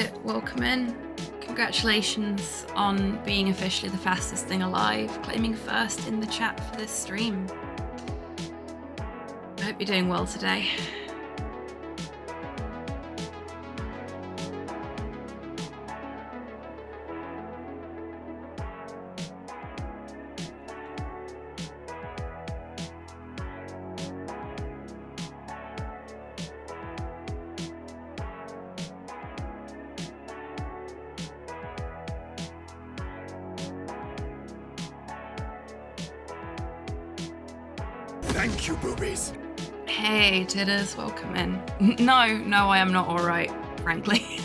Rocket, welcome in. Congratulations on being officially the fastest thing alive, claiming first in the chat for this stream. I hope you're doing well today. Thank you, boobies. Hey, Titters, welcome in. No, I am not alright, frankly.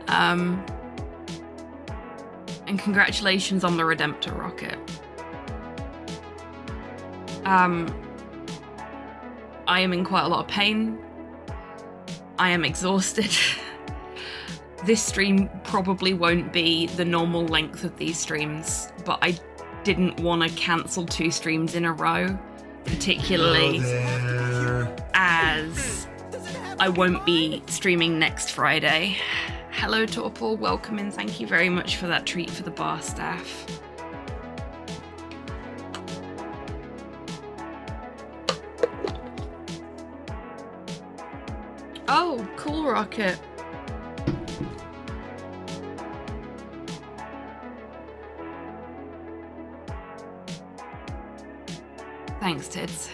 And congratulations on the Redemptor Rocket. I am in quite a lot of pain. I am exhausted. This stream probably won't be the normal length of these streams, but I didn't want to cancel 2 streams in a row. Particularly as I won't be streaming next Friday. Hello Torpor, welcome in. Thank you very much for that treat for the bar staff. Oh, cool, Rocket. Thanks, Tids.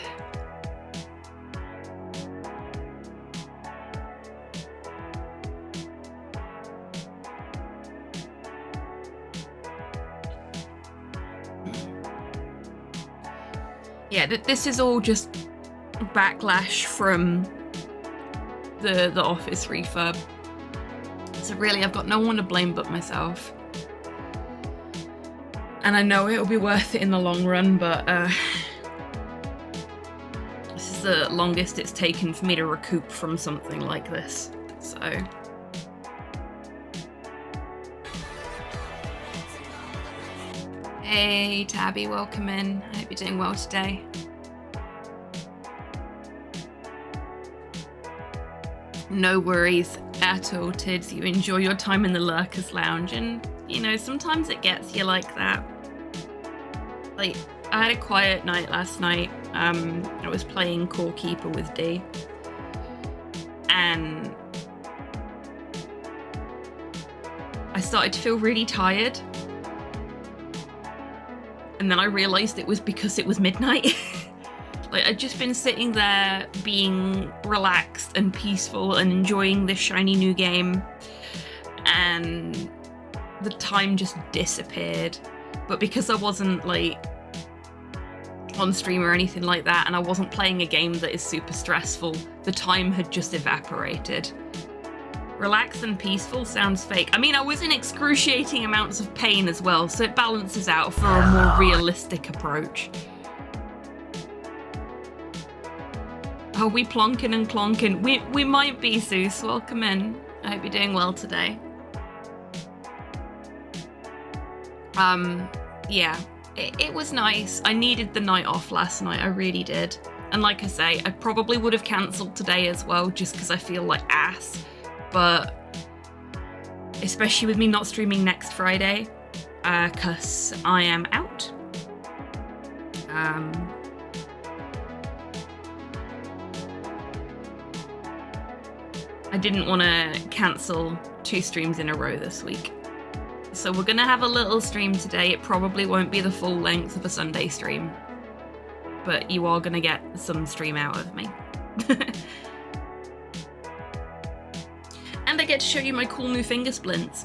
Yeah, this is all just backlash from the office refurb. So really, I've got no one to blame but myself. And I know it'll be worth it in the long run, but this is the longest it's taken for me to recoup from something like this, so. Hey Tabby, welcome in. I hope you're doing well today. No worries at all, Tids. You enjoy your time in the Lurkers Lounge, and you know, sometimes it gets you like that. Like, I had a quiet night last night. I was playing Core Keeper with D, and I started to feel really tired, and then I realised it was because it was midnight. Like, I'd just been sitting there being relaxed and peaceful and enjoying this shiny new game, and the time just disappeared. But because I wasn't like on stream or anything like that, and I wasn't playing a game that is super stressful, the time had just evaporated. Relaxed and peaceful sounds fake. I mean, I was in excruciating amounts of pain as well, so it balances out for a more realistic approach. Oh, we plonking and clonking. We might be, Zeus. Welcome in. I hope you're doing well today. Yeah, it was nice. I needed the night off last night, I really did. And like I say, I probably would have cancelled today as well, just because I feel like ass. But especially with me not streaming next Friday, because I am out. I didn't want to cancel 2 streams in a row this week. So we're gonna have a little stream today. It probably won't be the full length of a Sunday stream, but you are gonna get some stream out of me. And I get to show you my cool new finger splints.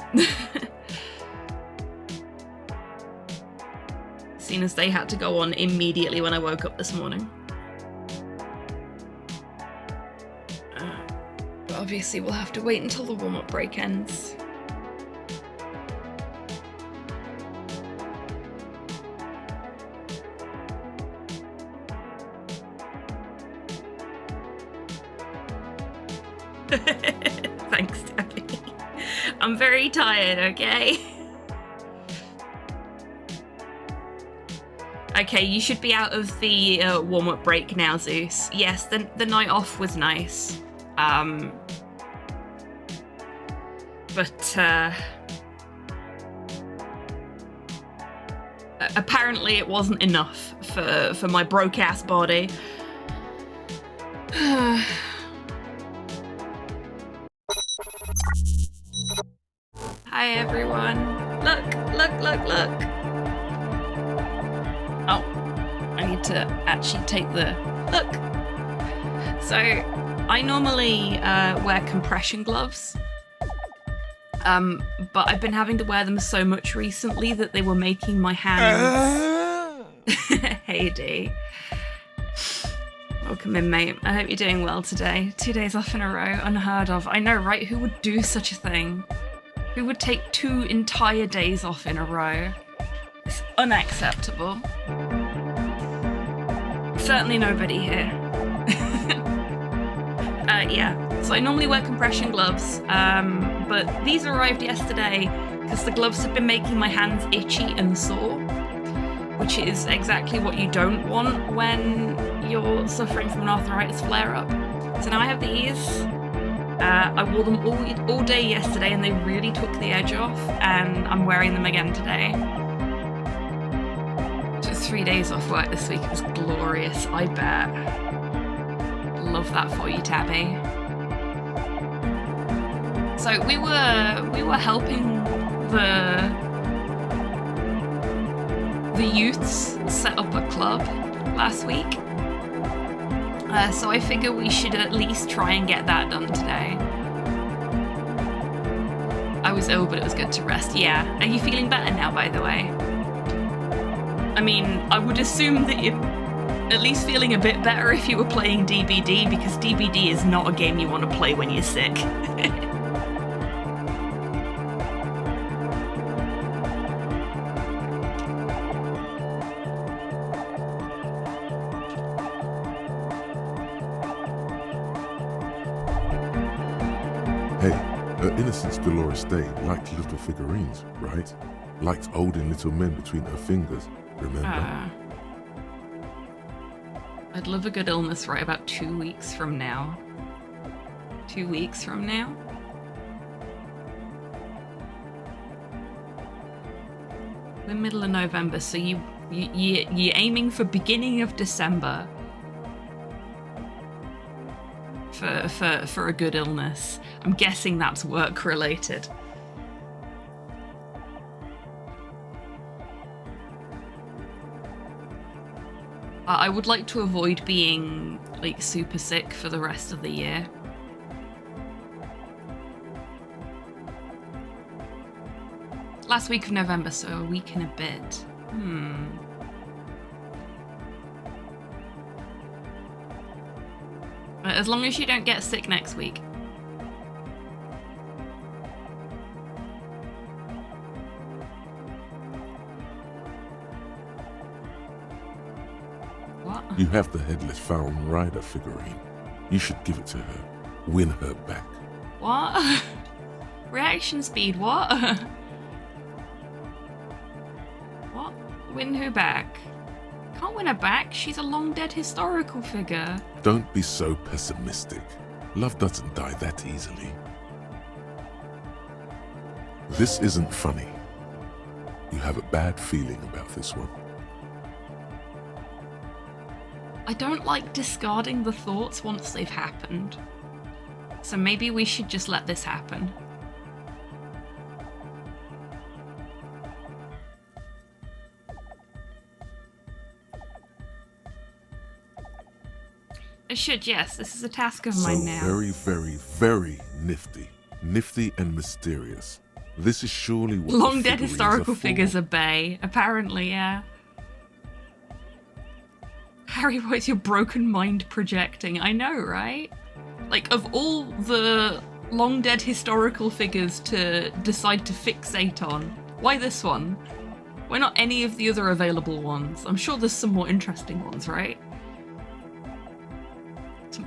Seeing as they had to go on immediately when I woke up this morning. But obviously we'll have to wait until the warm-up break ends. Thanks, Debbie. I'm very tired, okay? Okay, you should be out of the warm-up break now, Zeus. Yes, the night off was nice. But apparently it wasn't enough for my broke-ass body. Hi everyone. Look. Oh, I need to actually take the look. So I normally wear compression gloves. But I've been having to wear them so much recently that they were making my hands... Hey D. Welcome in, mate. I hope you're doing well today. 2 days off in a row, unheard of. I know, right? Who would do such a thing? Who would take 2 entire days off in a row? It's unacceptable. Certainly nobody here. Yeah. So I normally wear compression gloves, but these arrived yesterday because the gloves have been making my hands itchy and sore, which is exactly what you don't want when you're suffering from an arthritis flare-up. So now I have these. I wore them all day yesterday and they really took the edge off, and I'm wearing them again today. Just 3 days off work this week. It was glorious, I bet. Love that for you, Tabby. So we were helping the youths set up a club last week. So I figure we should at least try and get that done today. I was ill, but it was good to rest. Yeah. Are you feeling better now, by the way? I mean, I would assume that you're at least feeling a bit better if you were playing DBD, because DBD is not a game you want to play when you're sick. Innocence Dolores Day liked little figurines, right? Liked holding little men between her fingers, remember? I'd love a good illness right about 2 weeks from now. 2 weeks from now? We're middle of November, so you're aiming for beginning of December for a good illness. I'm guessing that's work related. I would like to avoid being like super sick for the rest of the year. Last week of November, so a week and a bit. As long as you don't get sick next week. What? You have the headless Falcon Rider figurine. You should give it to her. Win her back. What? Reaction speed, what? What? Win her back? Can't win her back. She's a long-dead historical figure. Don't be so pessimistic. Love doesn't die that easily. This isn't funny. You have a bad feeling about this one. I don't like discarding the thoughts once they've happened. So maybe we should just let this happen. I should, yes. This is a task of mine now. Very, very, very nifty. Nifty and mysterious. This is surely what long dead historical figures are bae. Apparently, yeah. Harry, what's your broken mind projecting? I know, right? Like, of all the long dead historical figures to decide to fixate on, why this one? Why not any of the other available ones? I'm sure there's some more interesting ones, right?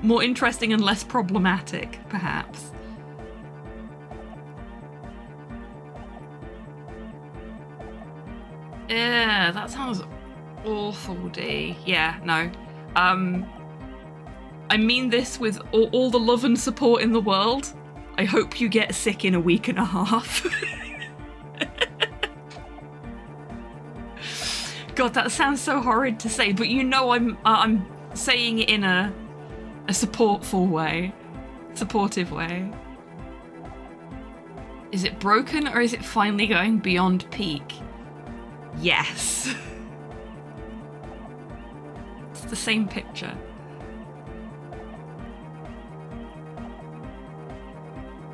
More interesting and less problematic, perhaps. Yeah, that sounds awful, D. Yeah, no. I mean this with all the love and support in the world. I hope you get sick in a week and a half. God, that sounds so horrid to say, but you know I'm saying it in a supportive way. Is it broken or is it finally going beyond peak? Yes. It's the same picture.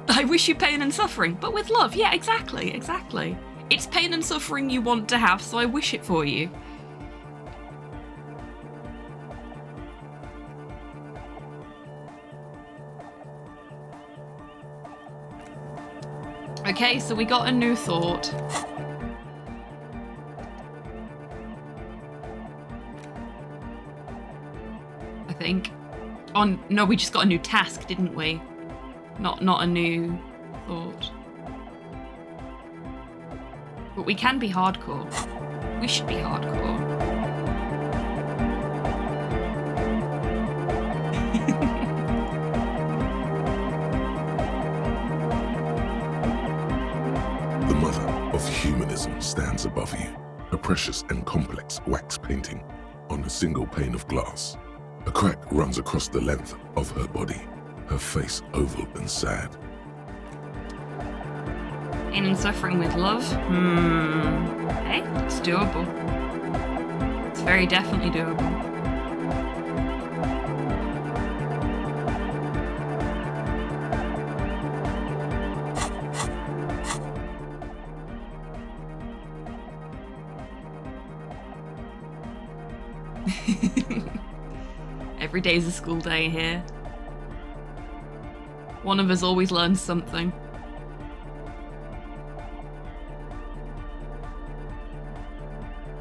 I wish you pain and suffering, but with love. Yeah, exactly. It's pain and suffering you want to have, so I wish it for you. Okay, so we got a new thought. I think. Oh, no, we just got a new task, didn't we? Not a new thought. But we can be hardcore. We should be hardcore. The mother of humanism stands above you, a precious and complex wax painting on a single pane of glass. A crack runs across the length of her body, her face oval and sad. Pain and suffering with love? Hey, it's doable. It's very definitely doable. Every day's a school day here. One of us always learns something.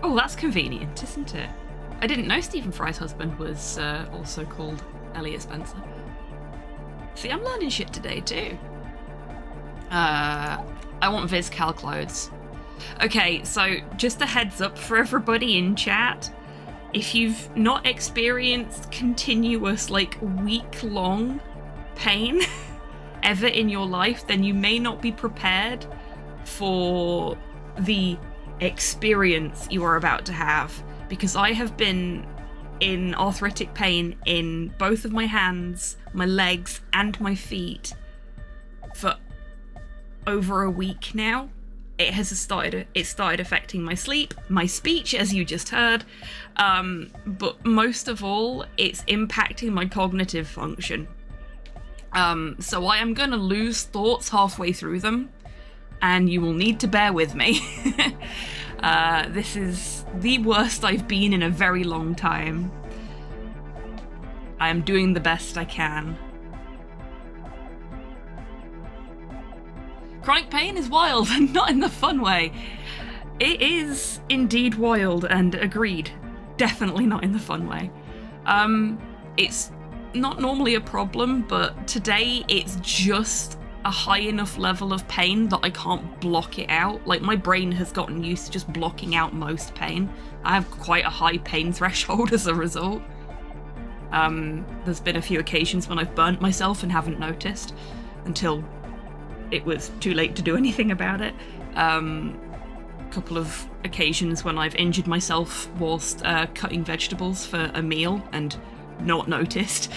Oh, that's convenient, isn't it? I didn't know Stephen Fry's husband was also called Elliot Spencer. See, I'm learning shit today too. I want VizCal clothes. Okay, so just a heads up for everybody in chat. If you've not experienced continuous, like, week-long pain ever in your life, then you may not be prepared for the experience you are about to have, because I have been in arthritic pain in both of my hands, my legs, and my feet for over a week now. It started affecting my sleep, my speech, as you just heard, but most of all, it's impacting my cognitive function. So I am gonna lose thoughts halfway through them, and you will need to bear with me. This is the worst I've been in a very long time. I am doing the best I can. Chronic pain is wild, and not in the fun way. It is indeed wild, and agreed. Definitely not in the fun way. It's not normally a problem, but today it's just a high enough level of pain that I can't block it out. Like, my brain has gotten used to just blocking out most pain. I have quite a high pain threshold as a result. There's been a few occasions when I've burnt myself and haven't noticed until it was too late to do anything about it. A couple of occasions when I've injured myself whilst cutting vegetables for a meal and not noticed,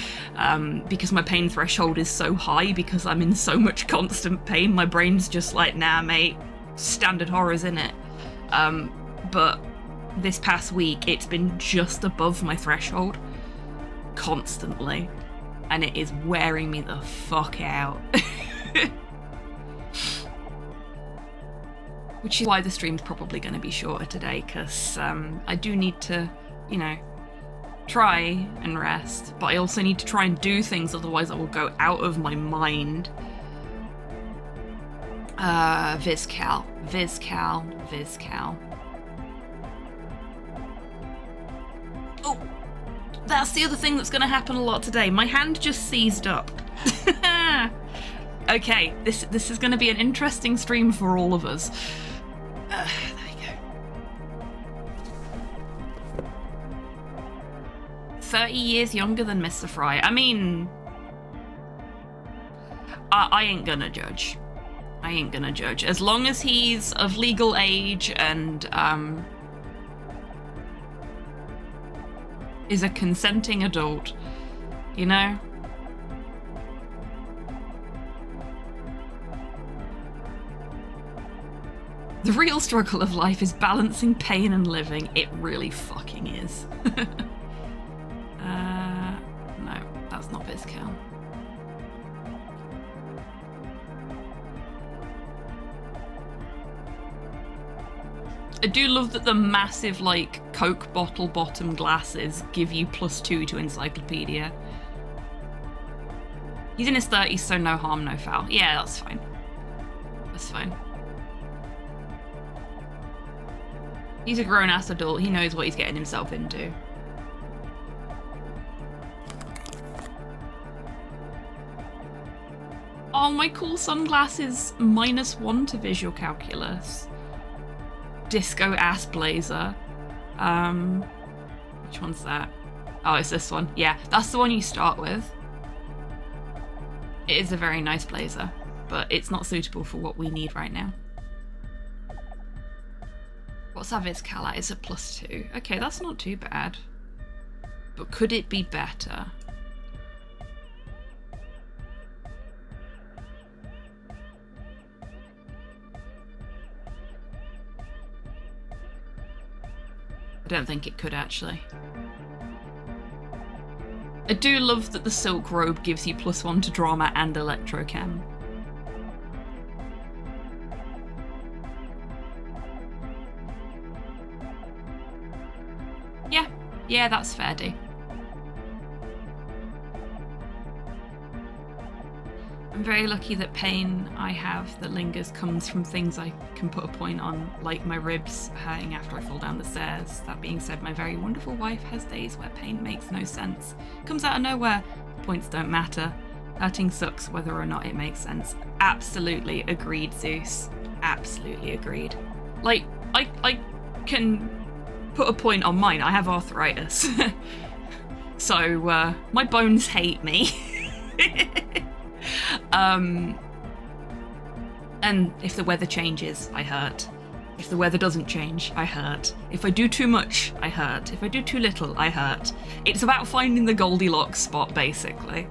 because my pain threshold is so high, because I'm in so much constant pain. My brain's just like, nah mate, standard horrors in it. But this past week it's been just above my threshold constantly, and it is wearing me the fuck out. Which is why the stream's probably going to be shorter today, because I do need to, you know, try and rest, but I also need to try and do things, otherwise I will go out of my mind. VizCal. Oh, that's the other thing that's going to happen a lot today. My hand just seized up. Okay, this is going to be an interesting stream for all of us. There we go. 30 years younger than Mr. Fry. I mean, I ain't gonna judge. I ain't gonna judge. As long as he's of legal age and is a consenting adult, you know? The real struggle of life is balancing pain and living. It really fucking is. No, that's not Vizcal. I do love that the massive, like, Coke bottle bottom glasses give you +2 to encyclopedia. He's in his 30s, so no harm, no foul. Yeah, that's fine. That's fine. He's a grown-ass adult. He knows what he's getting himself into. Oh, my cool sunglasses. -1 to visual calculus. Disco ass blazer. Which one's that? Oh, it's this one. Yeah, that's the one you start with. It is a very nice blazer, but it's not suitable for what we need right now. What's our Vizcal at? It's a +2. Okay, that's not too bad. But could it be better? I don't think it could, actually. I do love that the silk robe gives you +1 to drama and electrochem. Yeah, that's fair, D. I'm very lucky that pain I have that lingers comes from things I can put a point on, like my ribs hurting after I fall down the stairs. That being said, my very wonderful wife has days where pain makes no sense. Comes out of nowhere. Points don't matter. Hurting sucks whether or not it makes sense. Absolutely agreed, Zeus. Absolutely agreed. Like, I can put a point on mine. I have arthritis. So, my bones hate me. And if the weather changes, I hurt. If the weather doesn't change, I hurt. If I do too much, I hurt. If I do too little, I hurt. It's about finding the Goldilocks spot, basically.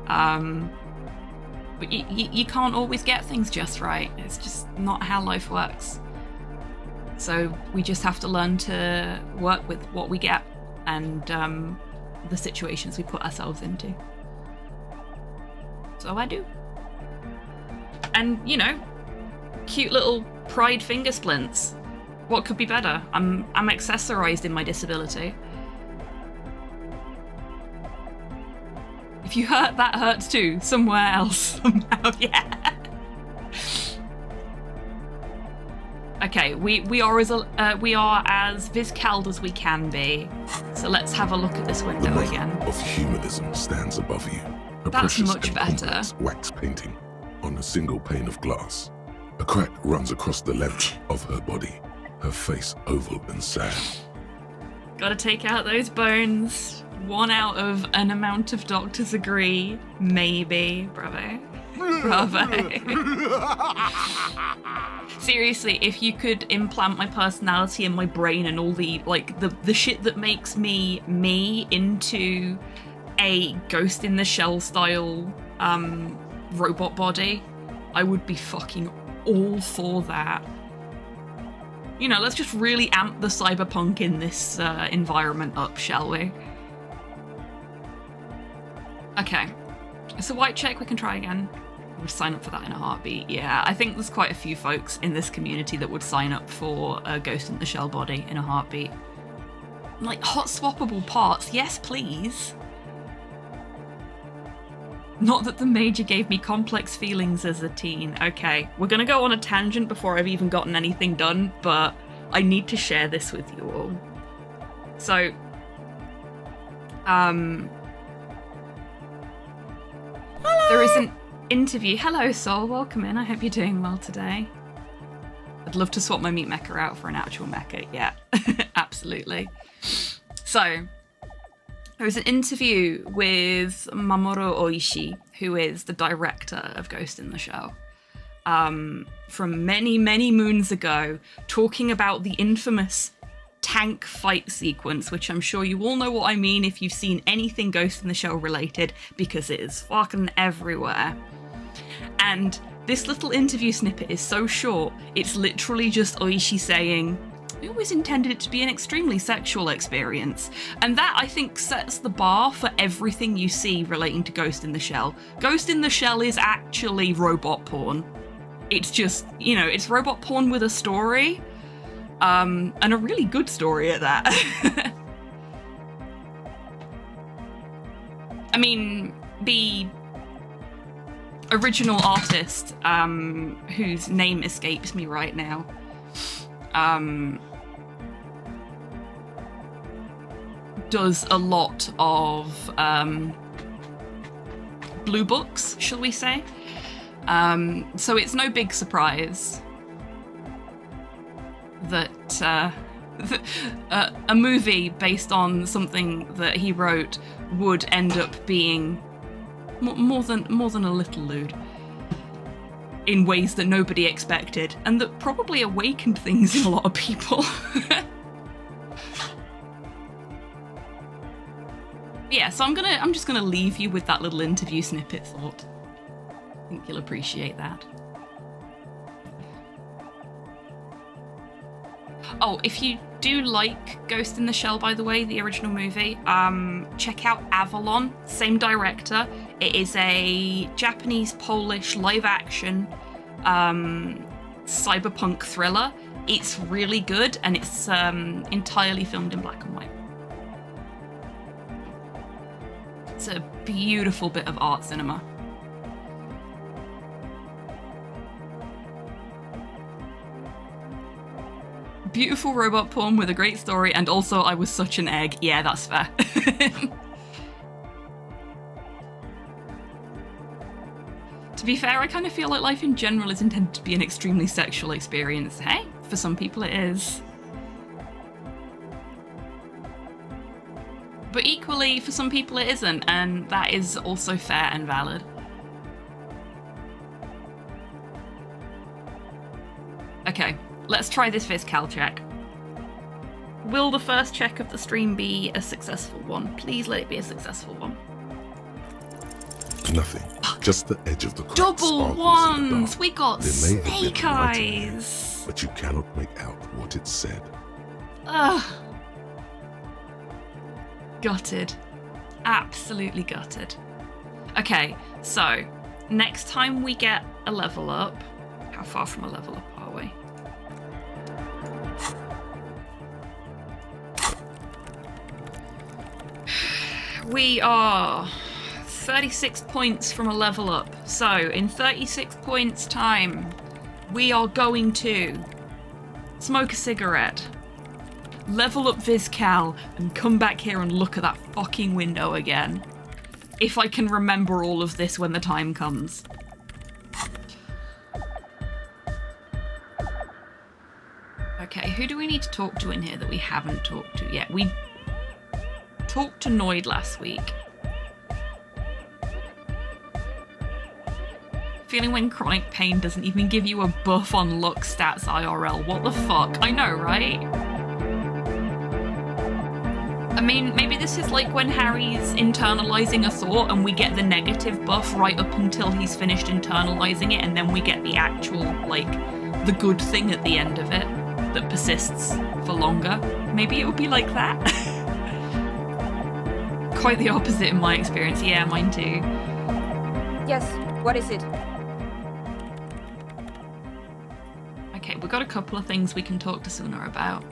But you can't always get things just right. It's just not how life works. So we just have to learn to work with what we get and the situations we put ourselves into. So I do. And, you know, cute little pride finger splints. What could be better? I'm accessorized in my disability. If you hurt, that hurts too. Somewhere else, somehow, yeah. Okay, we are as Vizcald as we can be. So let's have a look at this window the again. Of humanism stands above you. A That's precious much and better. complex wax painting on a single pane of glass. A crack runs across the length of her body, her face oval and sad. Gotta take out those bones. 1 out of an amount of doctors agree. Maybe. Bravo. Bravo. Seriously, if you could implant my personality in my brain and all the, like, the shit that makes me into a Ghost in the Shell style robot body, I would be fucking all for that. You know, let's just really amp the cyberpunk in this environment up, shall we? Okay, it's a white check, we can try again. I would sign up for that in a heartbeat. Yeah, I think there's quite a few folks in this community that would sign up for a Ghost in the Shell body in a heartbeat. Like, hot swappable parts, yes please. Not that the Major gave me complex feelings as a teen. Okay, we're gonna go on a tangent before I've even gotten anything done, but I need to share this with you all. So, there is an interview. Hello, Sol, welcome in. I hope you're doing well today. I'd love to swap my meat mecha out for an actual mecha. Yeah, absolutely. So, There was an interview with Mamoru Oishi, who is the director of Ghost in the Shell, from many, many moons ago, talking about the infamous tank fight sequence, which I'm sure you all know what I mean if you've seen anything Ghost in the Shell related, because it is fucking everywhere. And this little interview snippet is so short, it's literally just Oishi saying, "We always intended it to be an extremely sexual experience." And that, I think, sets the bar for everything you see relating to Ghost in the Shell. Ghost in the Shell is actually robot porn. It's just, you know, it's robot porn with a story, and a really good story at that. I mean, the original artist, whose name escapes me right now, does a lot of blue books, shall we say. So it's no big surprise that a movie based on something that he wrote would end up being more than a little lewd in ways that nobody expected, and that probably awakened things in a lot of people. Yeah, so I'm just gonna leave you with that little interview snippet thought. I think you'll appreciate that. Oh, if you do like Ghost in the Shell, by the way, the original movie, check out Avalon, same director. It is a Japanese-Polish live-action cyberpunk thriller. It's really good, and it's entirely filmed in black and white. It's a beautiful bit of art cinema. Beautiful robot porn with a great story, and also I was such an egg. Yeah, that's fair. To be fair, I kind of feel like life in general is intended to be an extremely sexual experience. Hey, for some people it is. But equally, for some people it isn't, and that is also fair and valid. Okay, let's try this Viscal check. Will the first check of the stream be a successful one? Please let it be a successful one. Nothing. Just the edge of the crack Double ones! We got There may have been snake writing here, eyes! but you cannot make out what it said. Ugh. Gutted. Absolutely gutted. Okay, so next time we get a level up, how far from a level up are we? We are 36 points from a level up. So in 36 points time, we are going to smoke a cigarette, level up Viscal, and come back here and look at that fucking window again. If I can remember all of this when the time comes. Okay, who do we need to talk to in here that we haven't talked to yet? We talked to Noid last week. Feeling when chronic pain doesn't even give you a buff on luck stats IRL. What the fuck? I know, right? I mean, maybe this is like when Harry's internalizing a thought and we get the negative buff right up until he's finished internalizing it, and then we get the actual, like, the good thing at the end of it that persists for longer. Maybe it would be like that. Quite the opposite in my experience. Yeah, mine too. Yes, what is it? Okay, we've got a couple of things we can talk to Suna about.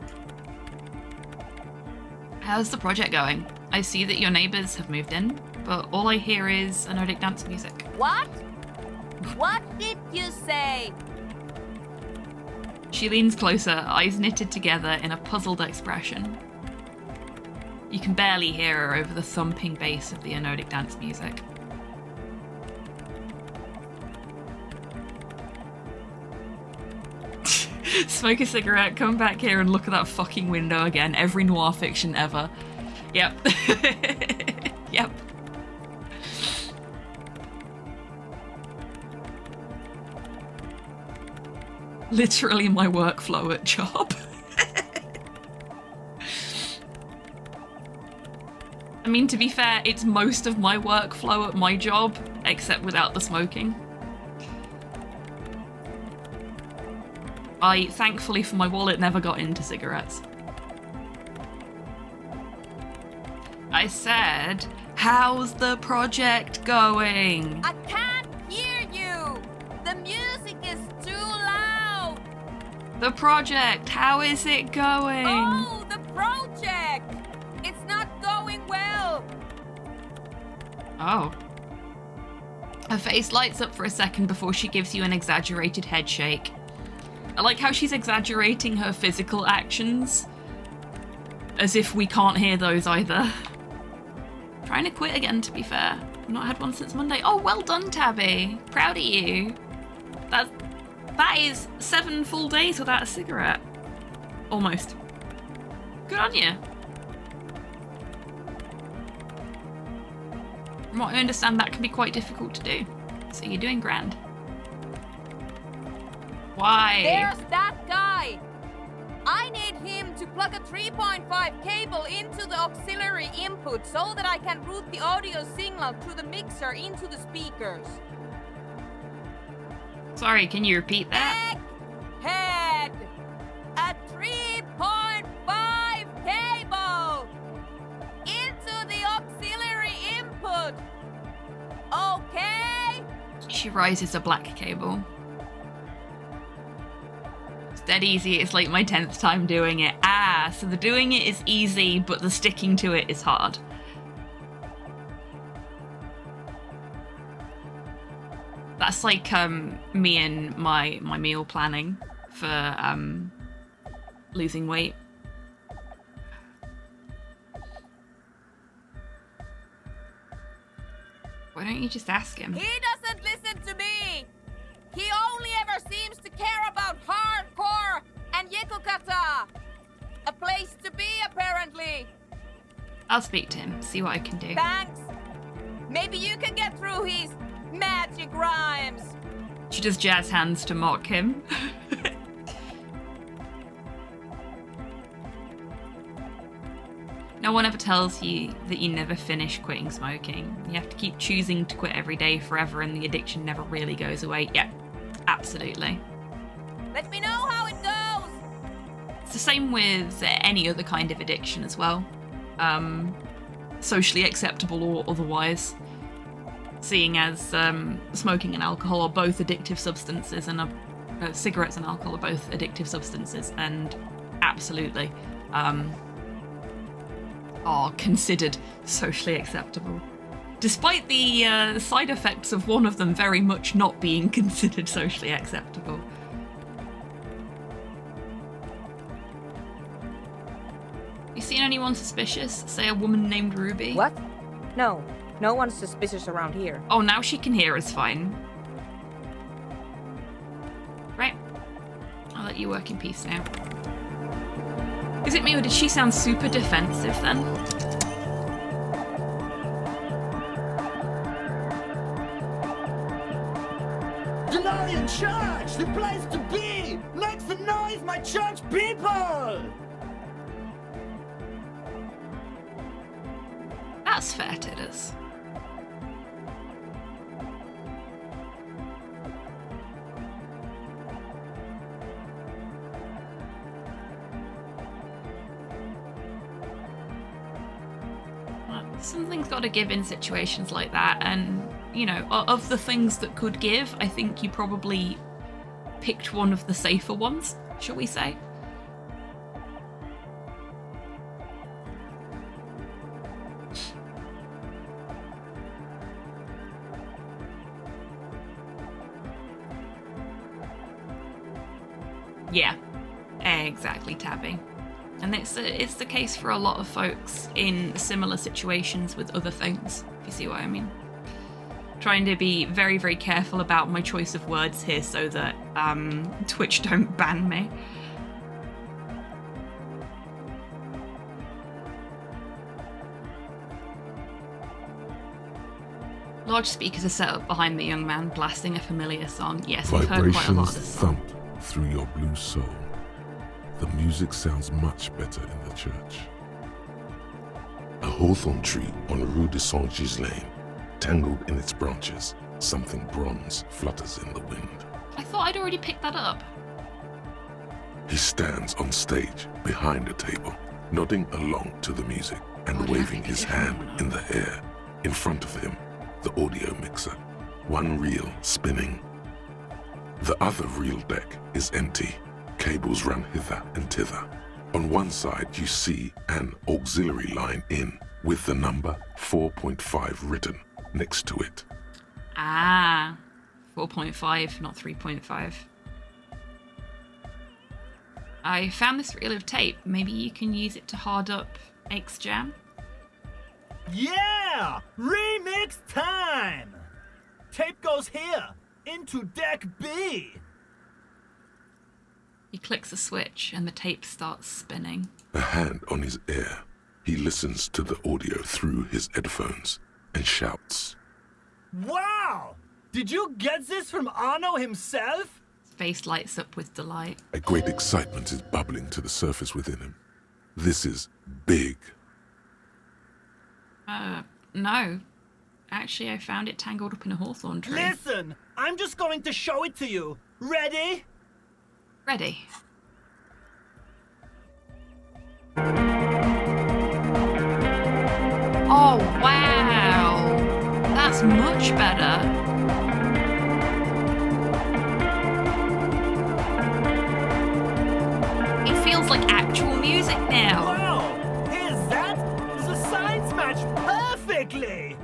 How's the project going? I see that your neighbours have moved in, but all I hear is anodic dance music. What? What did you say? She leans closer, eyes knitted together in a puzzled expression. You can barely hear her over the thumping bass of the anodic dance music. Smoke a cigarette, come back here and look at that fucking window again. Every noir fiction ever. Yep. Yep. Literally my workflow at job. I mean, to be fair, it's most of my workflow at my job, except without the smoking. I, thankfully for my wallet, never got into cigarettes. I said, how's the project going? I can't hear you! The music is too loud! The project, how is it going? Oh, the project! It's not going well! Oh. Her face lights up for a second before she gives you an exaggerated head shake. I like how she's exaggerating her physical actions, as if we can't hear those either. Trying to quit again, to be fair. I've not had one since Monday. Oh, well done, Tabby. Proud of you. That is 7 full days without a cigarette. Almost. Good on you. From what I understand, that can be quite difficult to do. So you're doing grand. Why? There's that guy! I need him to plug a 3.5 cable into the auxiliary input so that I can route the audio signal through the mixer into the speakers. Sorry, can you repeat that? Head! A 3.5 cable! Into the auxiliary input! Okay? She rises a black cable. Dead easy, it's like my 10th time doing it. Ah, so the doing it is easy, but the sticking to it is hard. That's like me and my meal planning for losing weight. Why don't you just ask him? He doesn't listen to me! He only ever seems to care about hardcore and Yekukata! A place to be, apparently! I'll speak to him, see what I can do. Thanks! Maybe you can get through his magic rhymes! She does jazz hands to mock him. No one ever tells you that you never finish quitting smoking. You have to keep choosing to quit every day forever and the addiction never really goes away. Yeah, absolutely. Let me know how it goes! It's the same with any other kind of addiction as well. Socially acceptable or otherwise. Seeing as smoking and alcohol are both addictive substances and cigarettes and alcohol are both addictive substances and absolutely are considered socially acceptable. Despite the side effects of one of them very much not being considered socially acceptable. You seen anyone suspicious? Say a woman named Ruby? What? No. No one's suspicious around here. Oh, now she can hear us fine. Right. I'll let you work in peace now. Is it me or did she sound super defensive then? The Lion Church! The place to be! Make some noise, my church people! That's fair, Tidders. Something's got to give in situations like that, and, you know, of the things that could give, I think you probably picked one of the safer ones, shall we say? Yeah, exactly, Tabby. And it's the case for a lot of folks in similar situations with other things, if you see what I mean. Trying to be very, very careful about my choice of words here so that Twitch don't ban me. Large speakers are set up behind the young man, blasting a familiar song. Yes, we've heard quite a lot of Vibrations this song. thump through your blue soul. The music sounds much better in the church. A hawthorn tree on Rue de Saint-Ghislain, tangled in its branches, something bronze flutters in the wind. I thought I'd already picked that up. He stands on stage behind a table, nodding along to the music and Why did I waving pick a his different hand one in the air. In front of him, the audio mixer, one reel spinning. The other reel deck is empty. Cables run hither and thither. On one side, you see an auxiliary line in with the number 4.5 written next to it. Ah, 4.5, not 3.5. I found this reel of tape. Maybe you can use it to hard up X Jam? Yeah! Remix time! Tape goes here, into deck B. He clicks a switch and the tape starts spinning. A hand on his ear, he listens to the audio through his headphones and shouts. Wow! Did you get this from Arno himself? His face lights up with delight. A great excitement is bubbling to the surface within him. This is big. No. Actually, I found it tangled up in a hawthorn tree. Listen, I'm just going to show it to you. Ready? Ready. Oh, wow. That's much better. It feels like actual music now. Wow! Here's that! The signs match perfectly!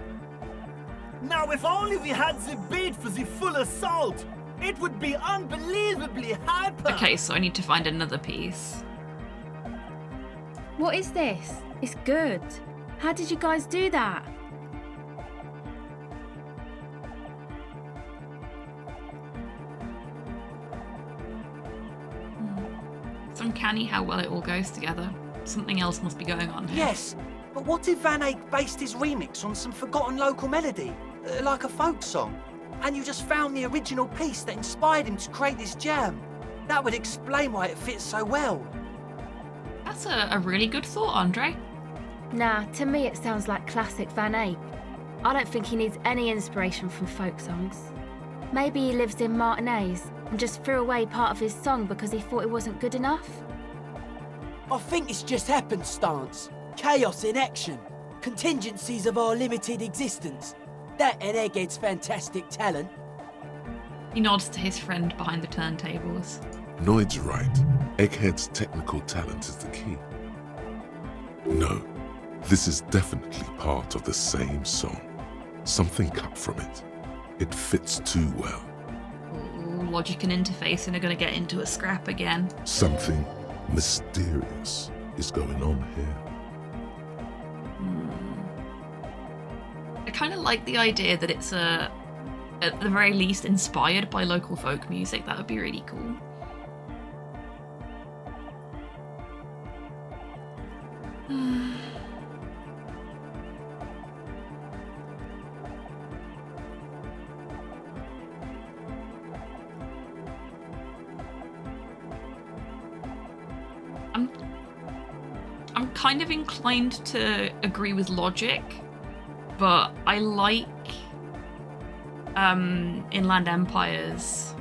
Now, if only we had the beat for the full assault, it would be unbelievably hyper! Okay, so I need to find another piece. What is this? It's good. How did you guys do that? It's uncanny how well it all goes together. Something else must be going on here. Yes, but what if Van Eyck based his remix on some forgotten local melody, like a folk song, and you just found the original piece that inspired him to create this jam? That would explain why it fits so well. That's a really good thought, Andre. Nah, to me it sounds like classic Van Eyck. I don't think he needs any inspiration from folk songs. Maybe he lives in Martinez and just threw away part of his song because he thought it wasn't good enough. I think it's just happenstance. Chaos in action. Contingencies of our limited existence. That and Egghead's fantastic talent. He nods to his friend behind the turntables. Noid's right. Egghead's technical talent is the key. No, this is definitely part of the same song. Something cut from it. It fits too well. Ooh, logic and interfacing are going to get into a scrap again. Something mysterious is going on here. I kind of like the idea that it's at the very least inspired by local folk music. That would be really cool. I'm kind of inclined to agree with logic, but I like Inland Empire's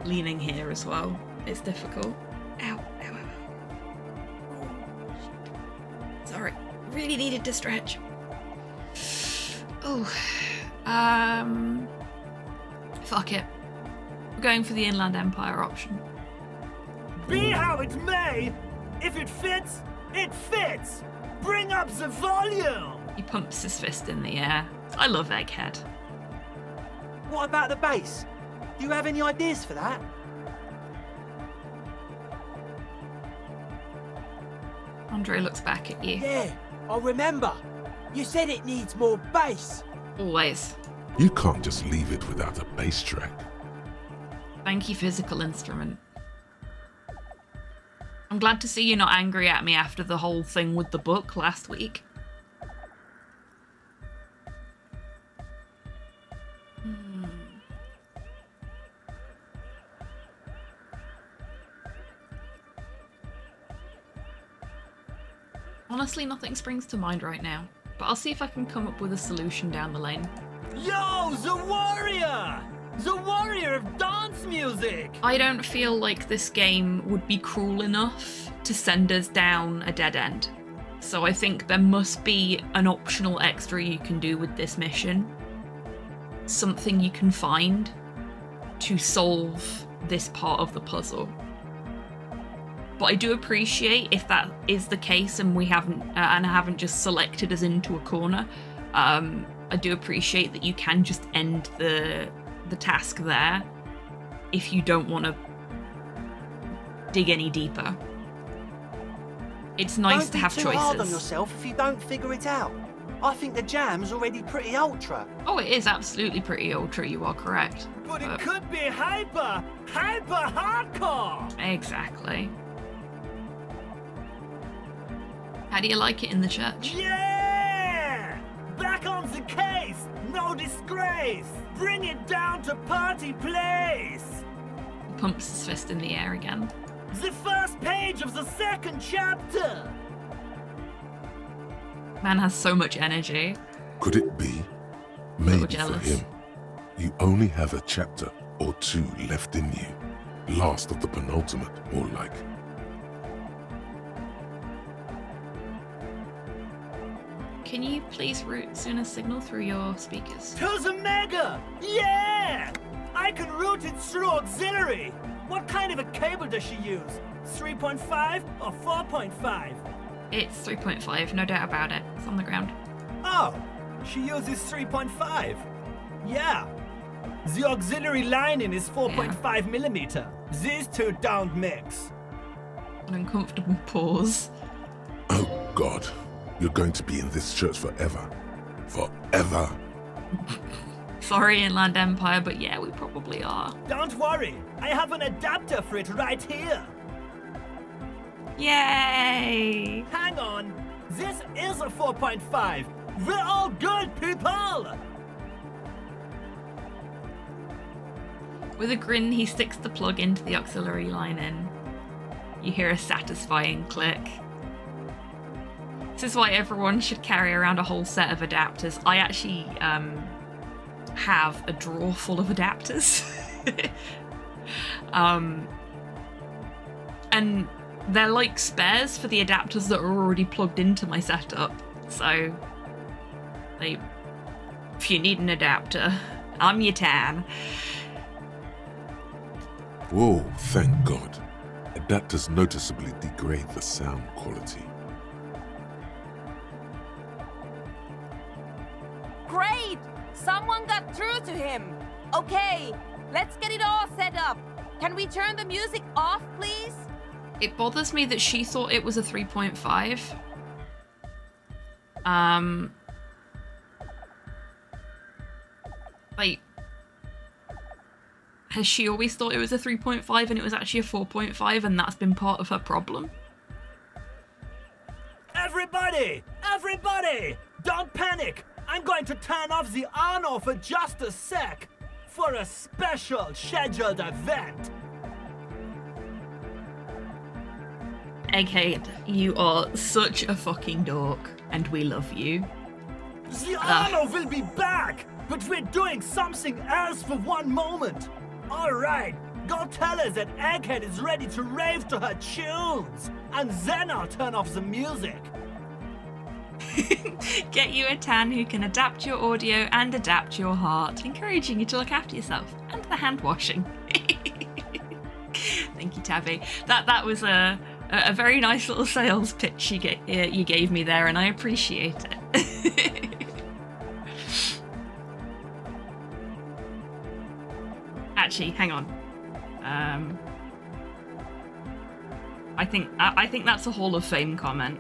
leaning here as well. It's difficult. Ow, ow, ow. Sorry, really needed to stretch. Oh, fuck it. We're going for the Inland Empire option. Be how it may, if it fits, it fits! Bring up the volume! He pumps his fist in the air. I love Egghead. What about the bass? Do you have any ideas for that? Andre looks back at you. Yeah, I remember. You said it needs more bass. Always. You can't just leave it without a bass track. Thank you, physical instrument. I'm glad to see you're not angry at me after the whole thing with the book last week. Honestly, nothing springs to mind right now, but I'll see if I can come up with a solution down the lane. Yo, the warrior! The warrior of dance music! I don't feel like this game would be cruel enough to send us down a dead end. So I think there must be an optional extra you can do with this mission. Something you can find to solve this part of the puzzle. But I do appreciate if that is the case and we haven't and I haven't just selected us into a corner. I do appreciate that you can just end the task there if you don't want to dig any deeper. It's nice to have Don't be too hard on choices. yourself if you don't figure it out. I think the jam's already pretty ultra. Oh, it is absolutely pretty ultra, you are correct. But it could be hyper hardcore! Exactly. How do you like it in the church? Yeah! Back on the case! No disgrace! Bring it down to party place! He pumps his fist in the air again. The first page of the second chapter! Man has so much energy. Could it be? Little Maybe for jealous. him, you only have a chapter or two left in you. Last of the penultimate, more like. Can you please route Suna's signal through your speakers? To the mega! Yeah! I can route it through auxiliary! What kind of a cable does she use? 3.5 or 4.5? It's 3.5, no doubt about it. It's on the ground. Oh, she uses 3.5. Yeah. The auxiliary lining is 4.5 millimeter. These two don't mix. An uncomfortable pause. Oh God, you're going to be in this church forever. Forever. Sorry, Inland Empire, but yeah, we probably are. Don't worry, I have an adapter for it right here. Yay! Hang on, this is a 4.5. We're all good people! With a grin, he sticks the plug into the auxiliary line in. You hear a satisfying click. This is why everyone should carry around a whole set of adapters. I actually have a drawer full of adapters. And they're like spares for the adapters that are already plugged into my setup. So, if you need an adapter, I'm your tan. Whoa, thank God. Adapters noticeably degrade the sound quality. Great! Someone got through to him. Okay, let's get it all set up. Can we turn the music off, please? It bothers me that she thought it was a 3.5. Like, has she always thought it was a 3.5 and it was actually a 4.5 and that's been part of her problem? Everybody! Everybody! Don't panic! I'm going to turn off the Arno for just a sec. For a special scheduled event. Egghead, you are such a fucking dork and we love you. The Arno will be back, but we're doing something else for one moment. All right, go tell her that Egghead is ready to rave to her tunes, and then I'll turn off the music. Get you a tan who can adapt your audio and adapt your heart, encouraging you to look after yourself and the hand washing. Thank you, Tabby. That was a very nice little sales pitch you gave me there, and I appreciate it. Actually, hang on. I think that's a Hall of Fame comment.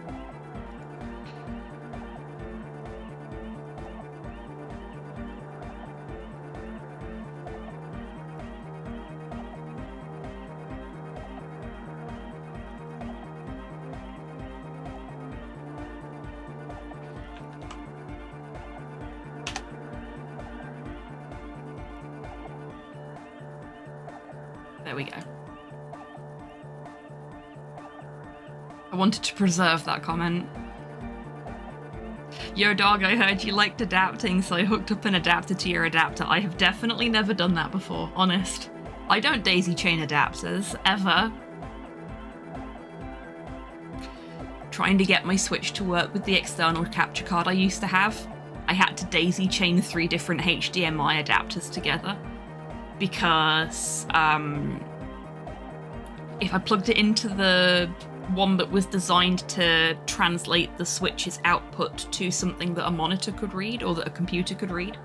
There we go. I wanted to preserve that comment. Yo dog, I heard you liked adapting, so I hooked up an adapter to your adapter. I have definitely never done that before, honest. I don't daisy chain adapters, ever. Trying to get my Switch to work with the external capture card I used to have, I had to daisy chain 3 different HDMI adapters together. Because if I plugged it into the one that was designed to translate the Switch's output to something that a monitor could read or that a computer could read,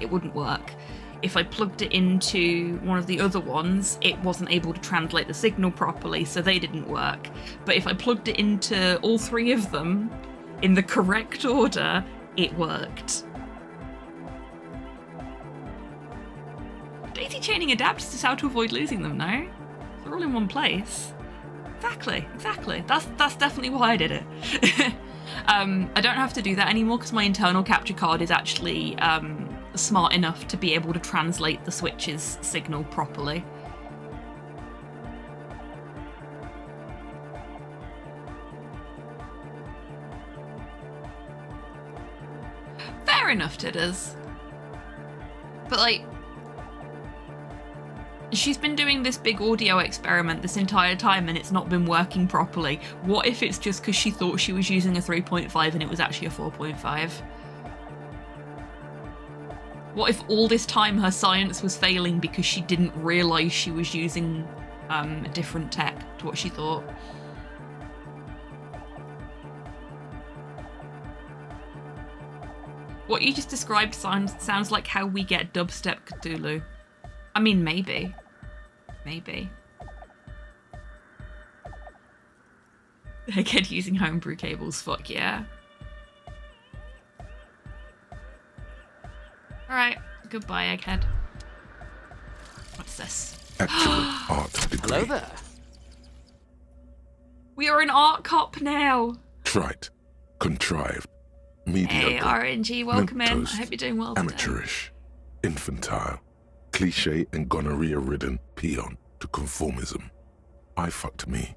it wouldn't work. If I plugged it into one of the other ones, it wasn't able to translate the signal properly, so they didn't work. But if I plugged it into all 3 of them in the correct order, it worked. Daisy chaining adapters is how to avoid losing them, no? They're all in one place. Exactly. That's definitely why I did it. I don't have to do that anymore because my internal capture card is actually smart enough to be able to translate the Switch's signal properly. Fair enough, Tidders. But like, she's been doing this big audio experiment this entire time and it's not been working properly. What if it's just because she thought she was using a 3.5 and it was actually a 4.5? What if all this time her science was failing because she didn't realise she was using a different tech to what she thought? What you just described sounds like how we get dubstep Cthulhu. I mean, maybe. Again, using homebrew cables, fuck yeah. Alright, goodbye, Egghead. What's this? Actual art degree. Hello there. We are an art cop now. Trite, contrived, mediocre. Hey, RNG, welcome in. I milquetoast, hope you're doing well today. amateurish, infantile, cliche and gonorrhea-ridden peon to conformism. I fucked me.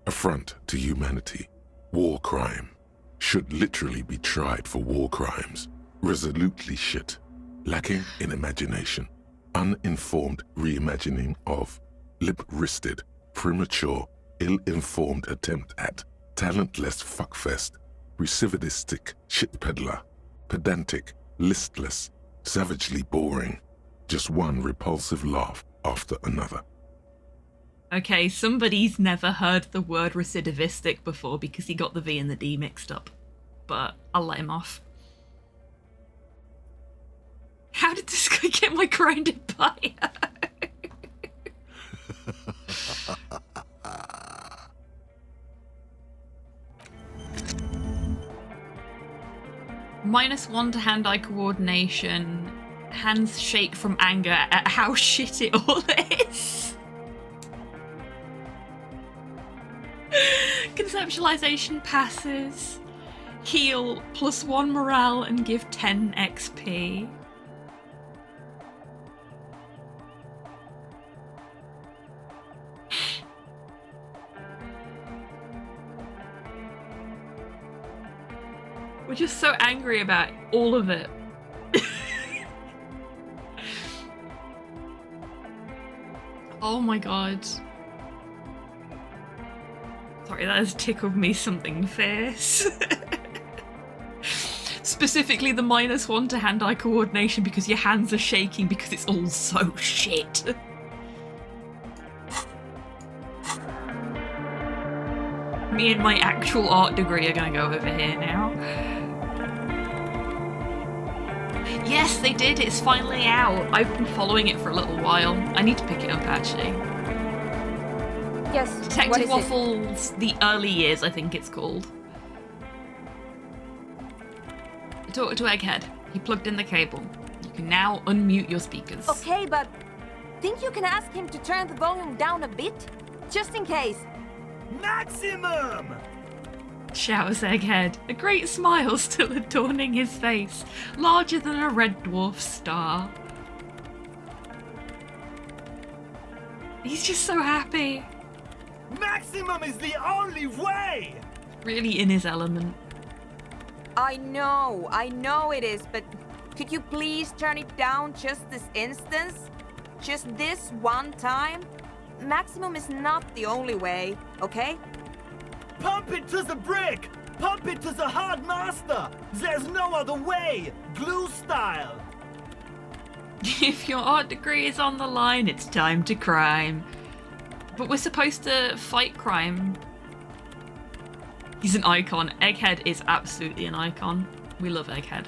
Affront to humanity. War crime. Should literally be tried for war crimes. Resolutely shit. Lacking in imagination. Uninformed reimagining of. Limp-wristed, premature, ill-informed attempt at. Talentless fuckfest. Recidivistic shit peddler. Pedantic, listless, savagely boring. Just one repulsive laugh after another. Okay, somebody's never heard the word recidivistic before because he got the V and the D mixed up. But I'll let him off. How did this guy get my grinded bio? -1 to hand-eye coordination. Hands shake from anger at how shit it all is. Conceptualization passes. Heal +1 morale and give 10 XP. We're just so angry about all of it. Oh my god. Sorry, that has tickled me something fierce. Specifically the -1 to hand-eye coordination because your hands are shaking because it's all so shit. Me and my actual art degree are gonna go over here now. Yes, they did. It's finally out. I've been following it for a little while. I need to pick it up, actually. Yes, what Detective is it? Waffles, The Early Years, I think it's called. Talk to Egghead. He plugged in the cable. You can now unmute your speakers. Okay, but think you can ask him to turn the volume down a bit? Just in case. Maximum! Shouts Egghead, a great smile still adorning his face, larger than a red dwarf star. He's just so happy. Maximum is the only way! Really in his element. I know it is, but could you please turn it down just this instance? Just this one time? Maximum is not the only way, okay? Pump it to the brick! Pump it to the hard master! There's no other way! Glue style! If your art degree is on the line, it's time to crime. But we're supposed to fight crime. He's an icon. Egghead is absolutely an icon. We love Egghead.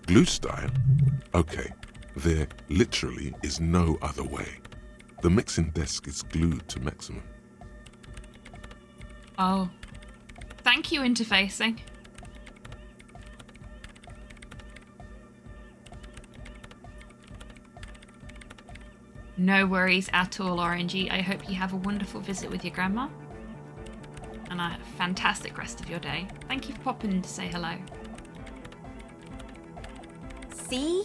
Glue style? Okay, there literally is no other way. The mixing desk is glued to maximum. Oh. Thank you, interfacing. No worries at all, RNG. I hope you have a wonderful visit with your grandma. And a fantastic rest of your day. Thank you for popping in to say hello. See?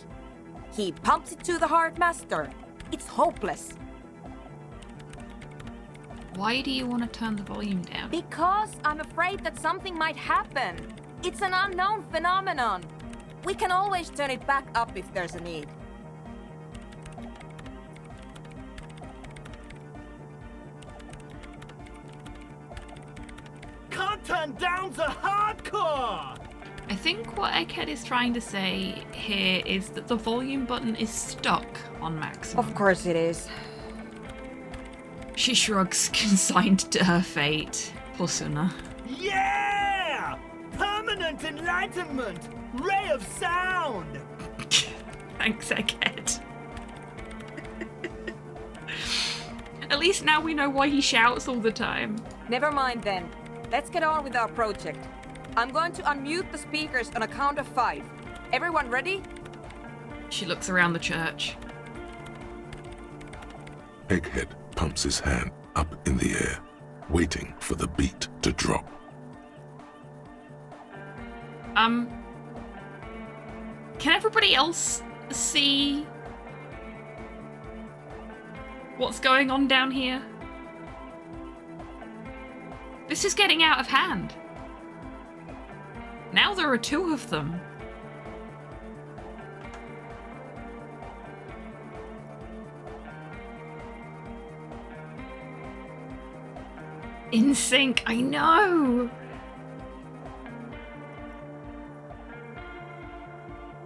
He pumps it to the hard master. It's hopeless. Why do you want to turn the volume down? Because I'm afraid that something might happen. It's an unknown phenomenon. We can always turn it back up if there's a need. Can't turn down the hardcore! I think what Egghead is trying to say here is that the volume button is stuck on maximum. Of course it is. She shrugs, consigned to her fate. Poor Suna. Yeah! Permanent enlightenment! Ray of sound! Thanks, Egghead. At least now we know why he shouts all the time. Never mind then. Let's get on with our project. I'm going to unmute the speakers on a count of 5. Everyone ready? She looks around the church. Egghead pumps his hand up in the air, waiting for the beat to drop. Can everybody else see what's going on down here? This is getting out of hand. Now there are 2 of them. In sync, I know!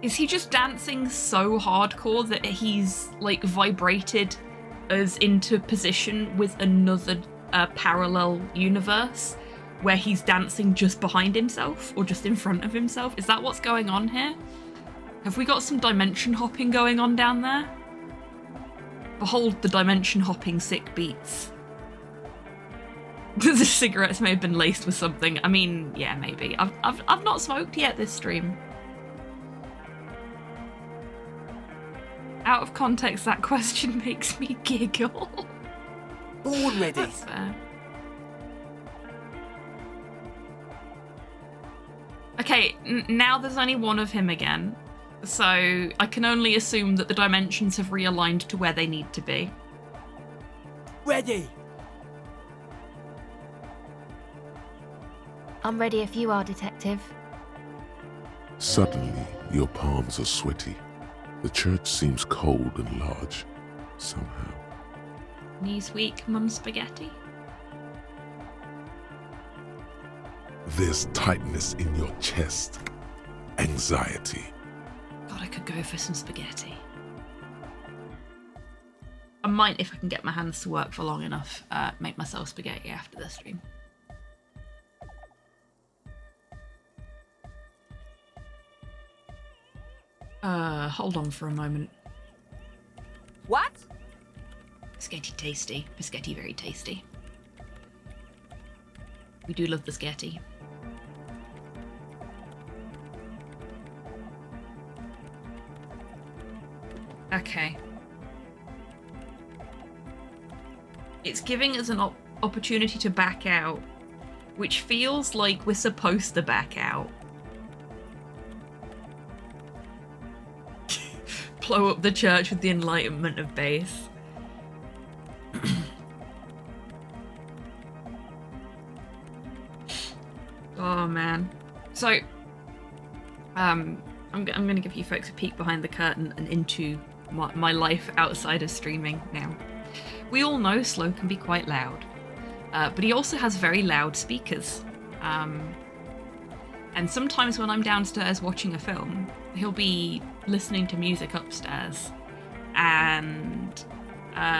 Is he just dancing so hardcore that he's, like, vibrated us into position with another parallel universe where he's dancing just behind himself or just in front of himself? Is that what's going on here? Have we got some dimension hopping going on down there? Behold the dimension hopping sick beats. The cigarettes may have been laced with something. I mean, yeah, maybe. I've not smoked yet this stream. Out of context, that question makes me giggle. Born ready. That's fair. Okay, now there's only one of him again. So I can only assume that the dimensions have realigned to where they need to be. Ready. I'm ready if you are, Detective. Suddenly, your palms are sweaty. The church seems cold and large, somehow. Knees weak, mum spaghetti. There's tightness in your chest. Anxiety. God, I could go for some spaghetti. I might, if I can get my hands to work for long enough, make myself spaghetti after the stream. Hold on for a moment. What? Biscotti tasty. Biscotti very tasty. We do love biscotti. Okay. It's giving us an opportunity to back out, which feels like we're supposed to back out. Blow up the church with the enlightenment of base. Oh man. So, I'm going to give you folks a peek behind the curtain and into my life outside of streaming now. We all know Slow can be quite loud, but he also has very loud speakers. And sometimes when I'm downstairs watching a film, he'll be listening to music upstairs, and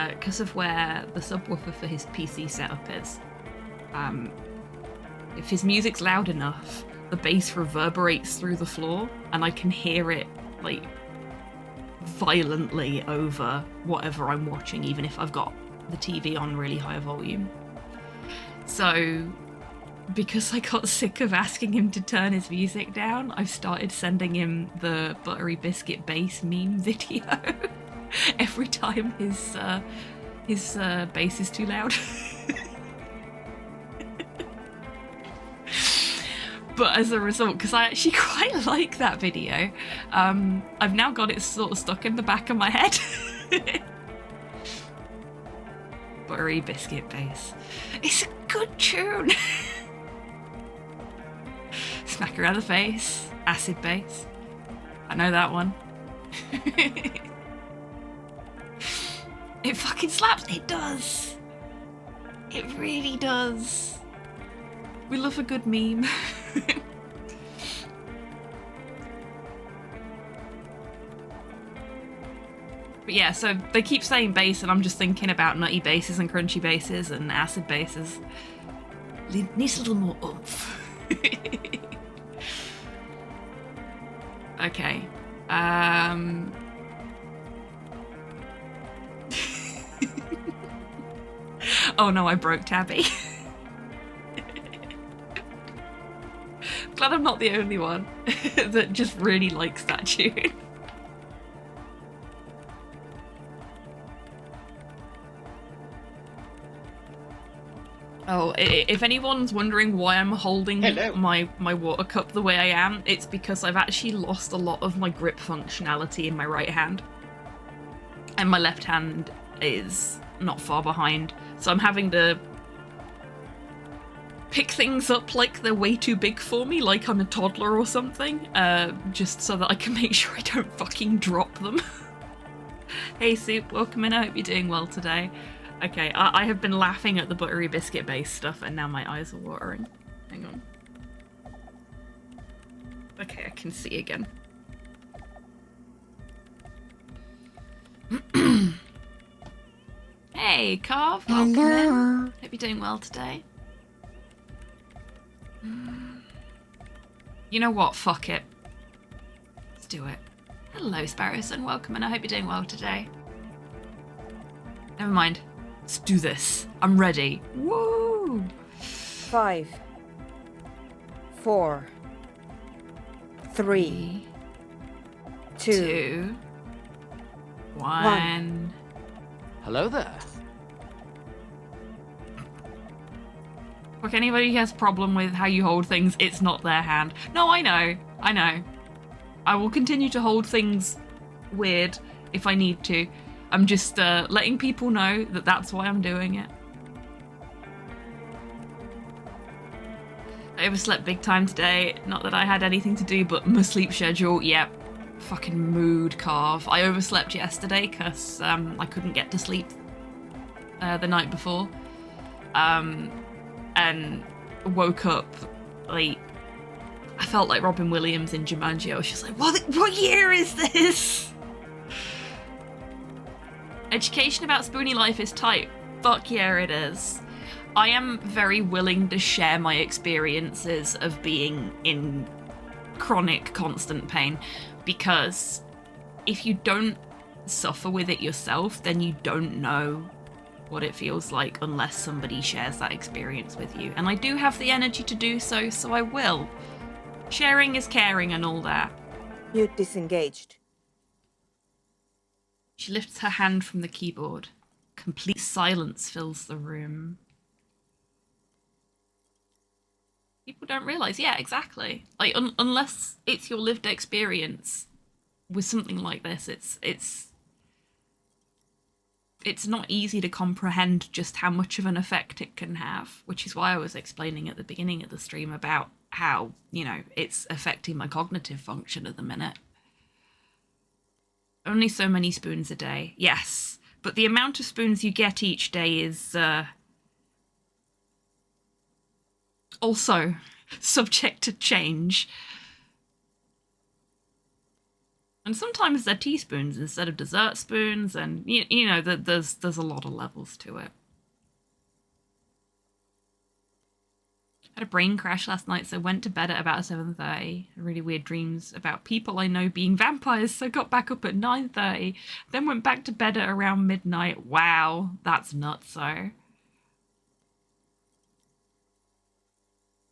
because of where the subwoofer for his PC setup is, if his music's loud enough, the bass reverberates through the floor, and I can hear it, like, violently over whatever I'm watching, even if I've got the TV on really high volume. So, because I got sick of asking him to turn his music down, I've started sending him the Buttery Biscuit bass meme video every time his bass is too loud. But as a result, because I actually quite like that video, I've now got it sort of stuck in the back of my head. Buttery Biscuit bass. It's a good tune. Smack around the face. Acid bass. I know that one. It fucking slaps. It does. It really does. We love a good meme. But yeah, so they keep saying bass, and I'm just thinking about nutty basses and crunchy basses and acid basses. Needs a little more oomph. Okay. Oh no, I broke Tabby. Glad I'm not the only one that just really likes that tune. Oh, if anyone's wondering why I'm holding my water cup the way I am, it's because I've actually lost a lot of my grip functionality in my right hand. And my left hand is not far behind, so I'm having to pick things up like they're way too big for me, like I'm a toddler or something, just so that I can make sure I don't fucking drop them. Hey Soup, welcome in, I hope you're doing well today. Okay, I have been laughing at the Buttery Biscuit base stuff, and now my eyes are watering. Hang on. Okay, I can see again. Hey, Carv. Welcome in. Hope you're doing well today. You know what? Fuck it. Let's do it. Hello, Sparrowson. Welcome in. I hope you're doing well today. Never mind. Let's do this. I'm ready. Woo! 5, 4, 3, 2, 1. Hello there. Look, anybody who has a problem with how you hold things, it's not their hand. No, I know. I know. I will continue to hold things weird if I need to. I'm just letting people know that that's why I'm doing it. I overslept big time today. Not that I had anything to do, but my sleep schedule, yep. Fucking mood carve. I overslept yesterday because I couldn't get to sleep the night before. And woke up, like, I felt like Robin Williams in Jumanji. I was just like, what year is this? Education about Spoonie life is tight. Fuck yeah, it is. I am very willing to share my experiences of being in chronic, constant pain, because if you don't suffer with it yourself, then you don't know what it feels like unless somebody shares that experience with you. And I do have the energy to do so, so I will. Sharing is caring and all that. You're disengaged. She lifts her hand from the keyboard. Complete silence fills the room. People don't realise. Yeah, exactly. Like, unless it's your lived experience with something like this, it's not easy to comprehend just how much of an effect it can have, which is why I was explaining at the beginning of the stream about how, you know, it's affecting my cognitive function at the minute. Only so many spoons a day. Yes, but the amount of spoons you get each day is also subject to change. And sometimes they're teaspoons instead of dessert spoons, and you know that there's a lot of levels to it. Had a brain crash last night, so went to bed at about 7:30. Really weird dreams about people I know being vampires, so got back up at 9:30. Then went back to bed at around midnight. Wow, that's nuts, so.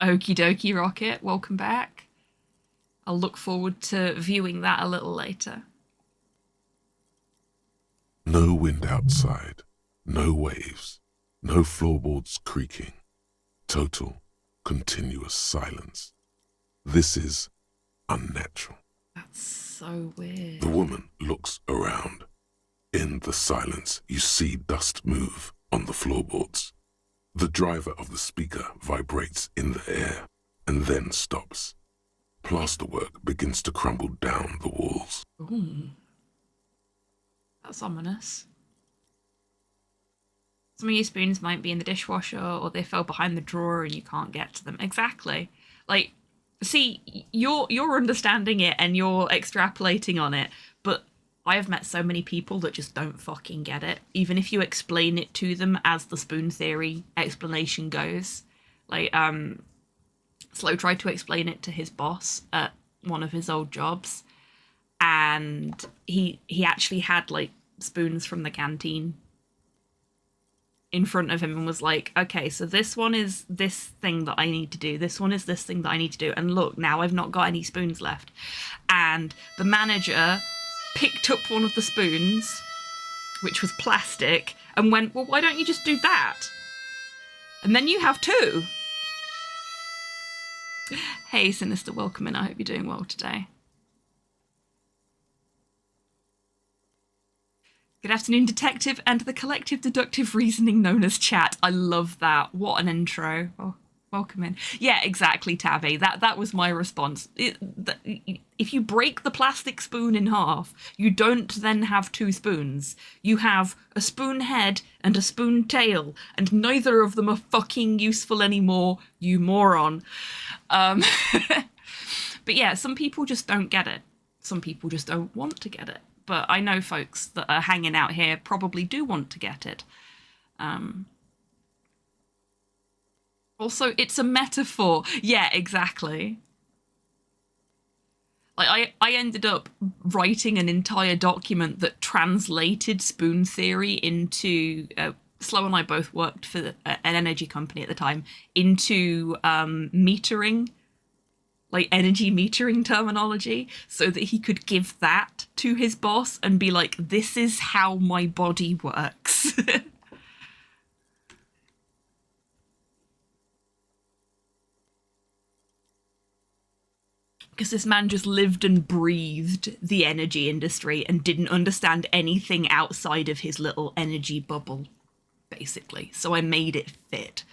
Okie dokie, Rocket, welcome back. I'll look forward to viewing that a little later. No wind outside, no waves, no floorboards creaking. Total, continuous silence. This is unnatural. That's so weird. The woman looks around. In the silence, you see dust move on the floorboards. The driver of the speaker vibrates in the air and then stops. Plasterwork begins to crumble down the walls. Ooh. That's ominous. Some of your spoons might be in the dishwasher, or they fell behind the drawer and you can't get to them. Exactly. Like, see, you're understanding it and you're extrapolating on it, but I have met so many people that just don't fucking get it, even if you explain it to them as the spoon theory explanation goes. Like, Slow tried to explain it to his boss at one of his old jobs, and he actually had, like, spoons from the canteen in front of him and was like, okay, so this one is this thing that I need to do, this one is this thing that I need to do, and look, now I've not got any spoons left. And the manager picked up one of the spoons, which was plastic, and went, well, why don't you just do that? And then you have two. Hey, Sinister, welcome in. I hope you're doing well today. Good afternoon, Detective, and the collective deductive reasoning known as chat. I love that. What an intro. Oh, welcome in. Yeah, exactly, Tabby. That was my response. If you break the plastic spoon in half, you don't then have two spoons. You have a spoon head and a spoon tail, and neither of them are fucking useful anymore, you moron. But yeah, some people just don't get it. Some people just don't want to get it. But I know folks that are hanging out here probably do want to get it. Also, it's a metaphor. Yeah, exactly. Like, I ended up writing an entire document that translated spoon theory into... Slow and I both worked for an energy company at the time, into metering, like energy metering terminology, so that he could give that to his boss and be like, this is how my body works. Because this man just lived and breathed the energy industry and didn't understand anything outside of his little energy bubble, basically. So I made it fit.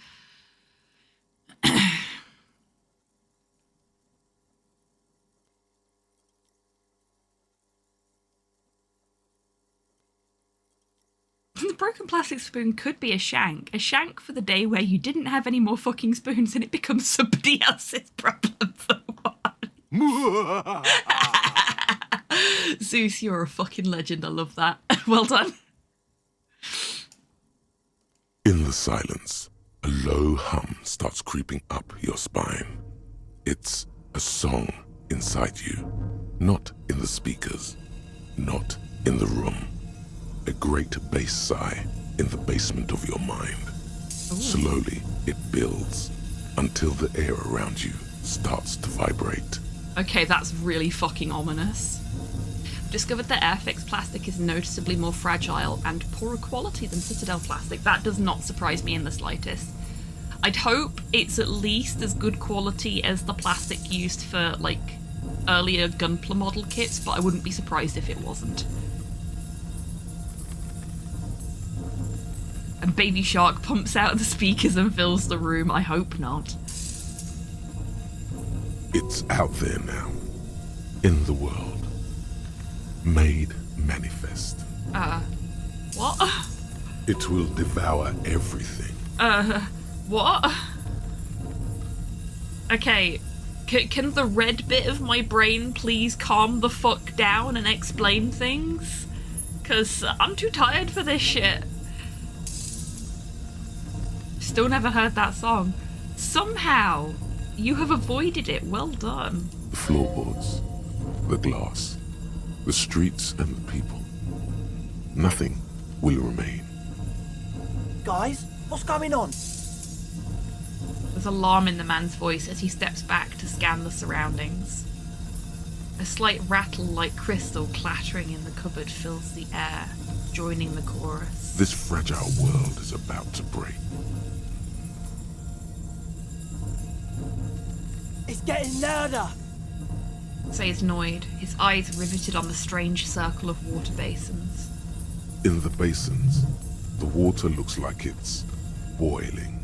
The broken plastic spoon could be a shank for the day where you didn't have any more fucking spoons and it becomes somebody else's problem for one. Zeus, you're a fucking legend. I love that. Well done. In the silence, a low hum starts creeping up your spine. It's a song inside you, not in the speakers, not in the room. A great bass sigh in the basement of your mind. Ooh. Slowly, it builds until the air around you starts to vibrate. Okay, that's really fucking ominous. I've discovered that Airfix plastic is noticeably more fragile and poorer quality than Citadel plastic. That does not surprise me in the slightest. I'd hope it's at least as good quality as the plastic used for, like, earlier Gunpla model kits, but I wouldn't be surprised if it wasn't. And Baby Shark pumps out the speakers and fills the room. I hope not. It's out there now, in the world, made manifest. What? It will devour everything. What? Okay, can the red bit of my brain please calm the fuck down and explain things? 'Cause I'm too tired for this shit. Still never heard that song. Somehow, you have avoided it. Well done. The floorboards, the glass, the streets and the people. Nothing will remain. Guys, what's going on? There's alarm in the man's voice as he steps back to scan the surroundings. A slight rattle like crystal clattering in the cupboard fills the air, joining the chorus. This fragile world is about to break. It's getting louder. Says Noid, his eyes riveted on the strange circle of water basins. In the basins, the water looks like it's boiling.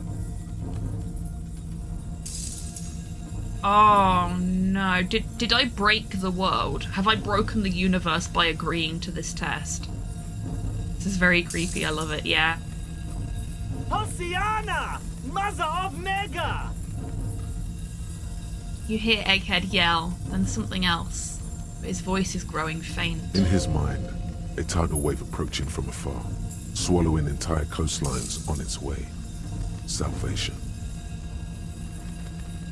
Oh no, did I break the world? Have I broken the universe by agreeing to this test? This is very creepy, I love it, yeah. Hosiana! Mother of Mega! You hear Egghead yell, then something else, but his voice is growing faint. In his mind, a tidal wave approaching from afar, swallowing entire coastlines on its way. Salvation.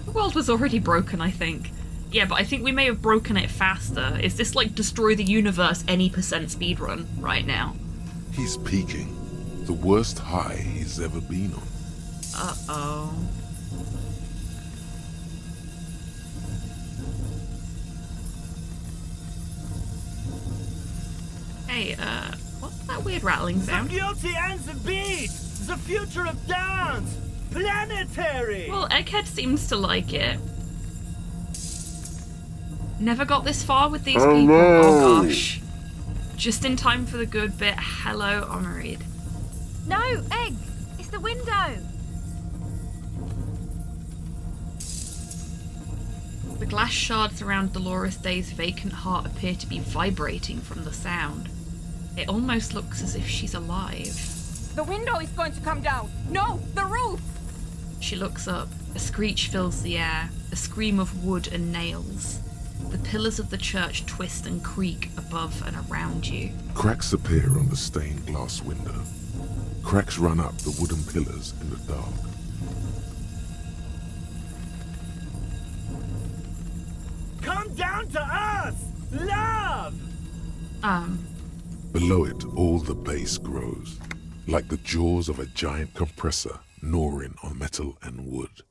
The world was already broken, I think. Yeah, but I think we may have broken it faster. Is this like destroy the universe any % speedrun right now? He's peaking. The worst high he's ever been on. Uh-oh. Hey, what's that weird rattling sound? The beauty and the beat! The future of dance! Planetary! Well, Egghead seems to like it. Never got this far with these people. Oh gosh. Just in time for the good bit. Hello, Omerid. No, Egg! It's the window! The glass shards around Dolores Day's vacant heart appear to be vibrating from the sound. It almost looks as if she's alive. The window is going to come down! No, the roof! She looks up. A screech fills the air, a scream of wood and nails. The pillars of the church twist and creak above and around you. Cracks appear on the stained glass window. Cracks run up the wooden pillars in the dark. Come down to us! Love! Below it, all the bass grows, like the jaws of a giant compressor gnawing on metal and wood.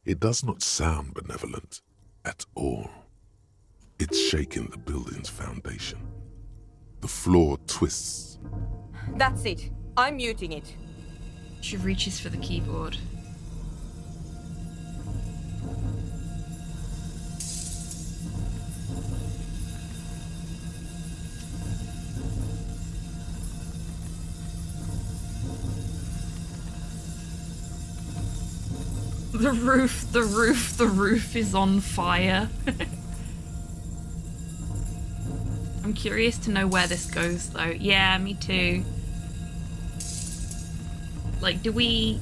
It does not sound benevolent at all. It's shaking the building's foundation. The floor twists. That's it. I'm muting it. She reaches for the keyboard. The roof is on fire. I'm curious to know where this goes though. Yeah, me too. Like, do we...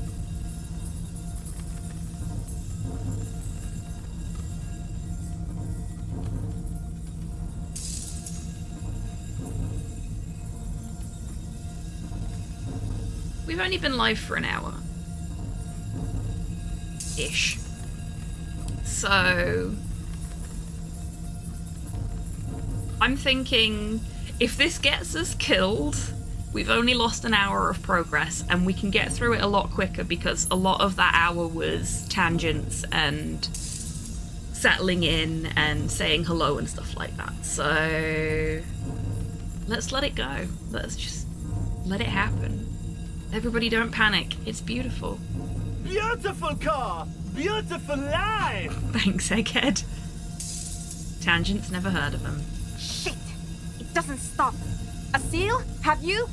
We've only been live for an hour. Ish. So... I'm thinking, if this gets us killed, we've only lost an hour of progress, and we can get through it a lot quicker because a lot of that hour was tangents and settling in and saying hello and stuff like that. So let's let it go. Let's just let it happen. Everybody don't panic. It's beautiful. Beautiful car! Beautiful life! Thanks, Egghead. Tangents, never heard of them. Shit! It doesn't stop. A seal? Have you?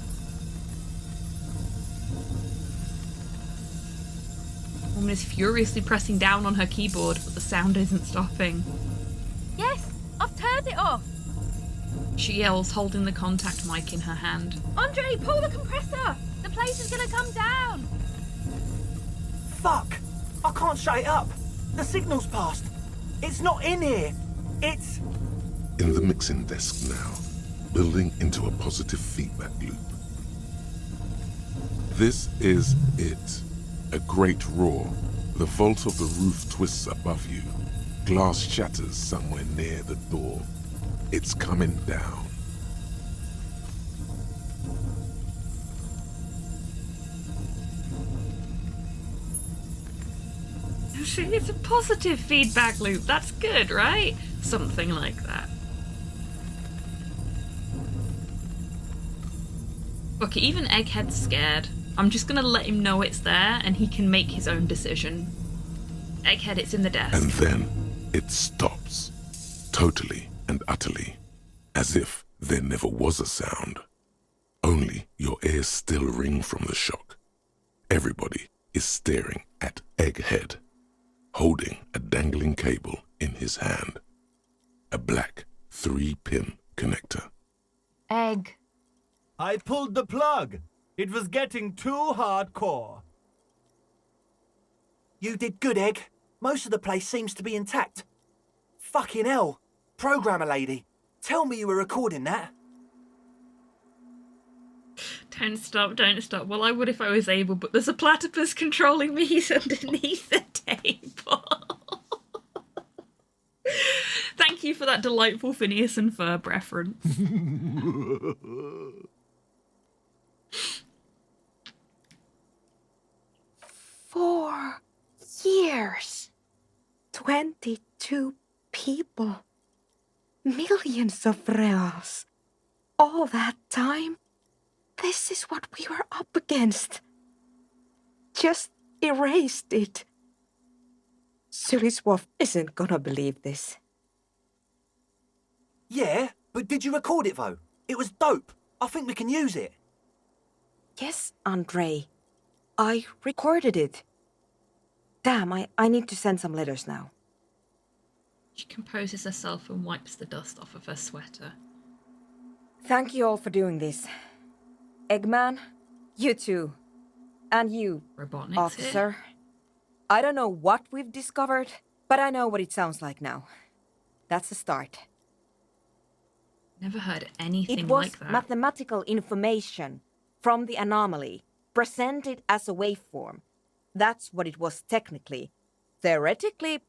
Well, Simon is furiously pressing down on her keyboard, but the sound isn't stopping. Yes, I've turned it off. She yells, holding the contact mic in her hand. Andre, pull the compressor. The place is gonna come down. Fuck! I can't shut it up. The signal's passed. It's not in here. It's... In the mixing desk now, building into a positive feedback loop. This is it. A great roar. The vault of the roof twists above you. Glass shatters somewhere near the door. It's coming down. See, it's a positive feedback loop. That's good, right? Something like that. Okay, even Egghead's scared. I'm just gonna let him know it's there and he can make his own decision. Egghead, it's in the desk. And then it stops. Totally and utterly. As if there never was a sound. Only your ears still ring from the shock. Everybody is staring at Egghead, holding a dangling cable in his hand. A black 3-pin connector. Egg. I pulled the plug. It was getting too hardcore. You did good, Egg. Most of the place seems to be intact. Fucking hell. Programmer lady, tell me you were recording that. Don't stop, don't stop. Well, I would if I was able, but there's a platypus controlling me. He's underneath the table. Thank you for that delightful Phineas and Ferb reference. 4 years. 22 people. Millions of reals. All that time? This is what we were up against. Just erased it. Suliswolf isn't gonna believe this. Yeah, but did you record it though? It was dope. I think we can use it. Yes, Andre. I recorded it. Damn, I need to send some letters now. She composes herself and wipes the dust off of her sweater. Thank you all for doing this. Eggman, you too. And you, Robotnik's officer. I don't know what we've discovered, but I know what it sounds like now. That's a start. Never heard anything It was like that. mathematical information from the anomaly, presented as a waveform. That's what it was technically. Theoretically,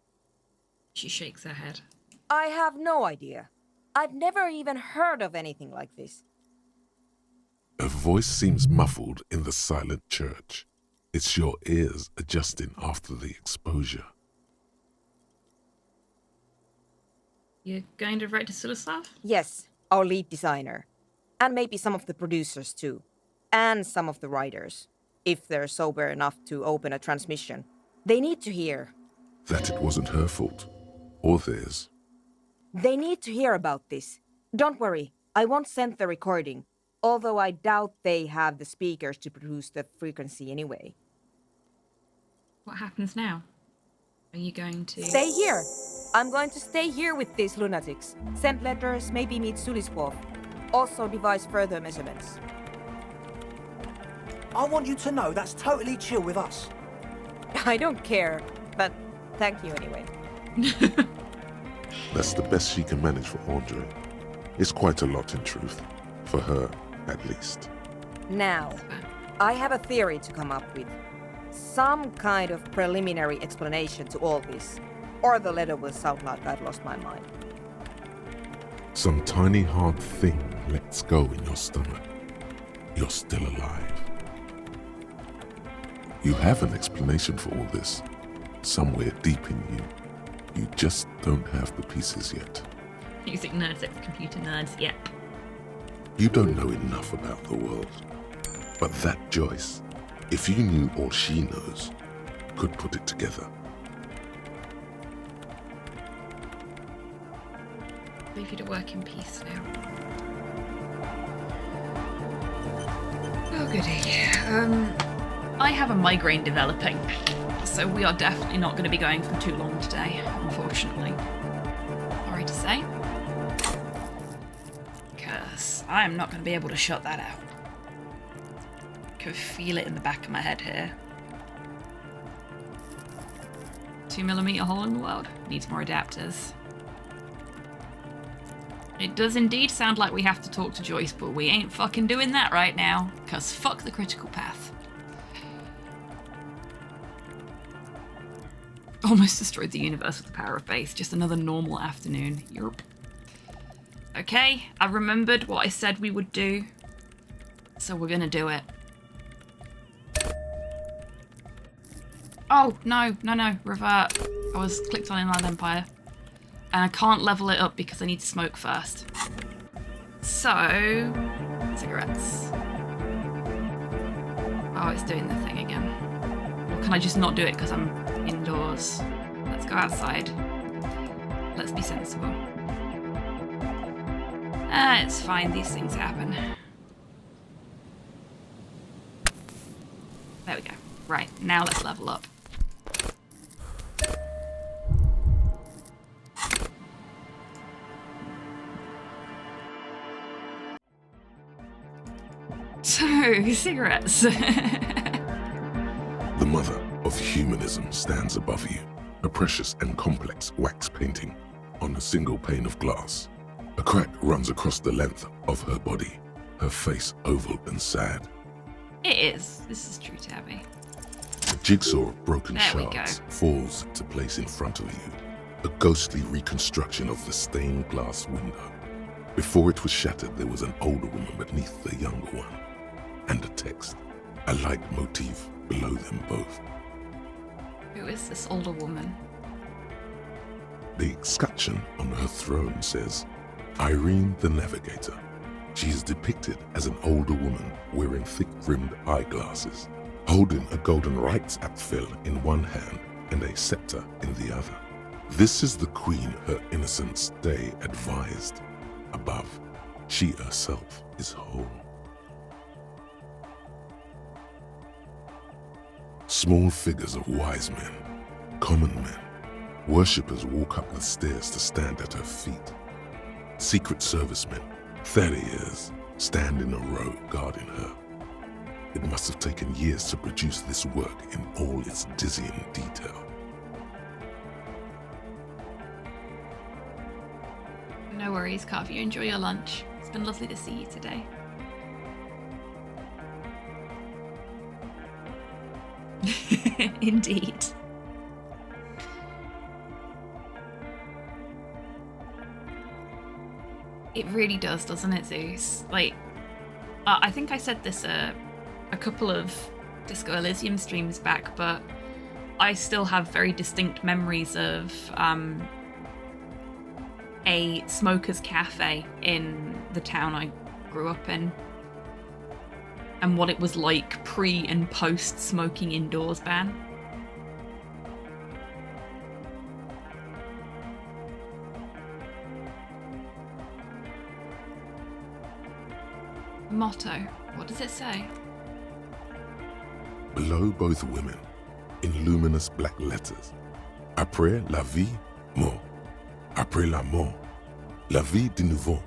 She shakes her head. I have no idea. I've never even heard of anything like this. A voice seems muffled in the silent church. It's your ears adjusting after the exposure. You're going to write to Sulislav? Yes, our lead designer. And maybe some of the producers too. And some of the writers. If they're sober enough to open a transmission. They need to hear. That it wasn't her fault. Or theirs. They need to hear about this. Don't worry, I won't send the recording. Although I doubt they have the speakers to produce the frequency anyway. What happens now? Are you going to... Stay here! I'm going to stay here with these lunatics. Send letters, maybe meet Suliswolf. Also devise further measurements. I want you to know that's totally chill with us. I don't care, but thank you anyway. That's the best she can manage for Andre. It's quite a lot in truth. For her, at least. Now, I have a theory to come up with. Some kind of preliminary explanation to all this. Or the letter will sound like I've lost my mind. Some tiny hard thing lets go in your stomach. You're still alive. You have an explanation for all this. Somewhere deep in you. You just don't have the pieces yet. Music nerds, ex-computer nerds, yep. You don't know enough about the world. But that Joyce, if you knew all she knows, could put it together. Leave you to work in peace now. Oh goody. I have a migraine developing. So so we are definitely not going to be going for too long today, unfortunately. Sorry to say. Because I am not going to be able to shut that out. I can feel it in the back of my head here. 2mm hole in the world. Needs more adapters. It does indeed sound like we have to talk to Joyce, but we ain't fucking doing that right now. Because fuck the critical path. Almost destroyed the universe with the power of base. Just another normal afternoon. Yerp. Okay, I remembered what I said we would do. So we're gonna do it. Oh, no, revert. I was clicked on Inland Empire. And I can't level it up because I need to smoke first. So, cigarettes. Oh, it's doing the thing again. Or can I just not do it because I'm indoors? Let's go outside. Let's be sensible. It's fine, these things happen. There we go. Right, now let's level up. So, cigarettes. The mother of humanism stands above you, a precious and complex wax painting on a single pane of glass. A crack runs across the length of her body, her face oval and sad. It is. This is true, Tabby. A jigsaw of broken There we shards go. falls into place in front of you, a ghostly reconstruction of the stained glass window. Before it was shattered, there was an older woman beneath the younger one, and a text, a leitmotif below them both. Who is this older woman? The escutcheon on her throne says, Irene the Navigator. She is depicted as an older woman wearing thick-rimmed eyeglasses, holding a golden rights apfel in one hand and a scepter in the other. This is the queen her innocence day advised. Above, she herself is whole. Small figures of wise men, common men, worshippers walk up the stairs to stand at her feet. Secret servicemen, farriers, stand in a row guarding her. It must have taken years to produce this work in all its dizzying detail. No worries, Carve. You enjoy your lunch. It's been lovely to see you today. Indeed. It really does, doesn't it, Zeus? Like, I think I said this a couple of Disco Elysium streams back, but I still have very distinct memories of a smoker's cafe in the town I grew up in, and what it was like pre and post smoking indoors ban. Motto, what does it say? Below both women, in luminous black letters, Après la vie, mort. Après la mort, la vie de nouveau.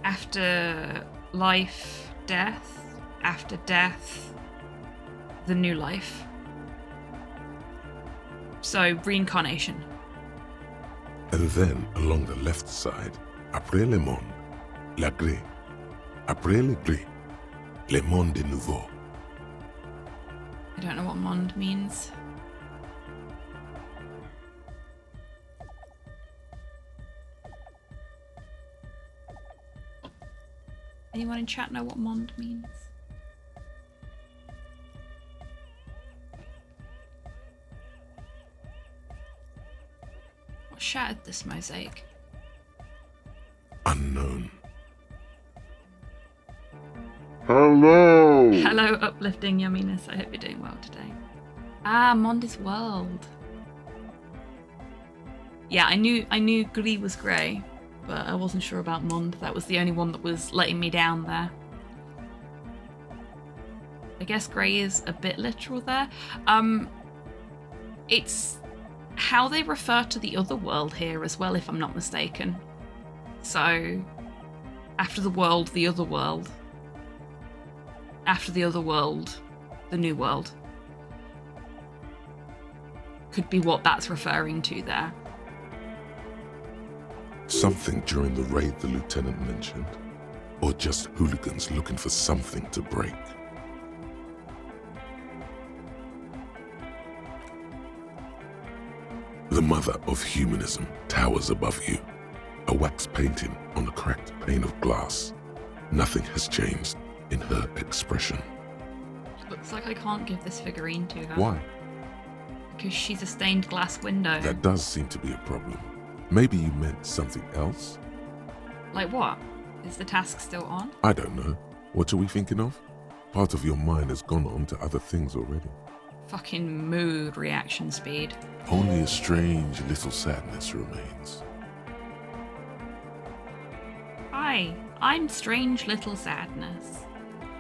After life, death. After death, the new life. So, reincarnation. And then, along the left side, Après le monde, la gré. Après le gré, le monde de nouveau. I don't know what monde means. Anyone in chat know what monde means? What shattered this mosaic? Unknown. Hello! Hello, uplifting yumminess. I hope you're doing well today. Ah, Monde is world. Yeah, I knew Gris was grey, but I wasn't sure about Monde. That was the only one that was letting me down there. I guess Grey is a bit literal there. It's how they refer to the other world here as well, if I'm not mistaken. So, after the world, the other world. After the other world, the new world. Could be what that's referring to there. Something during the raid the lieutenant mentioned? Or just hooligans looking for something to break? The mother of humanism towers above you, a wax painting on a cracked pane of glass. Nothing has changed in her expression. Looks like I can't give this figurine to her. Why? Because she's a stained glass window. That does seem to be a problem. Maybe you meant something else? Like what? Is the task still on? I don't know. What are we thinking of? Part of your mind has gone on to other things already. Fucking mood reaction speed. Only a strange little sadness remains. Hi, I'm Strange Little Sadness.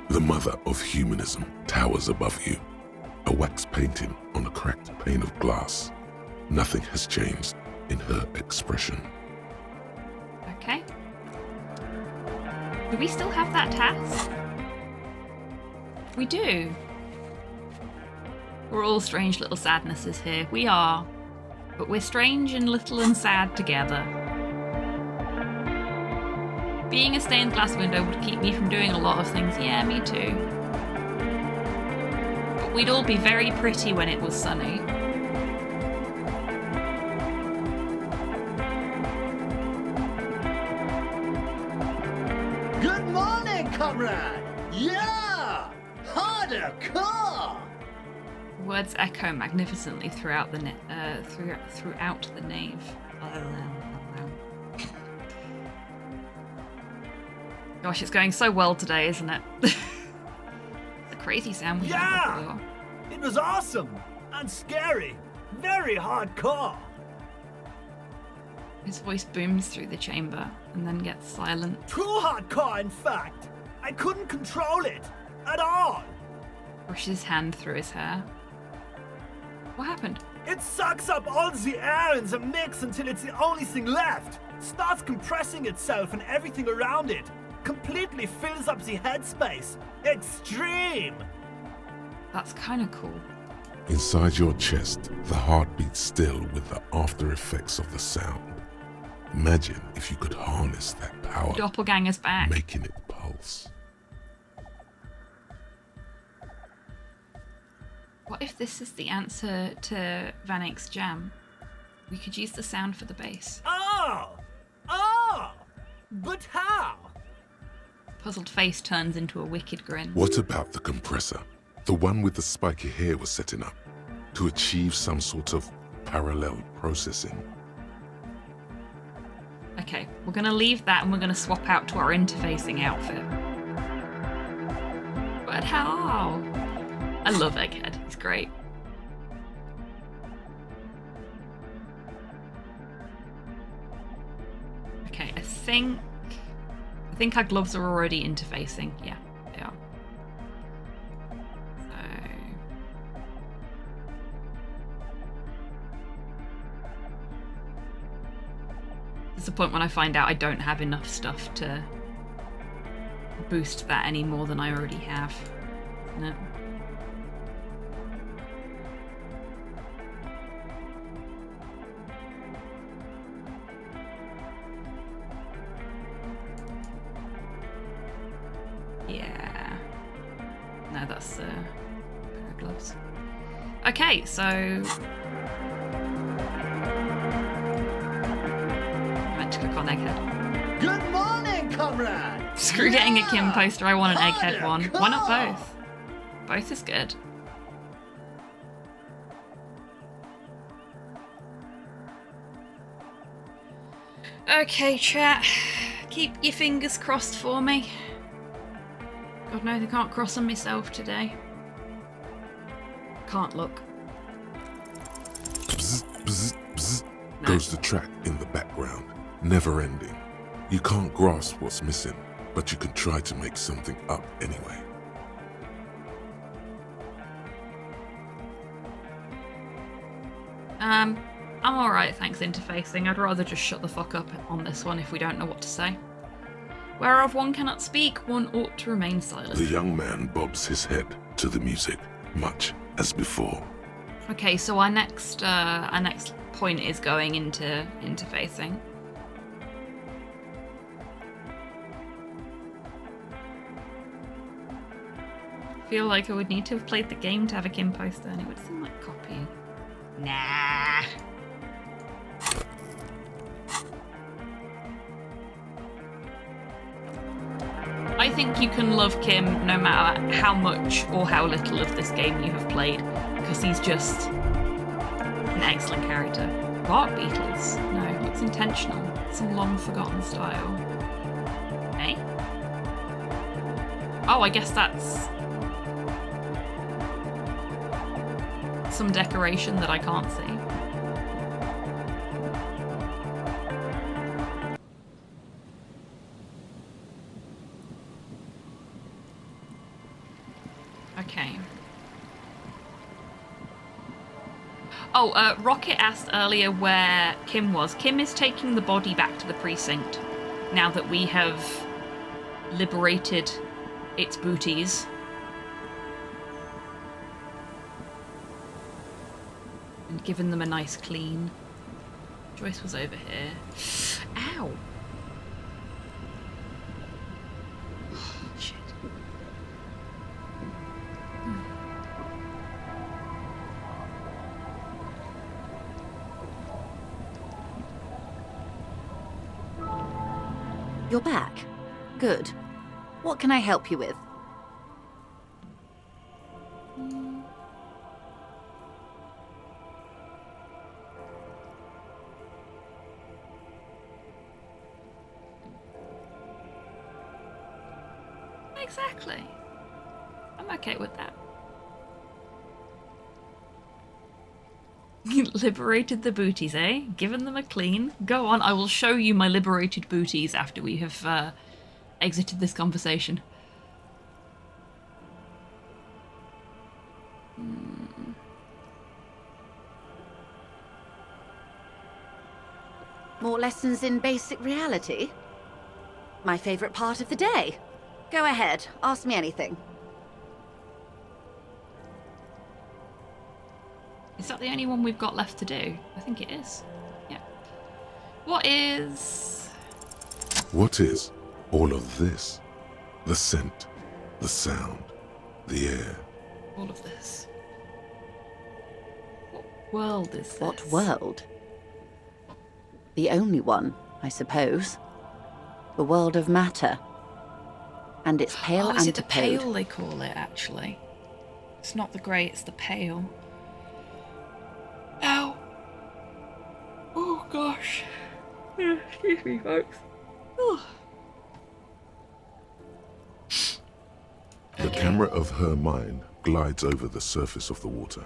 The mother of humanism towers above you, a wax painting on a cracked pane of glass. Nothing has changed in her expression. Okay. Do we still have that task? We do. We're all strange little sadnesses here. We are. But we're strange and little and sad together. Being a stained glass window would keep me from doing a lot of things. Yeah, me too. But we'd all be very pretty when it was sunny. Good morning, comrade! Yeah! Harder car! Words echo magnificently throughout the throughout the nave. Gosh, it's going so well today, isn't it? It's a crazy sound we had before. It was awesome and scary. Very hardcore. His voice booms through the chamber and then gets silent. Too hardcore, in fact. I couldn't control it at all. Brushes his hand through his hair. What happened? It sucks up all the air in the mix until it's the only thing left. Starts compressing itself and everything around it. Completely fills up the headspace. Extreme. That's kind of cool. Inside your chest, the heart beats still with the after effects of the sound. Imagine if you could harness that power, Doppelganger's back. making it pulse. What if this is the answer to Van Eyck's jam? We could use the sound for the bass. Oh! But how? Puzzled face turns into a wicked grin. What about the compressor? The one with the spiky hair was setting up to achieve some sort of parallel processing. Okay, we're going to leave that and we're going to swap out to our interfacing outfit. But how? I love Egghead. He's great. Okay, I think our gloves are already interfacing. Yeah, they are. So... It's the point when I find out I don't have enough stuff to boost that any more than I already have. Isn't it? Yeah. No, that's a pair of gloves. Okay, so I meant to click on Egghead. Good morning, comrade! Screw getting a Kim poster, I want an Harder, Egghead one. Why not come! both? Both is good. Okay, chat. Keep your fingers crossed for me. God knows I can't cross them myself today. Can't look. Bzz, bzz, bzz, No. goes the track in the background, never ending. You can't grasp what's missing, but you can try to make something up anyway. I'm alright, thanks, interfacing. I'd rather just shut the fuck up on this one if we don't know what to say. Whereof one cannot speak, one ought to remain silent. The young man bobs his head to the music, much as before. Okay, so our next point is going into interfacing. I feel like I would need to have played the game to have a Kim poster, and it would seem like copying. Nah. I think you can love Kim no matter how much or how little of this game you have played, because he's just an excellent character. What? Beatles? No, it's intentional. Some long forgotten style. Eh? Oh, I guess that's some decoration that I can't see. Okay. Oh, Rocket asked earlier where Kim was. Kim is taking the body back to the precinct now that we have liberated its booties. And given them a nice clean. Joyce was over here. Ow! Shit. You're back. Good. What can I help you with? Exactly. I'm okay with that. Liberated the booties, eh? Given them a clean. Go on, I will show you my liberated booties after we have exited this conversation. More lessons in basic reality? My favorite part of the day. Go ahead, ask me anything. Is that the only one we've got left to do? I think it is. Yeah. What is all of this? The scent, the sound, the air. all of this? What world is this? What world? The only one, I suppose. The world of matter. And its pale is it the antipode. pale they call it, actually? It's not the grey, it's the pale. Ow! Oh gosh. Excuse me, folks. The camera of her mind glides over the surface of the water.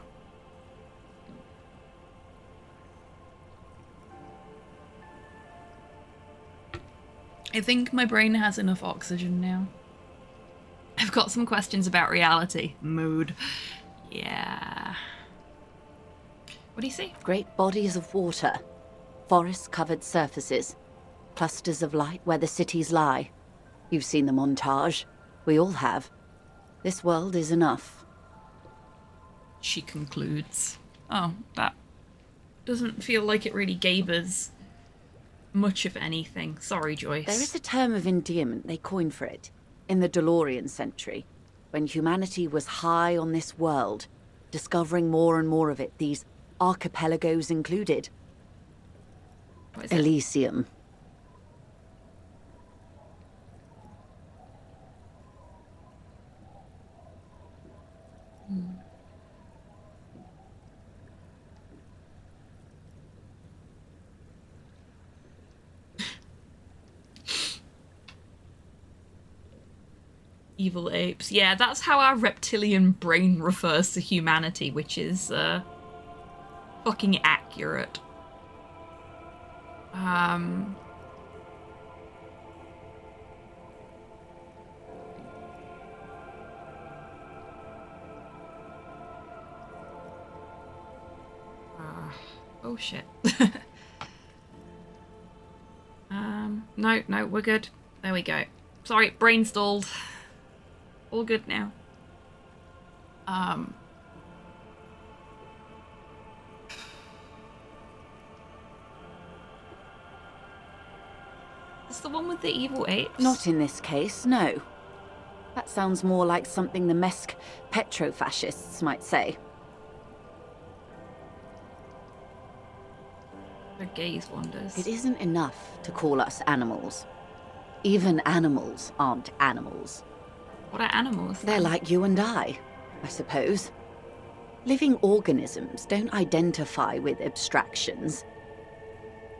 I think my brain has enough oxygen now. I've got some questions about reality. Mood. Yeah. What do you see? Great bodies of water. Forest-covered surfaces. Clusters of light where the cities lie. You've seen the montage. We all have. This world is enough. She concludes. Oh, that doesn't feel like it really gave us much of anything. Sorry, Joyce. There is a term of endearment they coined for it. In the DeLorean century, when humanity was high on this world, discovering more and more of it, these archipelagos included. What is it? Elysium. Evil apes. Yeah, that's how our reptilian brain refers to humanity, which is fucking accurate. Oh shit. No, we're good. There we go. Sorry, brain stalled. All good now. Is the one with the evil apes? Not in this case, no. That sounds more like something the Mesk petrofascists might say. Their gaze wanders. It isn't enough to call us animals. Even animals aren't animals. What are animals? They're like you and I suppose. Living organisms don't identify with abstractions.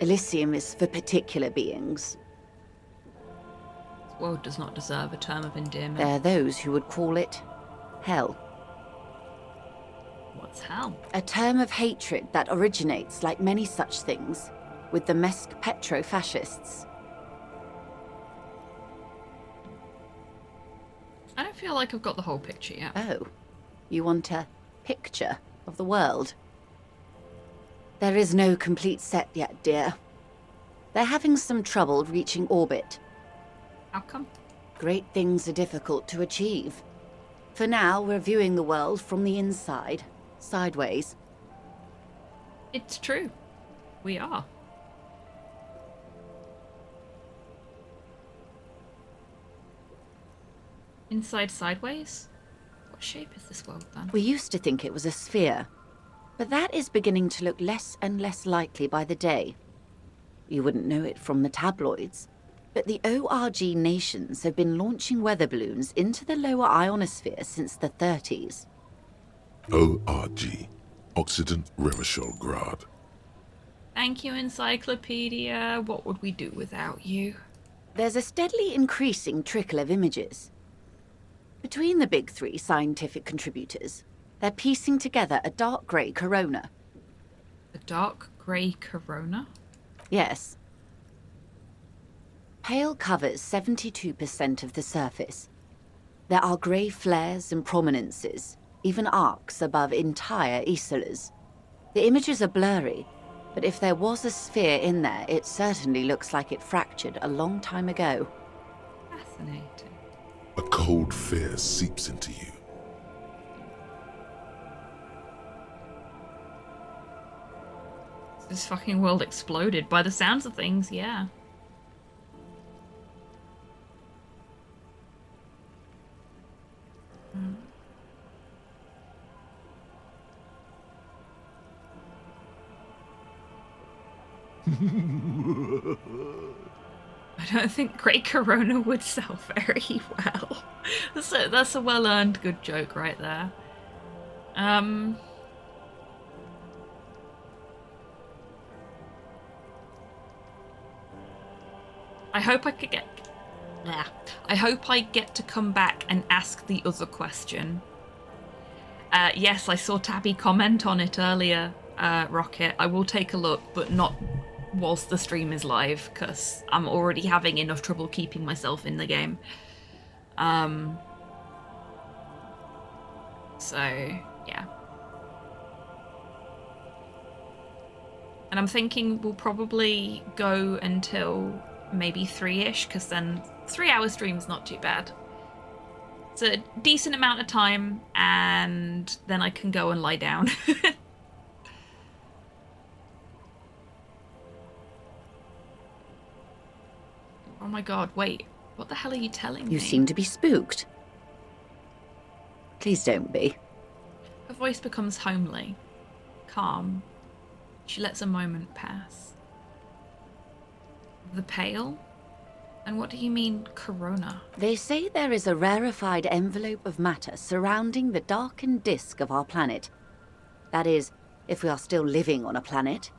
Elysium is for particular beings. This world does not deserve a term of endearment. There are those who would call it hell. What's hell? A term of hatred that originates, like many such things, with the Mesk petrofascists. I don't feel like I've got the whole picture yet. Oh, you want a picture of the world? There is no complete set yet, dear. They're having some trouble reaching orbit. How come? Great things are difficult to achieve. For now, we're viewing the world from the inside, sideways. It's true. We are. Inside sideways? What shape is this world then? We used to think it was a sphere, but that is beginning to look less and less likely by the day. You wouldn't know it from the tabloids, but the ORG nations have been launching weather balloons into the lower ionosphere since the 30s. ORG, Occident Revachol Grad. Thank you, Encyclopedia. What would we do without you? There's a steadily increasing trickle of images. Between the big three scientific contributors, they're piecing together a dark grey corona. A dark grey corona? Yes. Pale covers 72% of the surface. There are grey flares and prominences, even arcs above entire isolas. The images are blurry, but if there was a sphere in there, it certainly looks like it fractured a long time ago. Fascinating. A cold fear seeps into you. This fucking world exploded. By the sounds of things, yeah. I don't think Grey Corona would sell very well. That's a well-earned good joke right there. I hope I could get... Yeah. I hope I get to come back and ask the other question. Yes, I saw Tabby comment on it earlier, Rocket. I will take a look, but not whilst the stream is live, because I'm already having enough trouble keeping myself in the game. So, yeah. And I'm thinking we'll probably go until maybe 3-ish, because then 3-hour stream is not too bad. It's a decent amount of time, and then I can go and lie down. Oh my god, wait. What the hell are you telling me? You seem to be spooked. Please don't be. Her voice becomes homely, calm. She lets a moment pass. The pale? And what do you mean, corona? They say there is a rarefied envelope of matter surrounding the darkened disk of our planet. That is, if we are still living on a planet.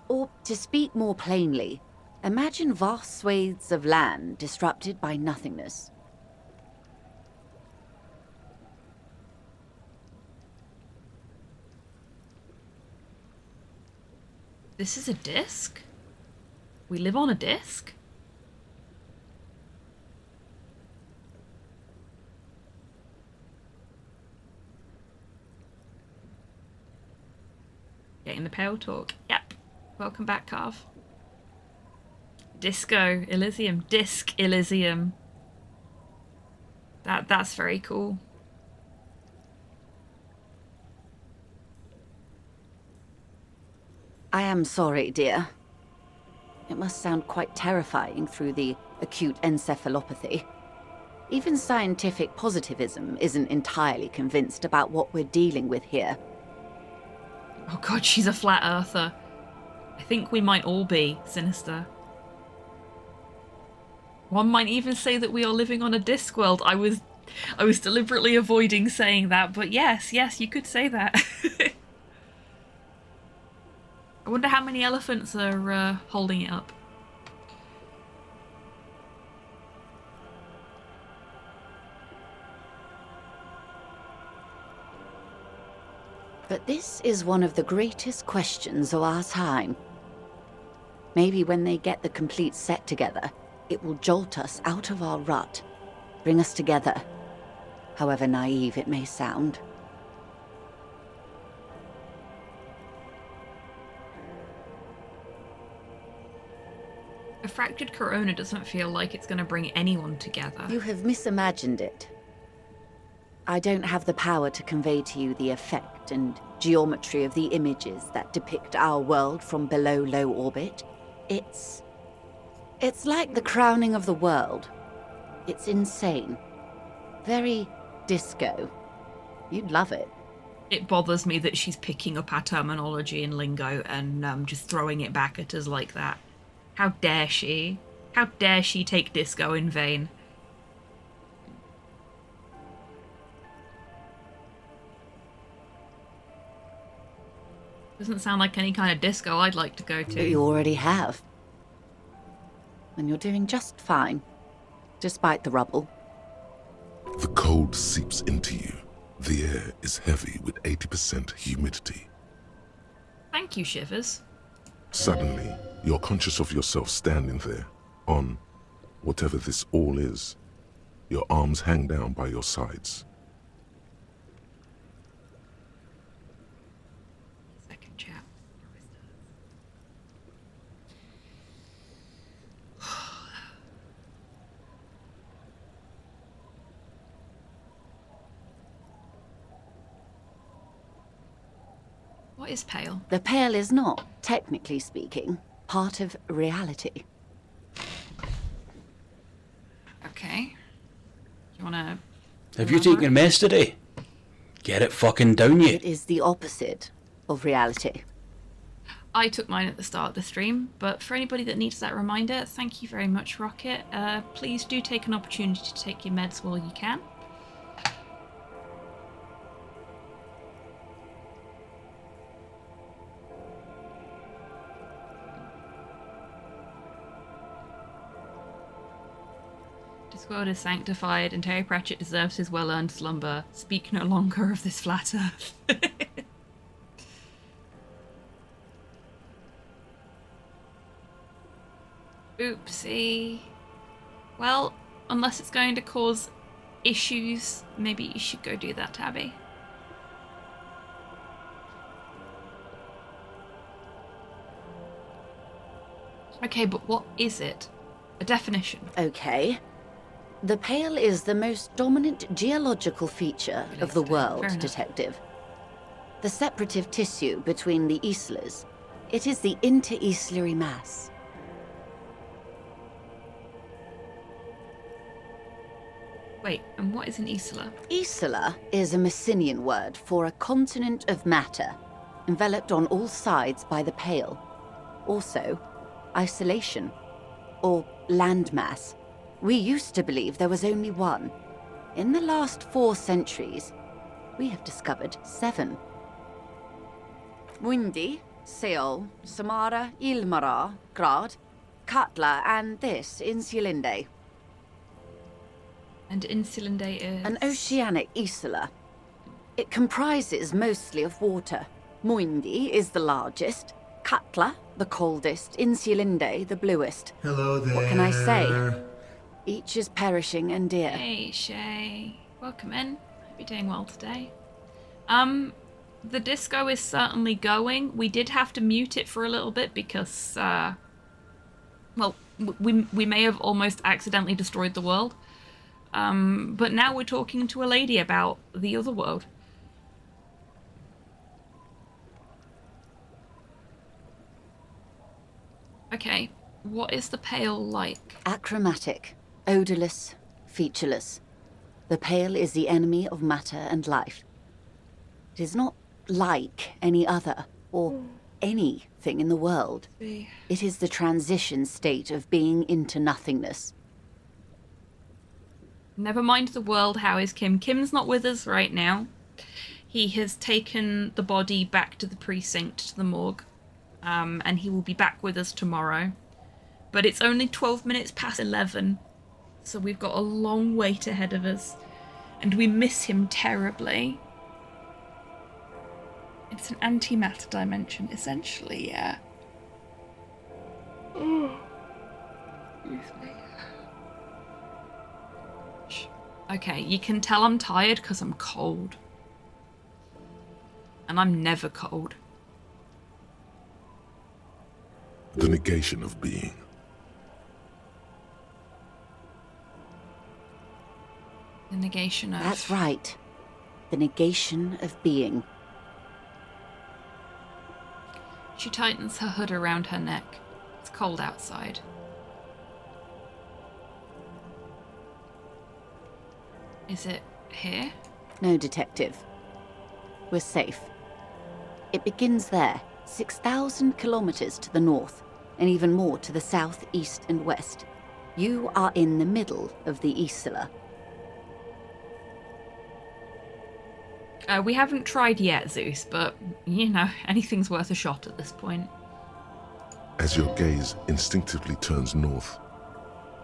Or, to speak more plainly, imagine vast swathes of land disrupted by nothingness. This is a disc? We live on a disc? Getting the pale talk. Yep. Welcome back, Carve. Disco Elysium. Disc Elysium. That's very cool. I am sorry, dear. It must sound quite terrifying through the acute encephalopathy. Even scientific positivism isn't entirely convinced about what we're dealing with here. Oh god, she's a flat earther. I think we might all be, Sinister. One might even say that we are living on a disc world. I was deliberately avoiding saying that, but yes, you could say that. I wonder how many elephants are holding it up. But this is one of the greatest questions of our time. Maybe when they get the complete set together, it will jolt us out of our rut, bring us together, however naive it may sound. A fractured corona doesn't feel like it's going to bring anyone together. You have misimagined it. I don't have the power to convey to you the effect and geometry of the images that depict our world from below low orbit. It's like the crowning of the world. It's insane. Very disco. You'd love it. It bothers me that she's picking up our terminology and lingo and just throwing it back at us like that. How dare she? How dare she take disco in vain? Doesn't sound like any kind of disco I'd like to go to. But you already have. And you're doing just fine, despite the rubble. The cold seeps into you. The air is heavy with 80% humidity. Thank you, Shivers. Suddenly, you're conscious of yourself standing there, on whatever this all is. Your arms hang down by your sides. Second chat. What is pale? The pale is not, technically speaking, part of reality. Okay. You wanna... Have you taken a mess today? Get it fucking down, you. It is the opposite of reality. I took mine at the start of the stream, but for anybody that needs that reminder, thank you very much, Rocket. Please do take an opportunity to take your meds while you can. This world is sanctified, and Terry Pratchett deserves his well-earned slumber. Speak no longer of this flat earth. Oopsie. Well, unless it's going to cause issues, maybe you should go do that, Tabby. Okay, but what is it? A definition. Okay. The pale is the most dominant geological feature of the world, Detective. The separative tissue between the islas. It is the inter-islary mass. Wait, and what is an isla? Isla is a Messinian word for a continent of matter, enveloped on all sides by the pale. Also, isolation, or landmass. We used to believe there was only one. In the last 4 centuries, we have discovered 7. Mundi, Seol, Samara, Ilmara, Grad, Katla, and this, Insulinde. And Insulinde is... An oceanic isla. It comprises mostly of water. Muindi is the largest, Katla the coldest, Insulinde the bluest. Hello there. What can I say? Each is perishing and dear. Hey, Shay. Welcome in. Hope you're doing well today. The disco is certainly going. We did have to mute it for a little bit because, well, we may have almost accidentally destroyed the world. But now we're talking to a lady about the other world. Okay, what is the Pale like? Achromatic, odorless, featureless. The Pale is the enemy of matter and life. It is not like any other, or anything in the world. It is the transition state of being into nothingness. Never mind the world, how is Kim? Kim's not with us right now. He has taken the body back to the precinct, to the morgue. And he will be back with us tomorrow. But it's only 12 minutes past 11, so we've got a long wait ahead of us. And we miss him terribly. It's an antimatter dimension, essentially, yeah. Okay, you can tell I'm tired because I'm cold. And I'm never cold. The negation of being. The negation of... That's right. The negation of being. She tightens her hood around her neck. It's cold outside. Is it here? No, detective. We're safe. It begins there, 6,000 kilometers to the north, and even more to the south, east, and west. You are in the middle of the Isla. We haven't tried yet, Zeus, but, you know, anything's worth a shot at this point. As your gaze instinctively turns north,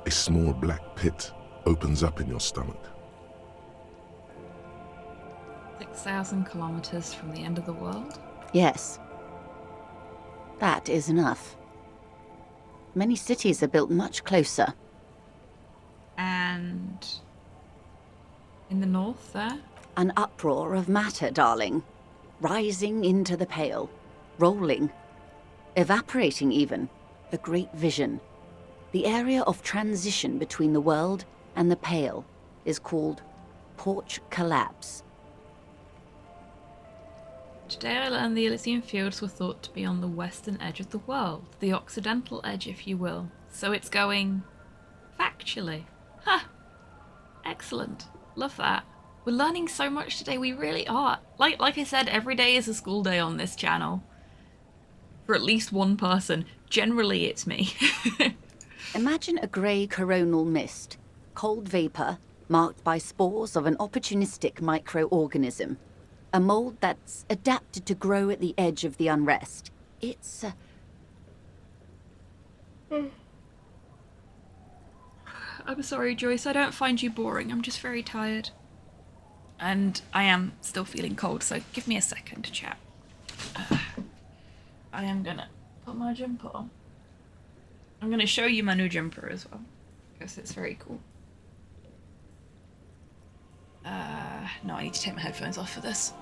a small black pit opens up in your stomach. 6,000 kilometers from the end of the world? Yes. That is enough. Many cities are built much closer. And... in the north there? An uproar of matter, darling. Rising into the Pale. Rolling. Evaporating even. A great vision. The area of transition between the world and the Pale is called Porch Collapse. Today I learned the Elysium fields were thought to be on the western edge of the world. The occidental edge, if you will. So it's going... factually. Huh. Excellent. Love that. We're learning so much today, we really are. Like I said, every day is a school day on this channel. For at least one person. Generally, it's me. Imagine a grey coronal mist. Cold vapor, marked by spores of an opportunistic microorganism. A mold that's adapted to grow at the edge of the unrest. It's I'm sorry, Joyce, I don't find you boring. I'm just very tired. And I am still feeling cold, so give me a second to chat. I am gonna put my jumper on. I'm gonna show you my new jumper as well, because it's very cool. No, I need to take my headphones off for this.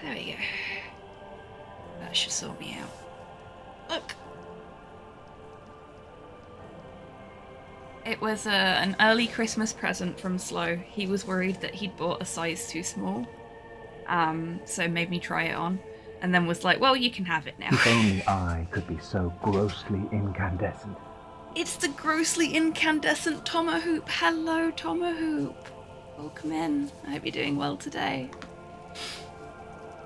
There we go. That should sort me out. Look! It was an early Christmas present from Slow. He was worried that he'd bought a size too small. So made me try it on. And then was like, well, you can have it now. If only I could be so grossly incandescent. It's the grossly incandescent Tomahawk. Hello, Tomahawk. Welcome in. I hope you're doing well today.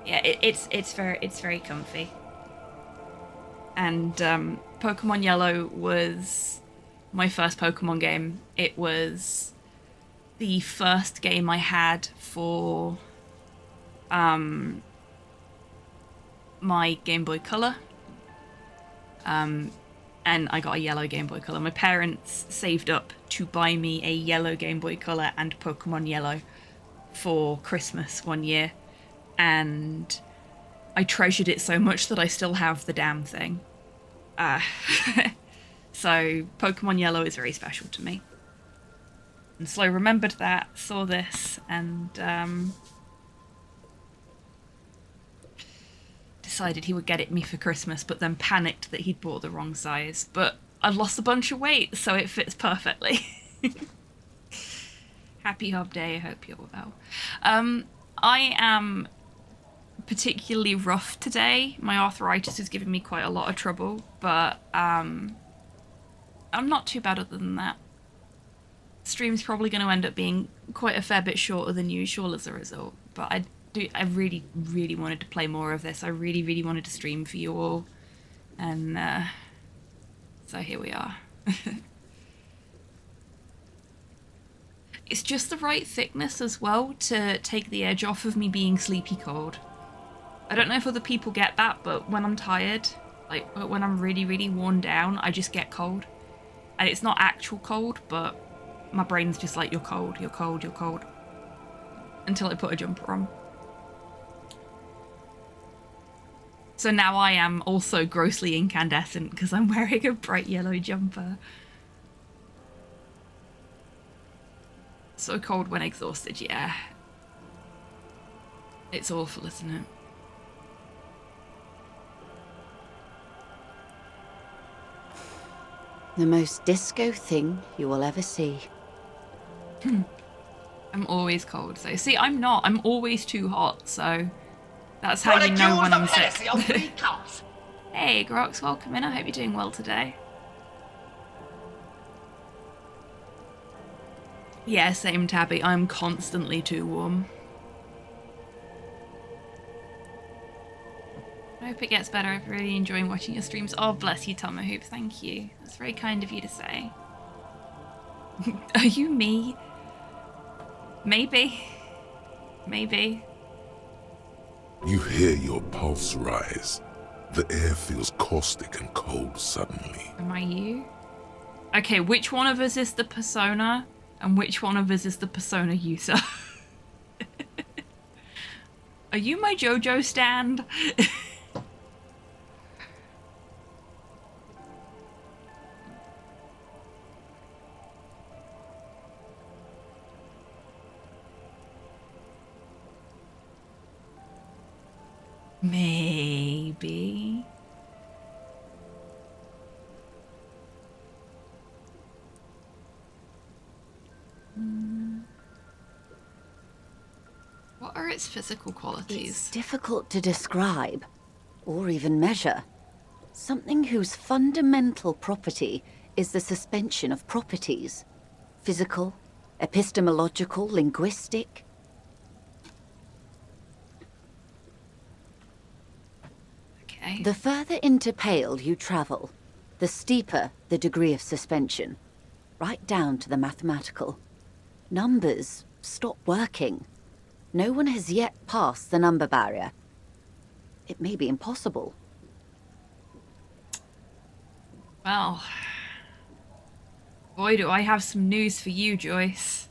Yeah, it's very comfy. And Pokemon Yellow was my first Pokemon game. It was the first game I had for my Game Boy Color. And I got a yellow Game Boy Color. My parents saved up to buy me a yellow Game Boy Color and Pokemon Yellow for Christmas one year. And I treasured it so much that I still have the damn thing. So Pokemon Yellow is very special to me. And Slow remembered that, saw this, and decided he would get it me for Christmas, but then panicked that he'd bought the wrong size. But I lost a bunch of weight, so it fits perfectly. Happy Hob Day, I hope you're well. I am particularly rough today. My arthritis is giving me quite a lot of trouble, but I'm not too bad other than that. Stream's probably going to end up being quite a fair bit shorter than usual as a result, but I really, really wanted to play more of this. I really, really wanted to stream for you all, and so here we are. It's just the right thickness as well to take the edge off of me being sleepy cold. I don't know if other people get that, but when I'm tired, like when I'm really, really worn down, I just get cold. And it's not actual cold, but my brain's just like, you're cold, you're cold, you're cold. Until I put a jumper on. So now I am also grossly incandescent because I'm wearing a bright yellow jumper. So cold when exhausted, yeah. It's awful, isn't it? The most disco thing you will ever see. I'm always cold, so see, I'm not. I'm always too hot, so that's how you know when I'm sick. Hey, Grox, welcome in. I hope you're doing well today. Yeah, same, Tabby. I'm constantly too warm. I hope it gets better. I'm really enjoying watching your streams. Oh, bless you, Tomahoop. Thank you. That's very kind of you to say. Are you me? Maybe. Maybe. You hear your pulse rise. The air feels caustic and cold suddenly. Am I you? Okay, which one of us is the persona and which one of us is the persona user? Are you my JoJo stand? Maybe. What are its physical qualities? It's difficult to describe, or even measure. Something whose fundamental property is the suspension of properties. Physical, epistemological, linguistic. Okay. The further into Pale you travel, the steeper the degree of suspension, right down to the mathematical. Numbers stop working. No one has yet passed the number barrier. It may be impossible. Well, boy, do I have some news for you, Joyce.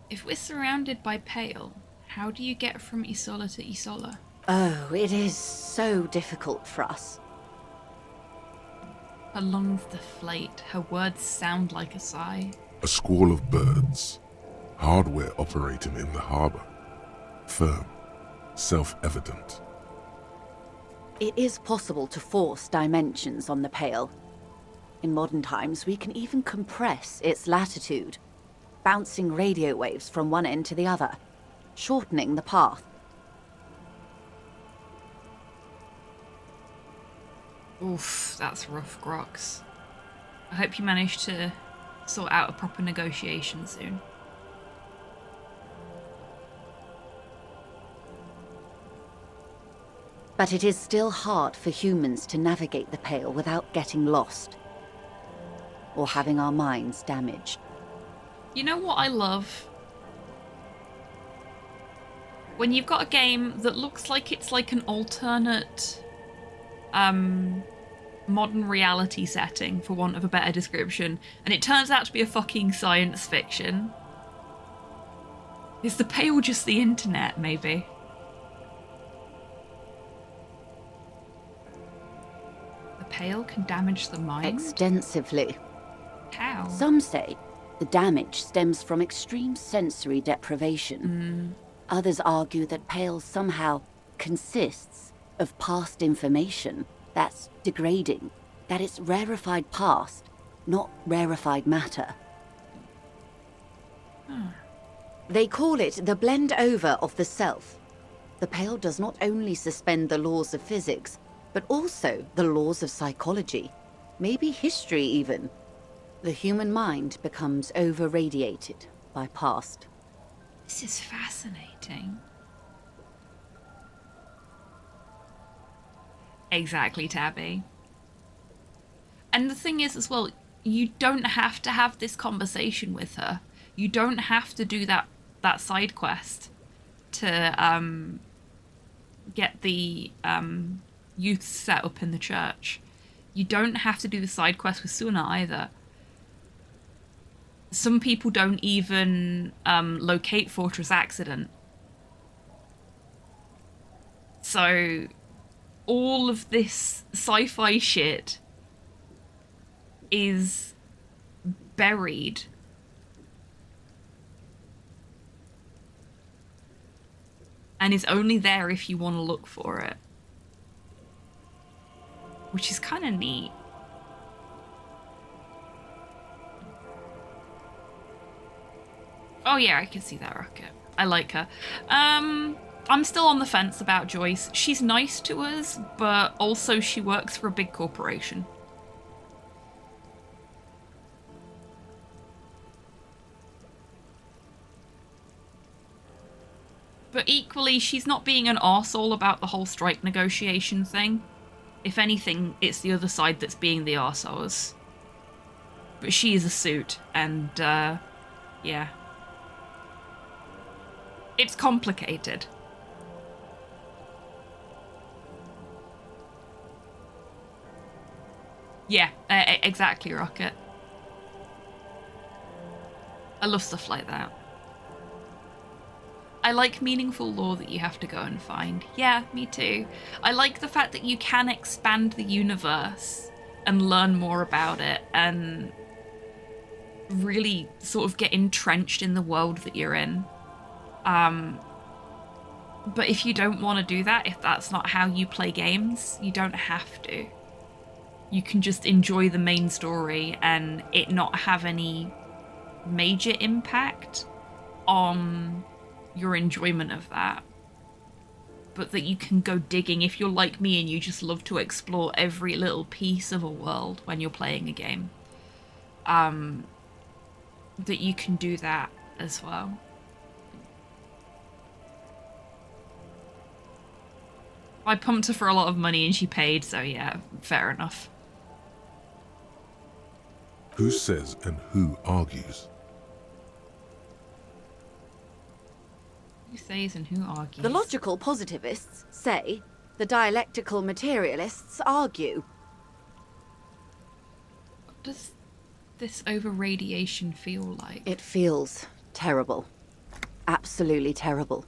If we're surrounded by Pale, how do you get from Isola to Isola? Oh, it is so difficult for us. Her lungs deflate, her words sound like a sigh. A squall of birds. Hardware operating in the harbor. Firm. Self-evident. It is possible to force dimensions on the Pale. In modern times, we can even compress its latitude, bouncing radio waves from one end to the other, shortening the path. Oof, that's rough, Grox. I hope you manage to sort out a proper negotiation soon. But it is still hard for humans to navigate the Pale without getting lost or having our minds damaged. You know what I love? When you've got a game that looks like it's like an alternate modern reality setting, for want of a better description, and it turns out to be a fucking science fiction. Is the Pale just the internet, maybe? The Pale can damage the mind? Extensively. How? Some say the damage stems from extreme sensory deprivation. Others argue that Pale somehow consists of past information that's degrading, that it's rarefied past, not rarefied matter. They call it the blend over of the self. The Pale does not only suspend the laws of physics, but also the laws of psychology, maybe history even. The human mind becomes over-radiated by past. This is fascinating. Exactly, Tabby. And the thing is as well, you don't have to have this conversation with her. You don't have to do that side quest to get the youth set up in the church. You don't have to do the side quest with Suna either. Some people don't even locate Fortress Accident. So all of this sci-fi shit is buried. And is only there if you want to look for it. Which is kind of neat. Oh yeah, I can see that rocket. I like her. I'm still on the fence about Joyce. She's nice to us, but also she works for a big corporation. But equally, she's not being an arsehole about the whole strike negotiation thing. If anything, it's the other side that's being the arseholes. But she is a suit, and, yeah. It's complicated. Yeah, exactly, Rocket. I love stuff like that. I like meaningful lore that you have to go and find. Yeah, me too. I like the fact that you can expand the universe and learn more about it and really sort of get entrenched in the world that you're in. But if you don't want to do that, if that's not how you play games, you don't have to. You can just enjoy the main story and it not have any major impact on your enjoyment of that. But that you can go digging if you're like me and you just love to explore every little piece of a world when you're playing a game. That you can do that as well. I pumped her for a lot of money and she paid, so yeah, fair enough. Who says and who argues? Who says and who argues? The logical positivists say, the dialectical materialists argue. What does this over-radiation feel like? It feels terrible. Absolutely terrible.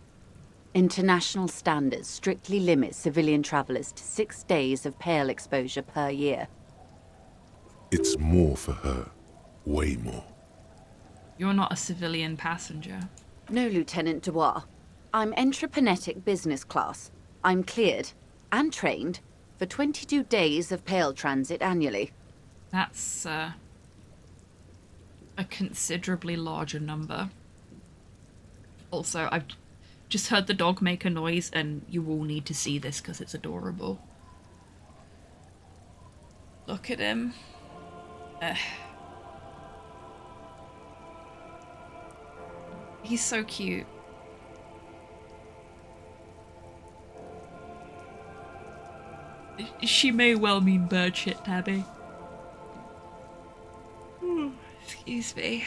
International standards strictly limit civilian travelers to 6 days of pale exposure per year. It's more for her. Way more. You're not a civilian passenger. No, Lieutenant DuBois. I'm entreprenetic business class. I'm cleared and trained for 22 days of pale transit annually. That's a considerably larger number. Also, I've just heard the dog make a noise and you all need to see this because it's adorable. Look at him. He's so cute. She may well mean bird shit, Tabby. Excuse me.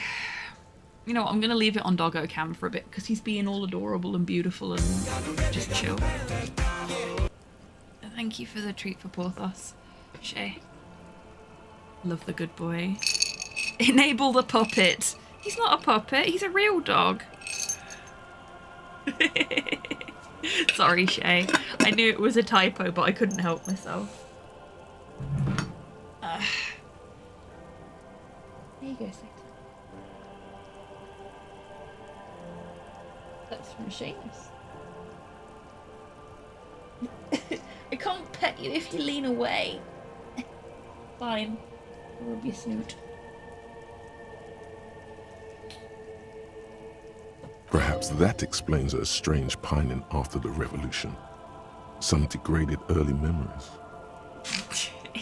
You know what, I'm gonna leave it on Doggo Cam for a bit because he's being all adorable and beautiful and just chill. Thank you for the treat for Porthos, Shay. Love the good boy. Enable the puppet. He's not a puppet, he's a real dog. Sorry, Shay. I knew it was a typo, but I couldn't help myself. There you go, Satan. That's from Seamus. I can't pet you if you lean away. Fine. I'll rub your snoot. Perhaps that explains her strange pining after the revolution. Some degraded early memories.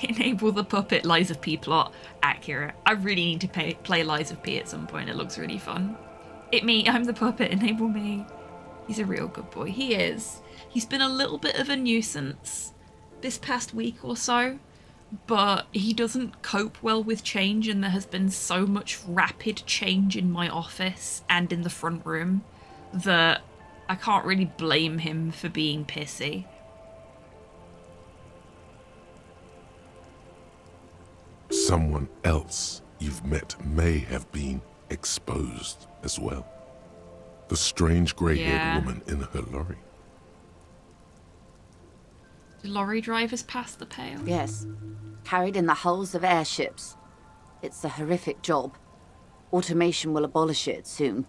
Enable the puppet. Lies of P plot. Accurate. I really need to play Lies of P at some point. It looks really fun. It me. I'm the puppet. Enable me. He's a real good boy. He is. He's been a little bit of a nuisance this past week or so, but he doesn't cope well with change, and there has been so much rapid change in my office and in the front room that I can't really blame him for being pissy. Someone else you've met may have been exposed as well. The strange grey-haired woman in her lorry. Do lorry drivers pass the pale? Yes. Carried in the hulls of airships. It's a horrific job. Automation will abolish it soon.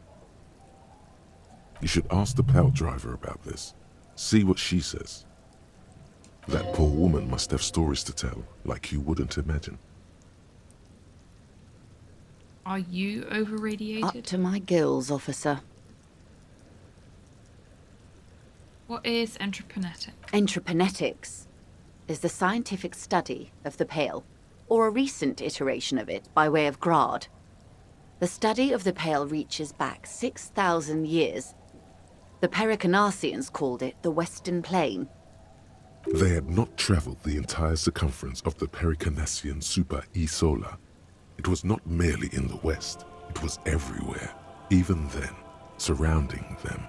You should ask the pale driver about this. See what she says. That poor woman must have stories to tell, like you wouldn't imagine. Are you over-radiated? Up to my gills, officer. What is entreprenetic? Entreprenetics is the scientific study of the Pale, or a recent iteration of it by way of grad. The study of the Pale reaches back 6,000 years. The Pericarnassians called it the Western Plain. They had not traveled the entire circumference of the Pericarnassian Super E-Solar. It was not merely in the west, it was everywhere, even then, surrounding them.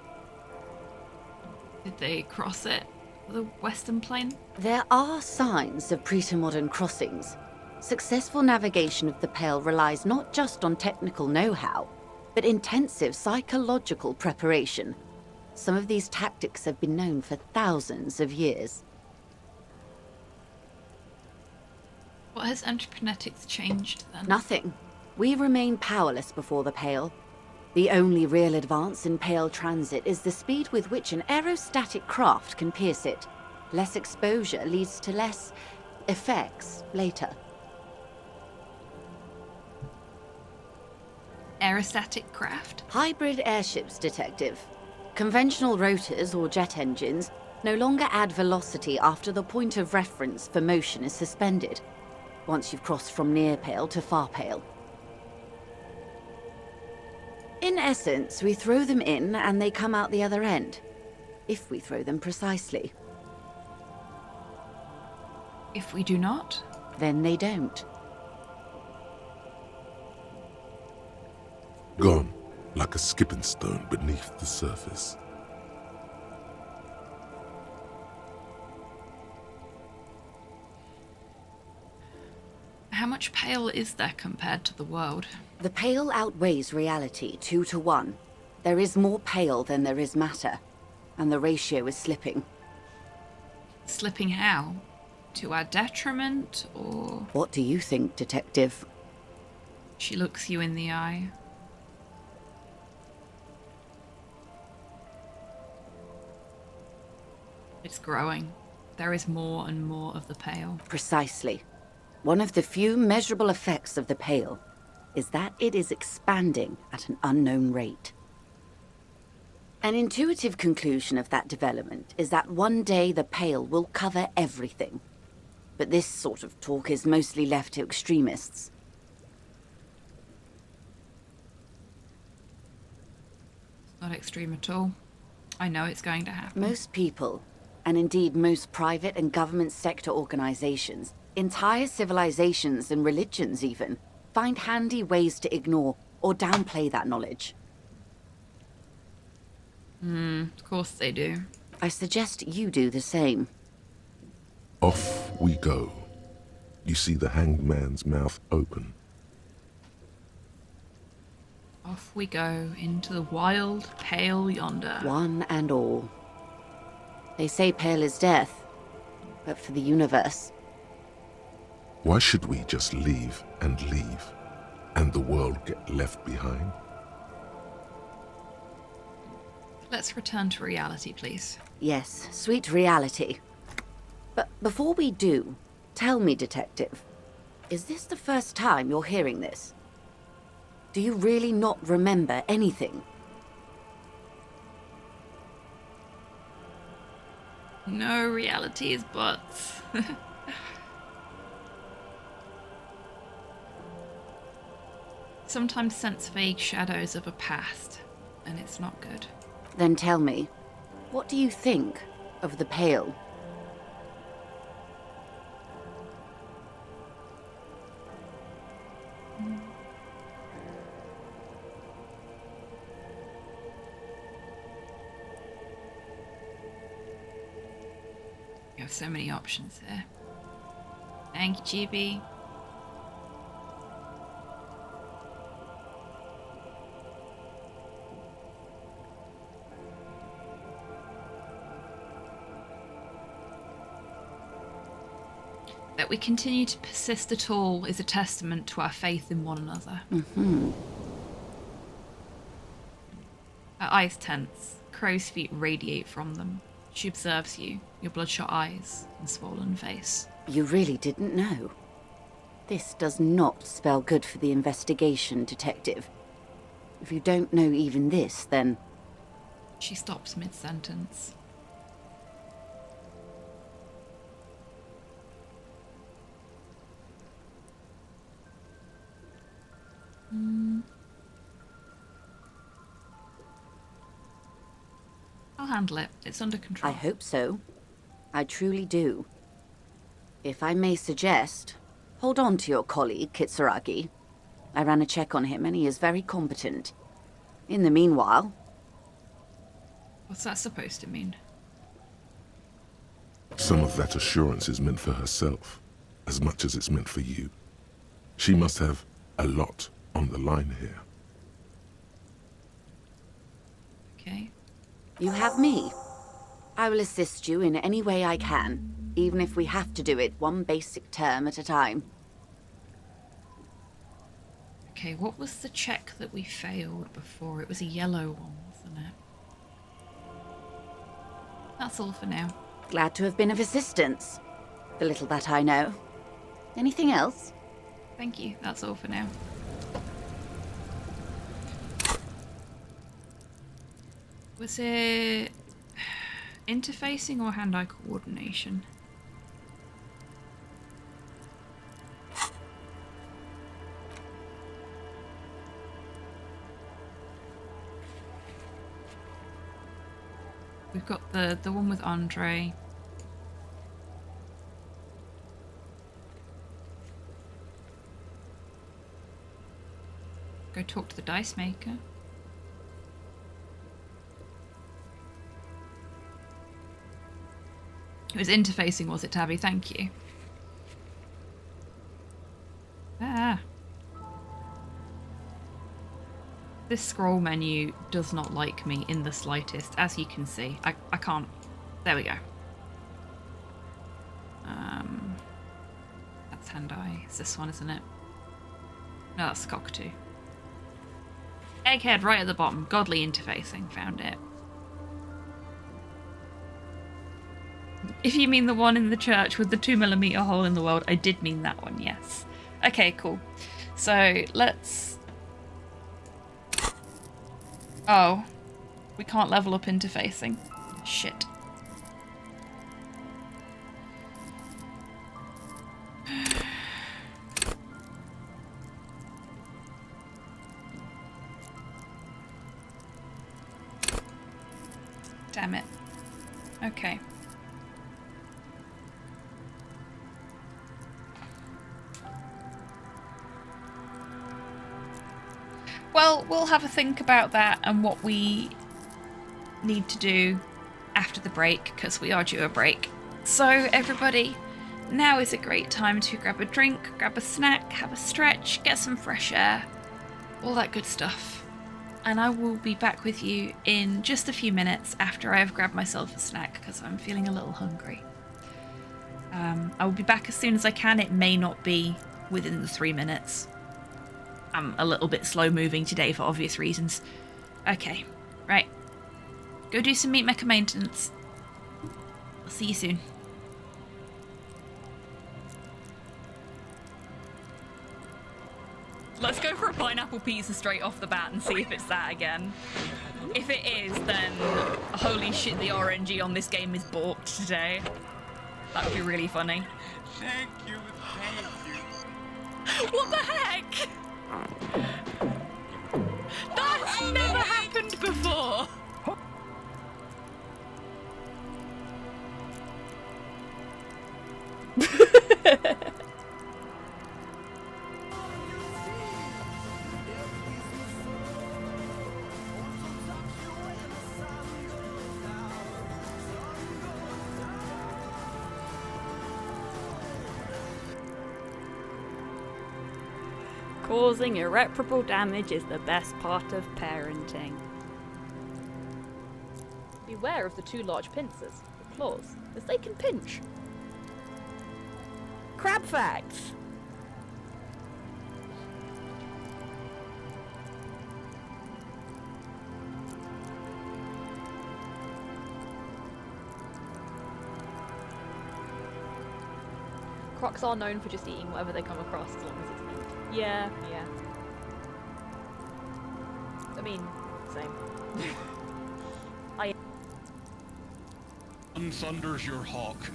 Did they cross it? The Western Plain? There are signs of pre-modern crossings. Successful navigation of the Pale relies not just on technical know-how, but intensive psychological preparation. Some of these tactics have been known for thousands of years. What has entreprenetics changed then? Nothing. We remain powerless before the Pale. The only real advance in Pale transit is the speed with which an aerostatic craft can pierce it. Less exposure leads to less effects later. Aerostatic craft? Hybrid airships, Detective. Conventional rotors or jet engines no longer add velocity after the point of reference for motion is suspended, once you've crossed from near Pale to far Pale. In essence, we throw them in and they come out the other end, if we throw them precisely. If we do not? Then they don't. Gone, like a skipping stone beneath the surface. How much Pale is there compared to the world? The Pale outweighs reality 2 to 1. There is more Pale than there is matter, and the ratio is slipping. Slipping how? To our detriment, or...? What do you think, Detective? She looks you in the eye. It's growing. There is more and more of the Pale. Precisely. One of the few measurable effects of the Pale is that it is expanding at an unknown rate. An intuitive conclusion of that development is that one day the Pale will cover everything. But this sort of talk is mostly left to extremists. It's not extreme at all. I know it's going to happen. Most people, and indeed most private and government sector organizations, entire civilizations and religions even, find handy ways to ignore or downplay that knowledge. Of course they do. I suggest you do the same. Off we go. You see the hanged man's mouth open. Off we go into the wild, pale yonder. One and all. They say pale is death, but for the universe. Why should we just leave, and the world get left behind? Let's return to reality, please. Yes, sweet reality. But before we do, tell me, Detective, is this the first time you're hearing this? Do you really not remember anything? No, reality is butts. Sometimes sense vague shadows of a past, and it's not good. Then tell me, what do you think of the Pale? You have so many options here. Thank you, GB. That we continue to persist at all is a testament to our faith in one another. Mm-hmm. Her eyes tense. Crow's feet radiate from them. She observes you, your bloodshot eyes and swollen face. You really didn't know. This does not spell good for the investigation, Detective. If you don't know even this, then... She stops mid-sentence. I'll handle it. It's under control. I hope so. I truly do. If I may suggest, hold on to your colleague, Kitsuragi. I ran a check on him and he is very competent. In the meanwhile... What's that supposed to mean? Some of that assurance is meant for herself, as much as it's meant for you. She must have a lot on the line here. Okay. You have me. I will assist you in any way I can, even if we have to do it one basic term at a time. Okay, what was the check that we failed before? It was a yellow one, wasn't it? That's all for now. Glad to have been of assistance. The little that I know. Anything else? Thank you. That's all for now. Was it interfacing or hand-eye coordination? We've got the one with Andre. Go talk to the dice maker. It was interfacing, was it, Tabby? Thank you. Ah. This scroll menu does not like me in the slightest, as you can see. I can't... There we go. That's hand-eye. It's this one, isn't it? No, that's cockatoo. Egghead right at the bottom. Godly interfacing. Found it. If you mean the one in the church with the 2mm hole in the world, I did mean that one, yes. Okay, cool. So, let's... Oh. We can't level up interfacing. Shit. Damn it. Okay. well, we'll have a think about that and what we need to do after the break, because we are due a break. So, everybody, now is a great time to grab a drink, grab a snack, have a stretch, get some fresh air, all that good stuff. And I will be back with you in just a few minutes after I have grabbed myself a snack, because I'm feeling a little hungry. I will be back as soon as I can. It may not be within the 3 minutes. I'm a little bit slow moving today for obvious reasons. Okay, right. Go do some meat mecha maintenance. I'll see you soon. Let's go for a pineapple pizza straight off the bat and see if it's that again. If it is, then holy shit, the RNG on this game is balked today. That would be really funny. Thank you. What the heck? That's never happened before. Causing irreparable damage is the best part of parenting. Beware of the two large pincers, the claws, as they can pinch. Crab facts! Crocs are known for just eating whatever they come across as long as it's meat. Yeah. I mean, same. Thunders your hawk.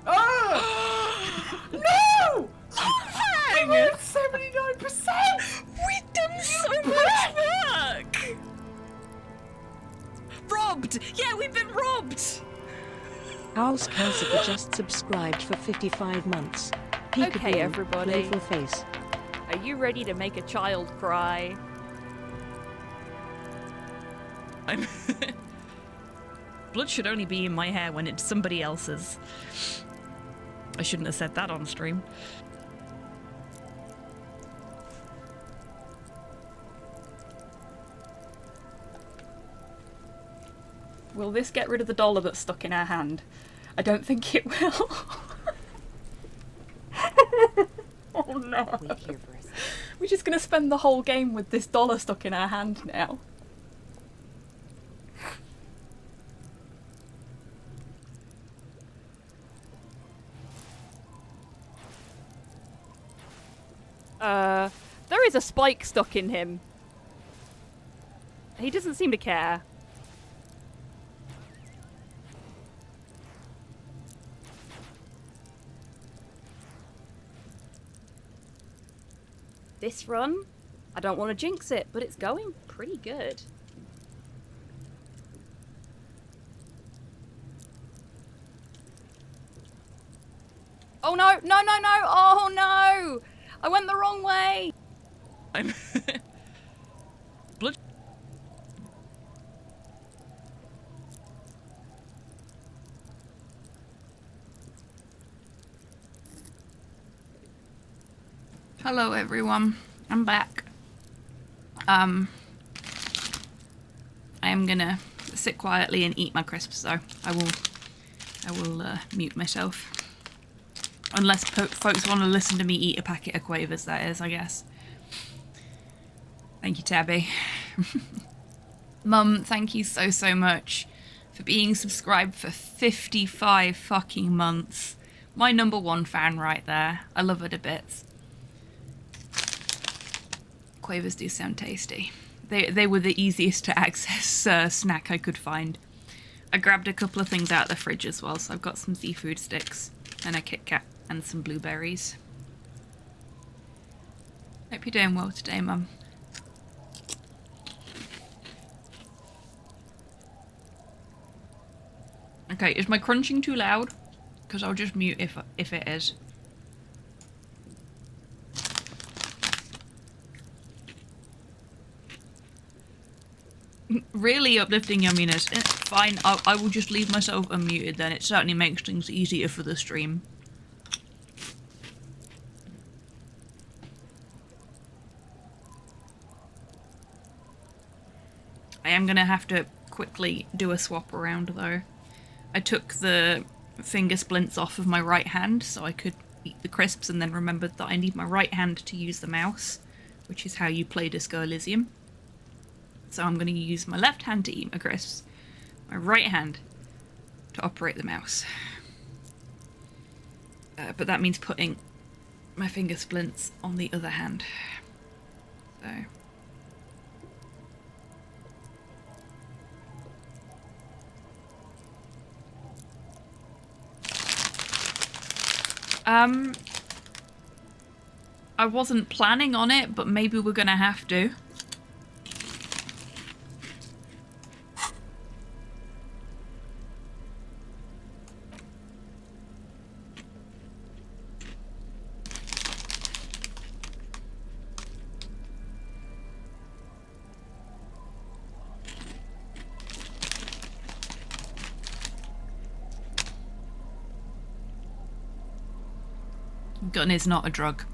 Ah! No! I'm at 79%! We've done so much work! Robbed! Yeah, we've been robbed! Owl's Calcifer just subscribed for 55 months. Okay, everybody. Playful face. Are you ready to make a child cry? Blood should only be in my hair when it's somebody else's. I shouldn't have said that on stream. Will this get rid of the dollar that's stuck in our hand? I don't think it will. Oh no. Wait here for a second. We're just gonna spend the whole game with this dollar stuck in our hand now. There is a spike stuck in him. He doesn't seem to care. This run, I don't want to jinx it, but it's going pretty good. Oh no, no, no, no, oh no! I went the wrong way! I'm... Blood... Hello everyone, I'm back. I am gonna sit quietly and eat my crisps though. I will mute myself. Unless folks want to listen to me eat a packet of quavers, that is, I guess. Thank you, Tabby. Mum, thank you so much for being subscribed for 55 fucking months. My #1 fan right there. I love her to bits. Quavers do sound tasty. They were the easiest to access snack I could find. I grabbed a couple of things out of the fridge as well, so I've got some seafood sticks and a Kit Kat and some blueberries. Hope you're doing well today, Mum. Okay, is my crunching too loud? Because I'll just mute if it is. really uplifting yumminess. Fine, I will just leave myself unmuted then. It certainly makes things easier for the stream. I am going to have to quickly do a swap around though. I took the finger splints off of my right hand so I could eat the crisps, and then remembered that I need my right hand to use the mouse, which is how you play Disco Elysium. So I'm going to use my left hand to eat my crisps, my right hand to operate the mouse. But that means putting my finger splints on the other hand. So... I wasn't planning on it, but maybe we're gonna have to. Gun is not a drug.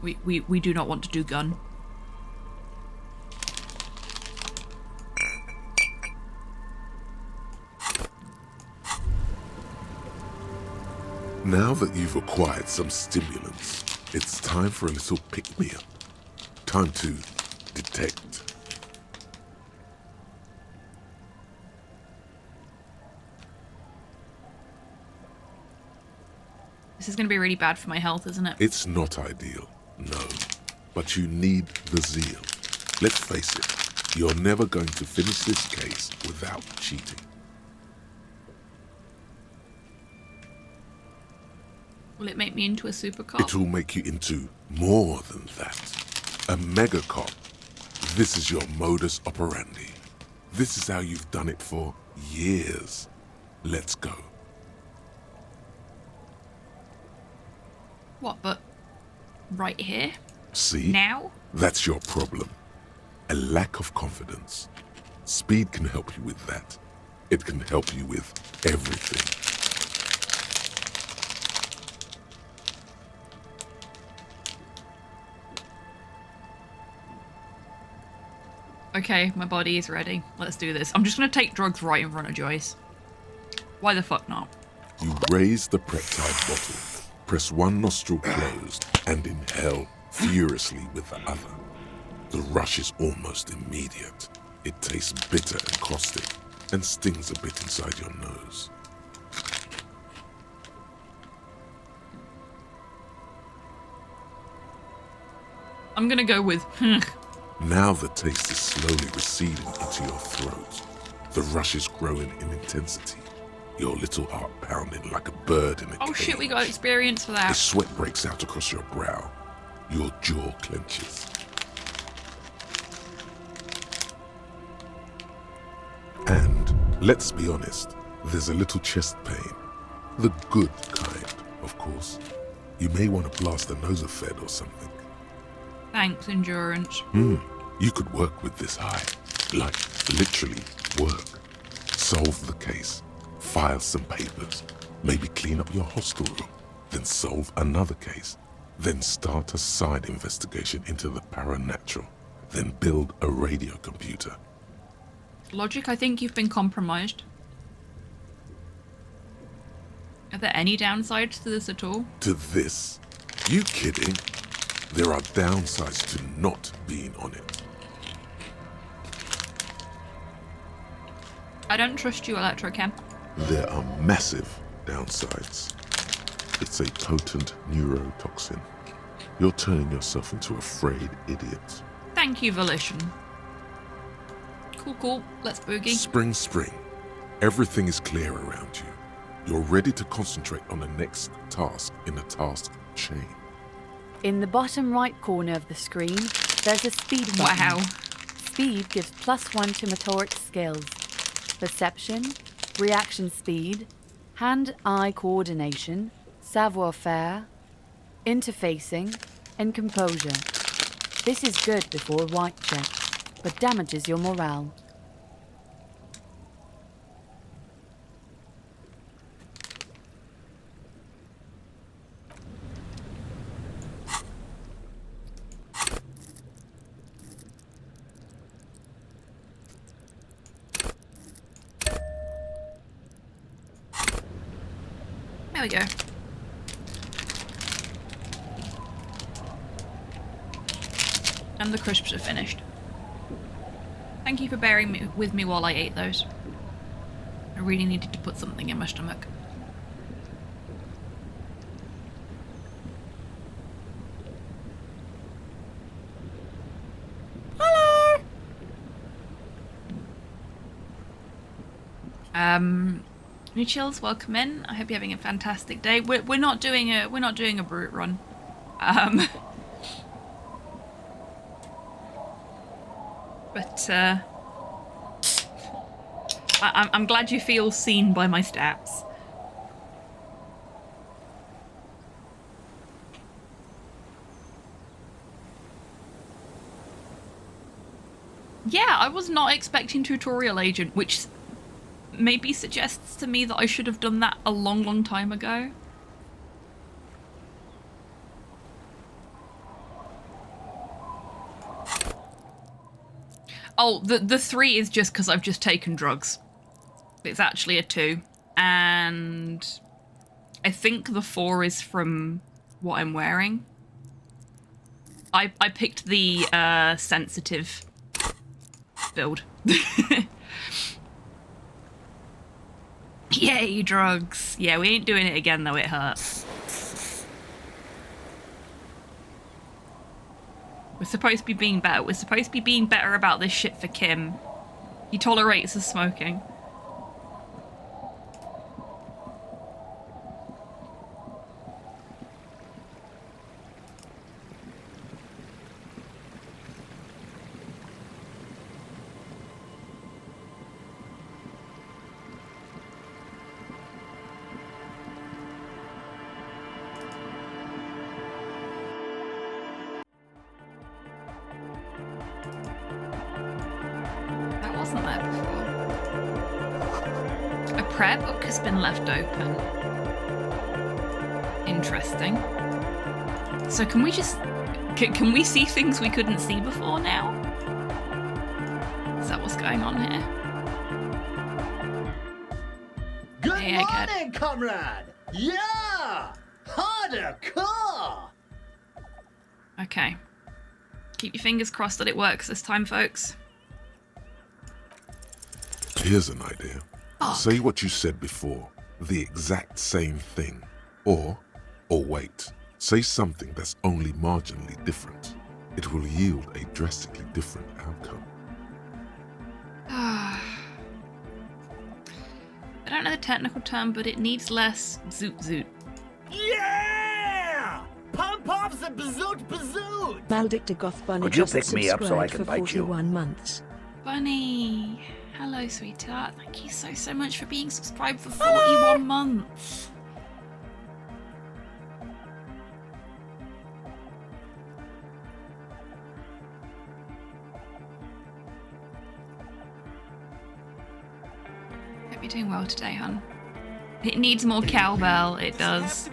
We do not want to do gun. Now that you've acquired some stimulants, it's time for a little pick-me-up. Time to detect. This is going to be really bad for my health, isn't it? It's not ideal, no. But you need the zeal. Let's face it, you're never going to finish this case without cheating. Will it make me into a super cop? It will make you into more than that. A mega cop. This is your modus operandi. This is how you've done it for years. Let's go. What, but right here? See? Now? That's your problem. A lack of confidence. Speed can help you with that. It can help you with everything. Okay, my body is ready. Let's do this. I'm just going to take drugs right in front of Joyce. Why the fuck not? You raise the peptide bottle, press one nostril closed, and inhale furiously with the other. The rush is almost immediate. It tastes bitter and caustic, and stings a bit inside your nose. I'm going to go with... Now the taste is slowly receding into your throat. The rush is growing in intensity. Your little heart pounding like a bird in a cage. shit, we got experience for that. The sweat breaks out across your brow. Your jaw clenches. And, let's be honest, there's a little chest pain. The good kind, of course. You may want to blast a nosofed or something. Thanks, endurance. You could work with this high. Like, literally work. Solve the case. File some papers. Maybe clean up your hostel room. Then solve another case. Then start a side investigation into the paranatural. Then build a radio computer. Logic, I think you've been compromised. Are there any downsides to this at all? To this? You kidding? There are downsides to not being on it. I don't trust you, Electrochem. There are massive downsides. It's a potent neurotoxin. You're turning yourself into a frayed idiot. Thank you, Volition. Cool. Let's boogie. Spring. Everything is clear around you. You're ready to concentrate on the next task in the task chain. In the bottom right corner of the screen, there's a speed button. Wow. Speed gives +1 to motoric skills. Perception, reaction speed, hand-eye coordination, savoir-faire, interfacing, and composure. This is good before white checks, but damages your morale. we go. And the crisps are finished. Thank you for bearing with me while I ate those. I really needed to put something in my stomach. New chills, welcome in. I hope you're having a fantastic day. We're not doing a brute run. But I'm glad you feel seen by my stats. Yeah, I was not expecting tutorial agent, which maybe suggests to me that I should have done that a long time ago. Oh, the 3 is just because I've just taken drugs. It's actually a 2. And I think the 4 is from what I'm wearing. I picked the sensitive build. Yay, drugs. Yeah, we ain't doing it again though, it hurts. We're supposed to be being better. We're supposed to be being better about this shit for Kim. He tolerates the smoking. Been left open. Interesting. So can we just... Can we see things we couldn't see before now? Is that what's going on here? Good morning, comrade! Yeah! Harder car! Okay. Keep your fingers crossed that it works this time, folks. Here's an idea. Say what you said before, the exact same thing. Or wait, say something that's only marginally different. It will yield a drastically different outcome. I don't know the technical term, but it needs less zoot zoot. Yeah! Pump off the bazoot bazoot! Maldicta Goth Bunny Could you pick me up so I can for bite you? 41 months. Bunny! Hello, sweetheart. Thank you so much for being subscribed for 41 months. Hope you're doing well today, hun. It needs more cowbell, it does.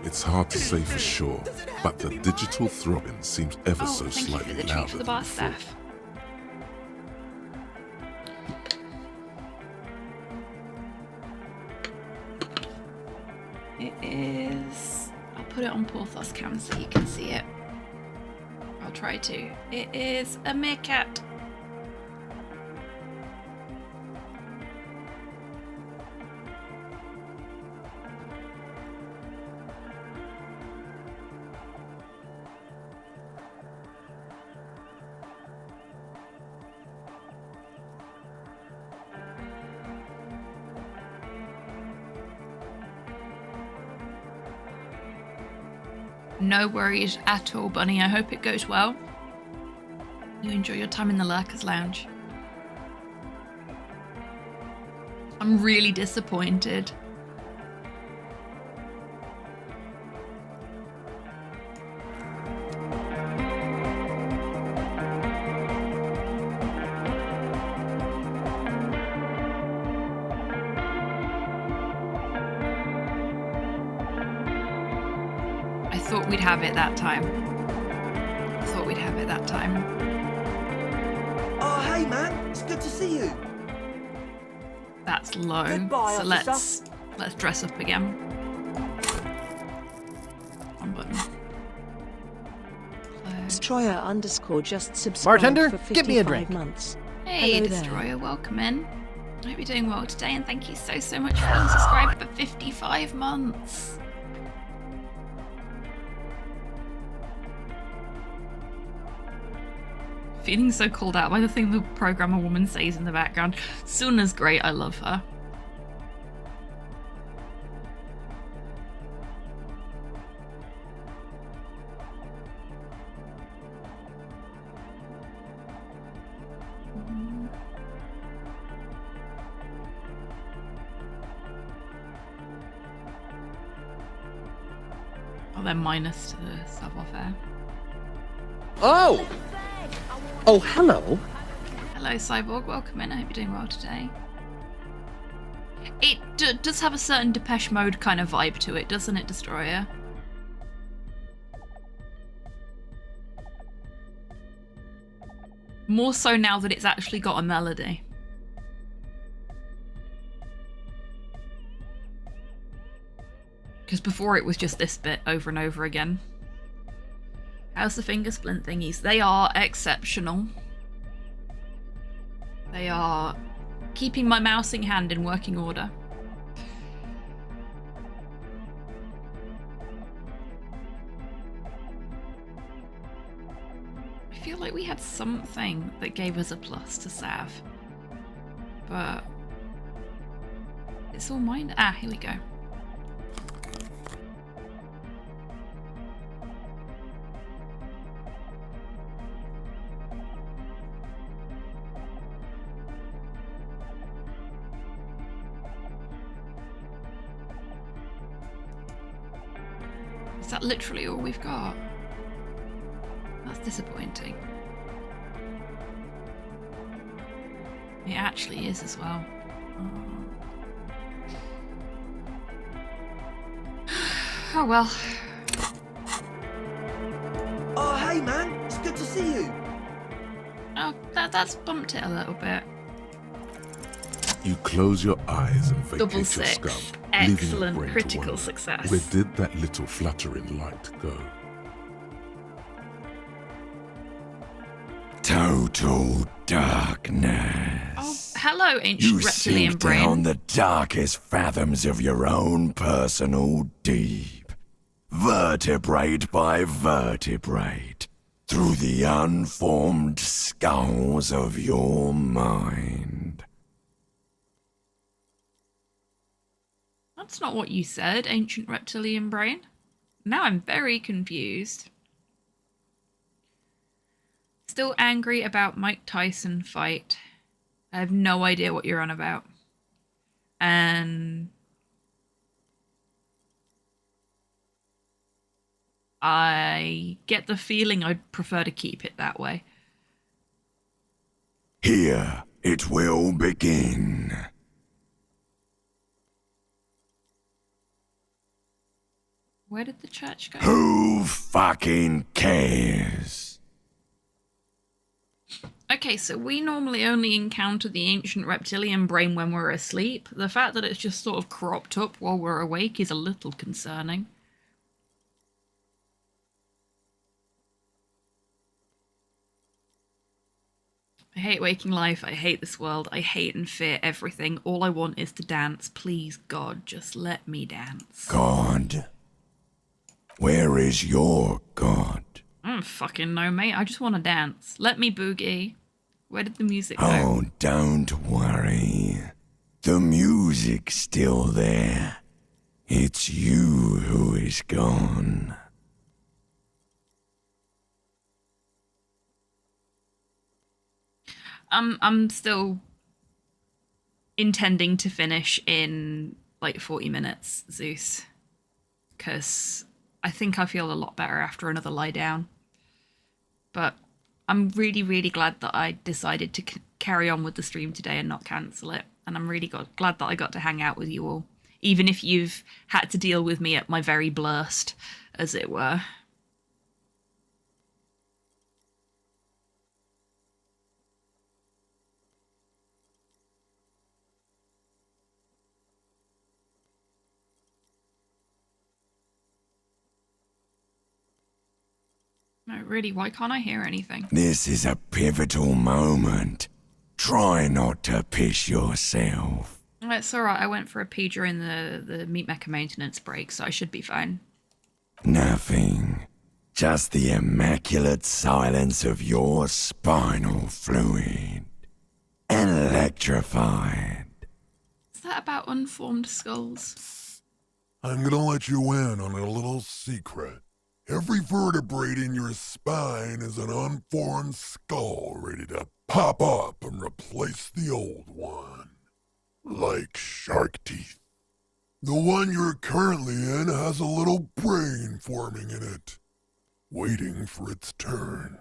It's hard to say for sure, but the digital throbbing seems ever so thank you slightly for the treat louder for the than bar before. staff. It is... I'll put it on Porthos cam so you can see it. I'll try to. It is a meerkat. No worries at all, Bunny. I hope it goes well. You enjoy your time in the Lurkers Lounge. I'm really disappointed. We'd have it that time. Thought we'd have it that time. Oh, hey, man. It's good to see you. That's low. Goodbye, so officer. let's dress up again. button. Destroyer _ just subscribed Bartender, for 55 get me a drink. months. Hey, Hello Destroyer, there. welcome in. I hope you're doing well today, and thank you so much for being subscribed for 55 months. Feeling so called out by the thing the programmer woman says in the background. Suna's great, I love her. Oh, they're minus to the sub-off-air. Oh! Oh, hello. Hello, Cyborg. Welcome in. I hope you're doing well today. It does have a certain Depeche Mode kind of vibe to it, doesn't it, Destroyer? More so now that it's actually got a melody. Because before it was just this bit over and over again. How's the finger splint thingies? They are exceptional. They are keeping my mousing hand in working order. I feel like we had something that gave us a plus to Sav. But it's all mine. Ah, here we go. Is that literally all we've got? That's disappointing. It actually is as well. Oh well. Oh, hey man, it's good to see you. Oh, that's bumped it a little bit. You close your eyes and vacate Double your six. skull, Excellent leaving your brain critical to wonder, success. where did that little fluttering light go? Total darkness. Oh, hello, ancient You reptilian sink brain. down the darkest fathoms of your own personal deep, vertebrate by vertebrate, through the unformed skulls of your mind. That's not what you said, ancient reptilian brain. Now I'm very confused. Still angry about Mike Tyson fight. I have no idea what you're on about. And I get the feeling I'd prefer to keep it that way. Here it will begin. Where did the church go? Who fucking cares? Okay, so we normally only encounter the ancient reptilian brain when we're asleep. The fact that it's just sort of cropped up while we're awake is a little concerning. I hate waking life, I hate this world, I hate and fear everything. All I want is to dance. Please, God, just let me dance. God? Where is your God? I don't fucking know, mate. I just want to dance. Let me boogie. Where did the music go? Oh, don't worry. The music's still there. It's you who is gone. I'm still intending to finish in like 40 minutes, Zeus. Because I think I feel a lot better after another lie down. But I'm really, really glad that I decided to carry on with the stream today and not cancel it. And I'm really glad that I got to hang out with you all. Even if you've had to deal with me at my very blurst, as it were. really, why can't I hear anything? This is a pivotal moment. Try not to piss yourself. It's alright, I went for a pee during the meat mecha maintenance break, so I should be fine. Nothing. Just the immaculate silence of your spinal fluid. Electrified. Is that about unformed skulls? I'm gonna let you in on a little secret. Every vertebrae in your spine is an unformed skull ready to pop up and replace the old one. Like shark teeth. The one you're currently in has a little brain forming in it, waiting for its turn.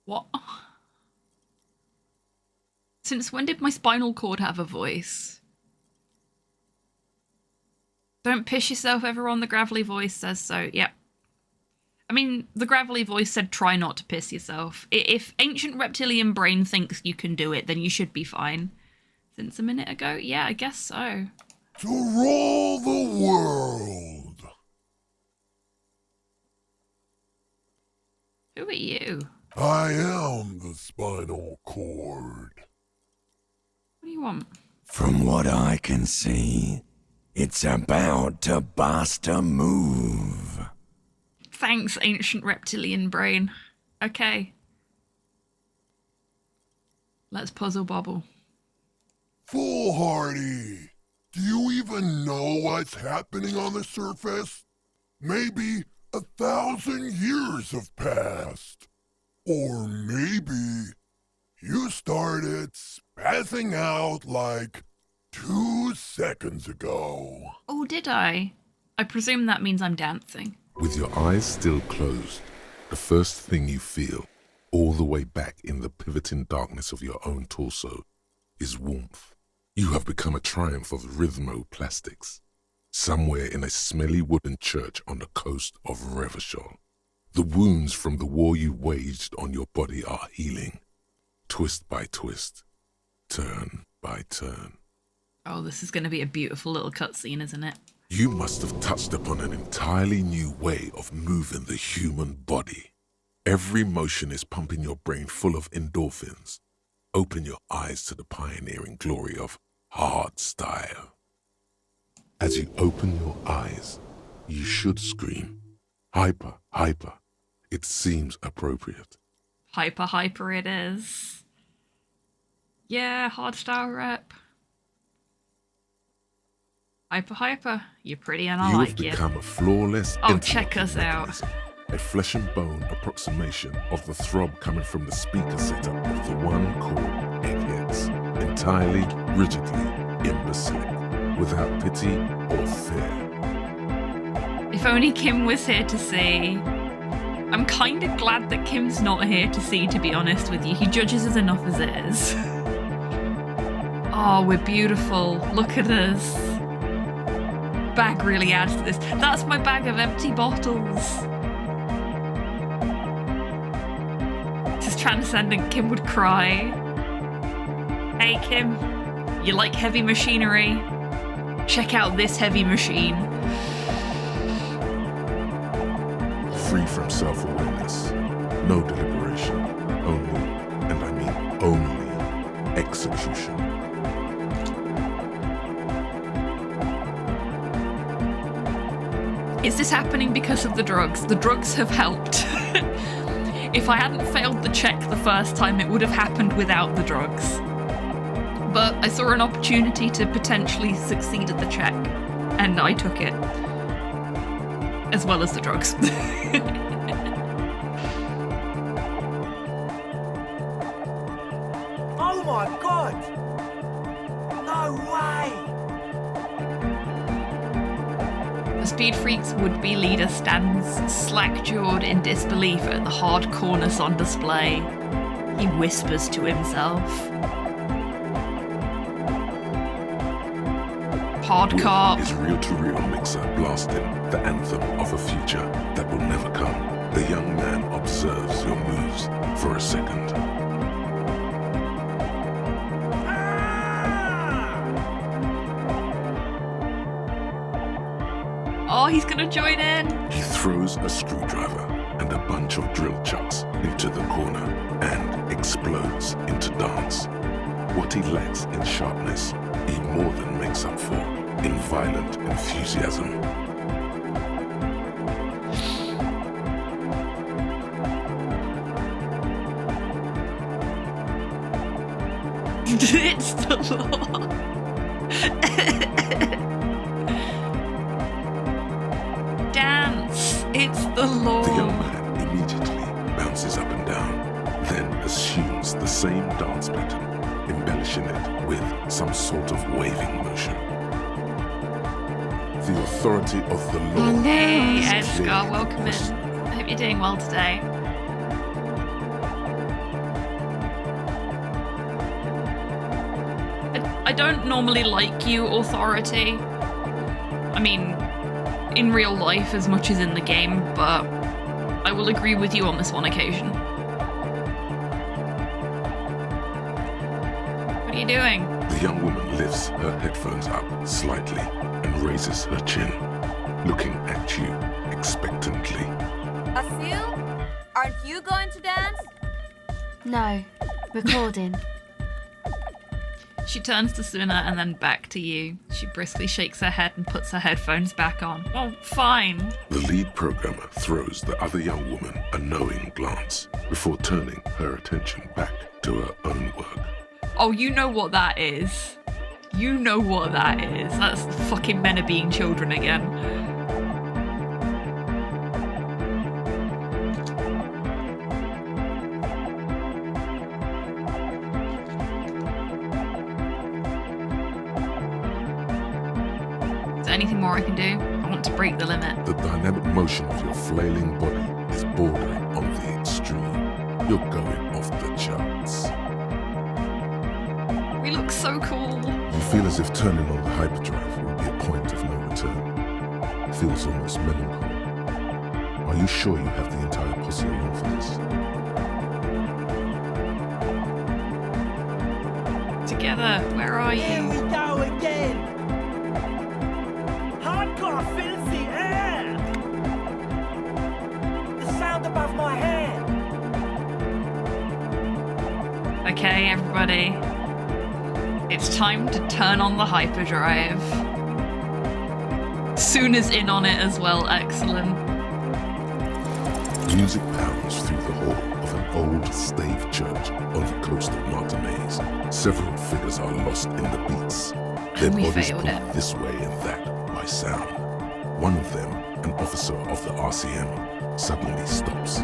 What? Since when did my spinal cord have a voice? Don't piss yourself, everyone. The gravelly voice says so. Yep. I mean, the gravelly voice said try not to piss yourself. If ancient reptilian brain thinks you can do it, then you should be fine. Since a minute ago? Yeah, I guess so. To rule the world. Who are you? I am the spinal cord. What do you want? From what I can see, it's about to bust a move. Thanks, ancient reptilian brain. Okay. Let's puzzle bobble. Foolhardy! Do you even know what's happening on the surface? Maybe 1,000 years have passed. Or maybe you started spazzing out like 2 seconds ago. Oh, did I? I presume that means I'm dancing. With your eyes still closed, the first thing you feel, all the way back in the pivoting darkness of your own torso, is warmth. You have become a triumph of rhythmoplastics, somewhere in a smelly wooden church on the coast of Revachol. The wounds from the war you waged on your body are healing, twist by twist, turn by turn. Oh, this is going to be a beautiful little cutscene, isn't it? You must have touched upon an entirely new way of moving the human body. Every motion is pumping your brain full of endorphins. Open your eyes to the pioneering glory of hard style. As you open your eyes, you should scream, hyper, hyper. It seems appropriate. Hyper, hyper it is. Yeah, hardstyle rep. Hyper, hyper. You're pretty and I like you. You have become a flawless check us out. A flesh and bone approximation of the throb coming from the speaker setup of the one called Eggheads. Entirely, rigidly, imbecilic, without pity or fear. If only Kim was here to see. I'm kind of glad that Kim's not here to see, to be honest with you. He judges us enough as it is. Oh, we're beautiful. Look at us. Bag really adds to this. That's my bag of empty bottles. This is transcendent. Kim would cry. Hey, Kim. You like heavy machinery? Check out this heavy machine. Free from self-awareness, no deliberation, only, and I mean only, execution. Is this happening because of the drugs? The drugs have helped. If I hadn't failed the check the first time, it would have happened without the drugs. But I saw an opportunity to potentially succeed at the check, and I took it. As well as the drugs. Oh my god! No way! The Speed Freak's would-be leader stands slack-jawed in disbelief at the hard cornice on display. He whispers to himself. Hardcore is reel-to-reel mixer blasting the anthem of a future that will never come. The young man observes your moves for a second. Oh, he's gonna join in. He throws a screwdriver bunch of drill chucks into the corner and explodes into dance. What he lacks in sharpness, he more than makes up for in violent enthusiasm. It's the law. Dance. It's the law. The young man immediately bounces up and down, then assumes the same dance pattern, embellishing it with some sort of waving motion. The authority of the law. Hey, is Edgar, clearly welcome in. I hope you're doing well today. I don't normally like you, Authority. I mean, in real life as much as in the game, but I will agree with you on this one occasion. What are you doing? The young woman lifts her headphones up slightly and raises her chin, looking at you expectantly. Asil, aren't you going to dance? No, recording. She turns to Suna and then back to you. She briskly shakes her head and puts her headphones back on. Oh, fine. The lead programmer throws the other young woman a knowing glance before turning her attention back to her own work. Oh, you know what that is. You know what that is. That's fucking men are being children again. Is there anything more I can do? I want to break the limit. The dynamic motion of your flailing body is bordering on the extreme. You're going off the charts. We look so cool. You feel as if turning on the hyperdrive will be a point of no return. It feels almost melancholy. Are you sure you have the entire posse along for this? Together, where are you? Here we go again! Hardcore filthy air! The sound above my head! Okay, everybody. It's time to turn on the hyperdrive. Suna's in on it as well, excellent. Music pounds through the hall of an old stave church on the coast of Martinaise. Several figures are lost in the beats. Their We bodies failed pulled it. this way and that by sound. One of them, an officer of the RCM, suddenly stops.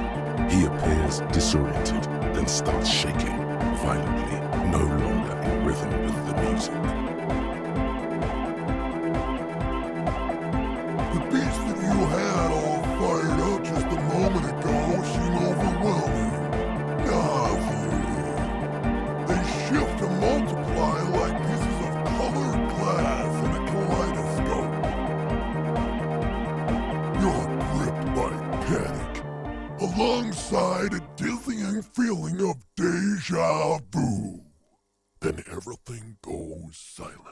He appears disoriented, then starts shaking violently, no longer in rhythm with the music. The beats that you had all fired up just a moment ago seem overwhelming. Nauseating. They shift and multiply like pieces of colored glass in a kaleidoscope. You're gripped by panic, alongside a dizzying feeling of deja vu. Then everything goes silent. I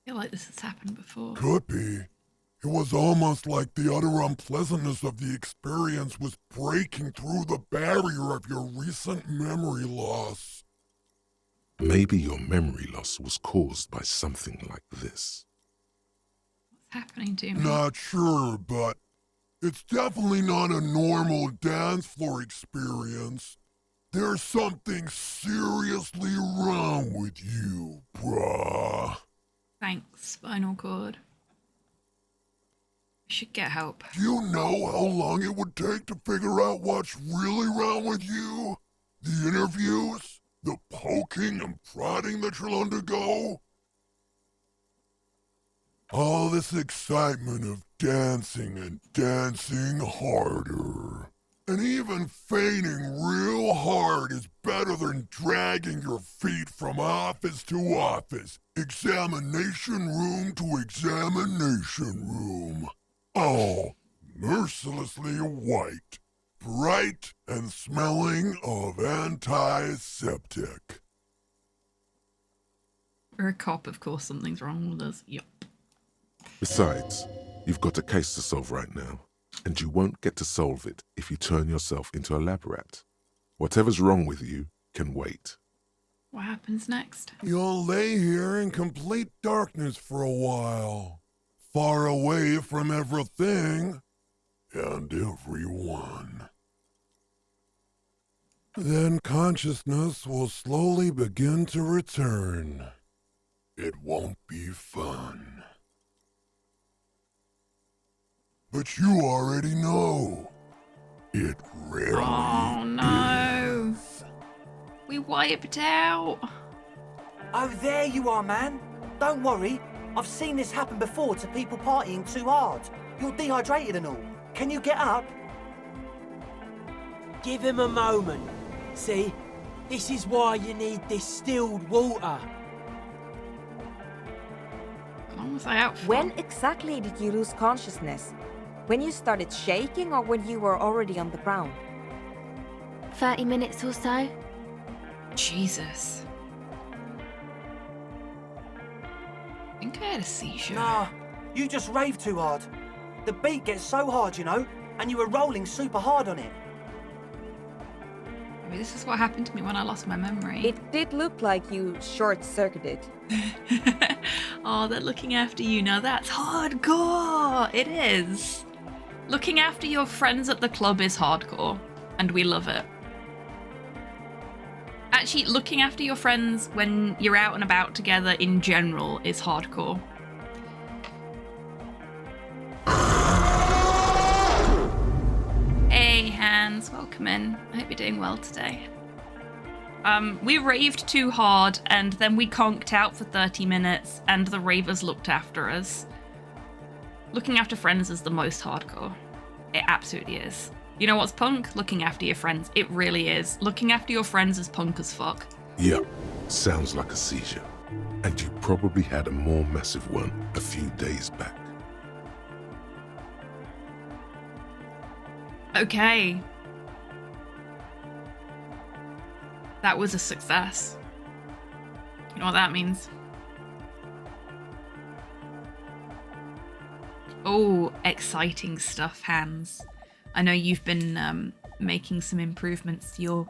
feel like this has happened before. Could be. It was almost like the utter unpleasantness of the experience was breaking through the barrier of your recent memory loss. Maybe your memory loss was caused by something like this. What's happening to me? Not sure, but it's definitely not a normal dance floor experience. There's something seriously wrong with you, bruh. Thanks, spinal cord. I should get help. Do you know how long it would take to figure out what's really wrong with you? The interviews? The poking and prodding that you'll undergo? All this excitement of dancing and dancing harder. And even feigning real hard is better than dragging your feet from office to office, examination room to examination room. All mercilessly white, bright and smelling of antiseptic. We're a cop, of course something's wrong with us. Yup. Besides, you've got a case to solve right now. and you won't get to solve it if you turn yourself into a lab rat. Whatever's wrong with you can wait. What happens next? You'll lay here in complete darkness for a while, far away from everything and everyone. Then consciousness will slowly begin to return. It won't be fun. But you already know. It rarely Oh no! is. We wiped out. Oh, there you are, man. Don't worry. I've seen this happen before to people partying too hard. You're dehydrated and all. Can you get up? Give him a moment. See, this is why you need distilled water. How long was I out for? When exactly did you lose consciousness? When you started shaking or when you were already on the ground? 30 minutes or so. Jesus. I think I had a seizure. Nah, you just rave too hard. The beat gets so hard, you know, and you were rolling super hard on it. Maybe this is what happened to me when I lost my memory. It did look like you short-circuited. Oh, they're looking after you now. That's hardcore. It is. Looking after your friends at the club is hardcore, and we love it. Actually, looking after your friends when you're out and about together in general is hardcore. Hey, Hans, welcome in. I hope you're doing well today. We raved too hard, and then we conked out for 30 minutes, and the ravers looked after us. Looking after friends is the most hardcore. It absolutely is. You know what's punk? Looking after your friends. It really is. Looking after your friends is punk as fuck. Yep, sounds like a seizure. And you probably had a more massive one a few days back. Okay. That was a success. You know what that means? Oh, exciting stuff, Hans. I know you've been making some improvements to your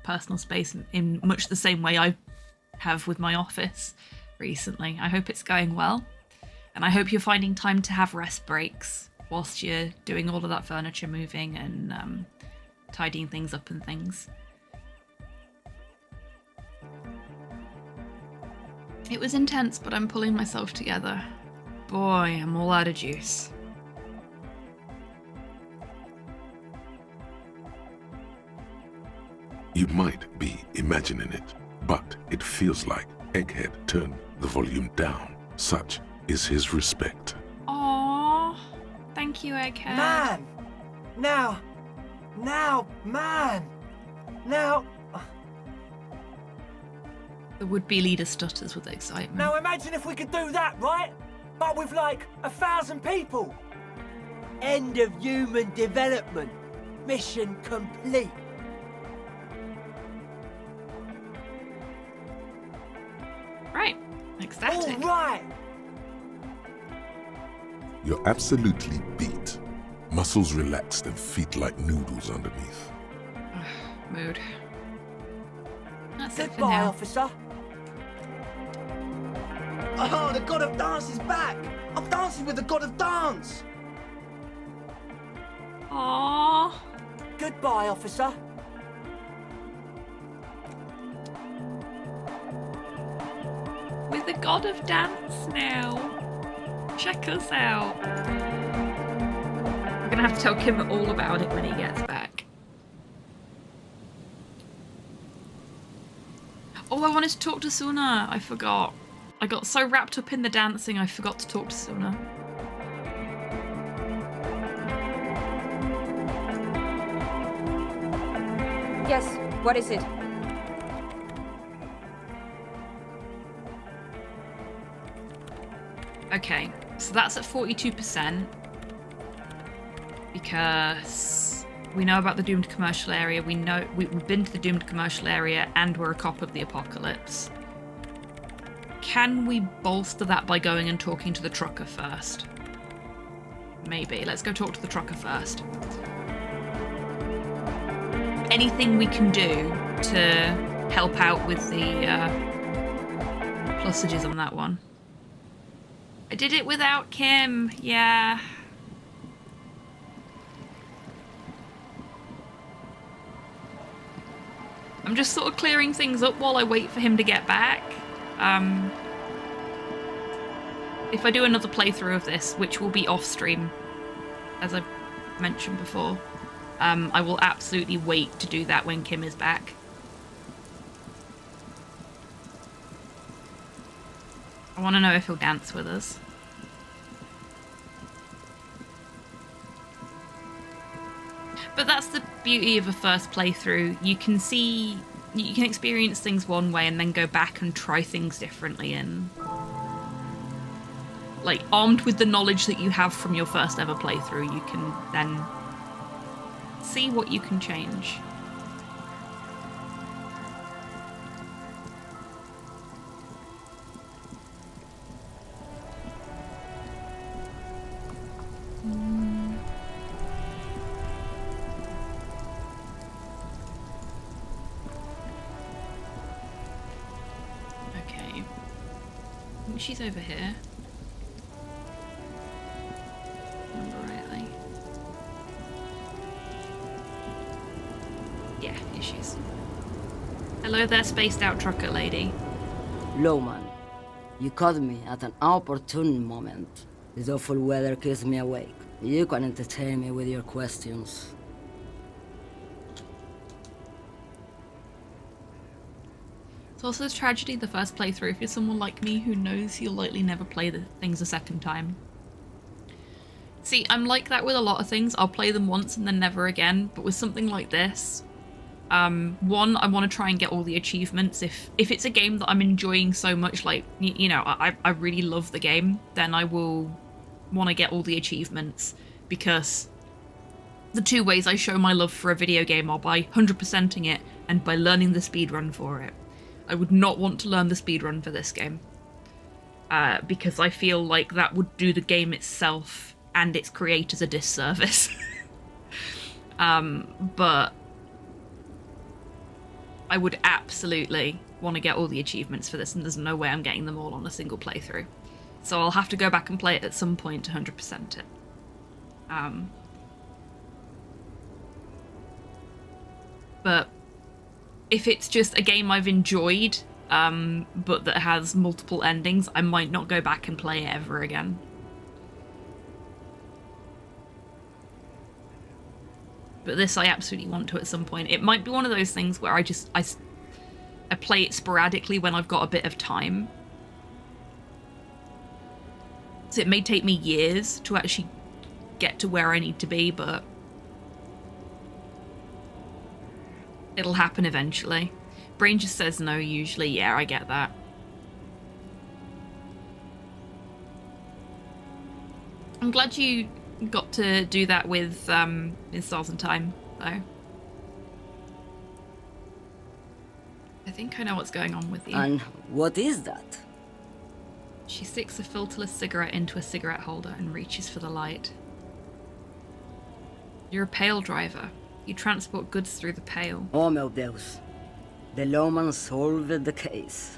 personal space in much the same way I have with my office recently. I hope it's going well. And I hope you're finding time to have rest breaks whilst you're doing all of that furniture moving and tidying things up and things. It was intense, but I'm pulling myself together. Boy, I'm all out of juice. You might be imagining it, but it feels like Egghead turned the volume down. Such is his respect. Aww. Thank you, Egghead. Man! Now! The would-be leader stutters with excitement. Now imagine if we could do that, right? But with like 1,000 people. End of human development. Mission complete. Right. Ecstatic. All right. You're absolutely beat. Muscles relaxed and feet like noodles underneath. Mood. That's it for Goodbye, now. officer. Oh, the god of dance is back! I'm dancing with the god of dance! Aww. Goodbye, officer. With the god of dance now. Check us out. We're gonna have to tell Kim all about it when he gets back. Oh, I wanted to talk to Suna. I forgot. I got so wrapped up in the dancing, I forgot to talk to Suna. Yes, what is it? Okay, so that's at 42%. Because we know about the doomed commercial area, we know we've been to the doomed commercial area, and we're a cop of the apocalypse. Can we bolster that by going and talking to the trucker first? Maybe. Let's go talk to the trucker first. Anything we can do to help out with the plusages on that one? I did it without Kim. Yeah. I'm just sort of clearing things up while I wait for him to get back. If I do another playthrough of this, which will be off stream, as I've mentioned before, I will absolutely wait to do that when Kim is back. I want to know if he'll dance with us. But that's the beauty of a first playthrough. You can experience things one way and then go back and try things differently, and like armed with the knowledge that you have from your first ever playthrough, you can then see what you can change. Okay. I think she's over here. Remember rightly. Yeah, here she is. Hello there, spaced out trucker lady. Lowman, you caught me at an opportune moment. This awful weather keeps me awake. You can entertain me with your questions. It's also a tragedy the first playthrough. If you're someone like me who knows you'll likely never play the things a second time. See, I'm like that with a lot of things. I'll play them once and then never again. But with something like this, one, I want to try and get all the achievements. If it's a game that I'm enjoying so much, like, you know, I really love the game, then I will want to get all the achievements, because the two ways I show my love for a video game are by 100%ing it and by learning the speedrun for it. I would not want to learn the speedrun for this game, because I feel like that would do the game itself and its creators a disservice. But I would absolutely want to get all the achievements for this, and there's no way I'm getting them all on a single playthrough. So I'll have to go back and play it at some point to 100% it. But if it's just a game I've enjoyed, but that has multiple endings, I might not go back and play it ever again. But this I absolutely want to at some point. It might be one of those things where I play it sporadically when I've got a bit of time. So it may take me years to actually get to where I need to be, but it'll happen eventually. Brain just says no usually. Yeah, I get that. I'm glad you got to do that with in Stars and Time, though. I think I know what's going on with you. And what is that? She sticks a filterless cigarette into a cigarette holder and reaches for the light. You're a pail driver. You transport goods through the pail. Oh meu Deus. The lawman solved the case.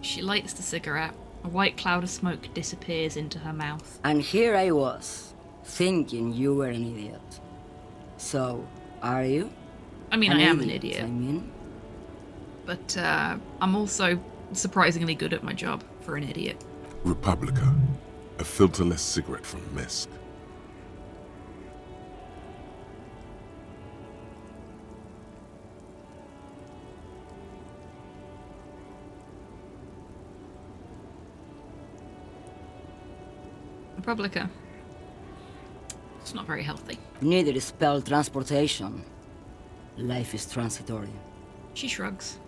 She lights the cigarette. A white cloud of smoke disappears into her mouth. And here I was, thinking you were an idiot. So, are you? I mean, I am an idiot. I mean. But I'm also surprisingly good at my job for an idiot. Republica, a filterless cigarette from Misk. Republica. It's not very healthy. Neither is spelled transportation. Life is transitory. She shrugs.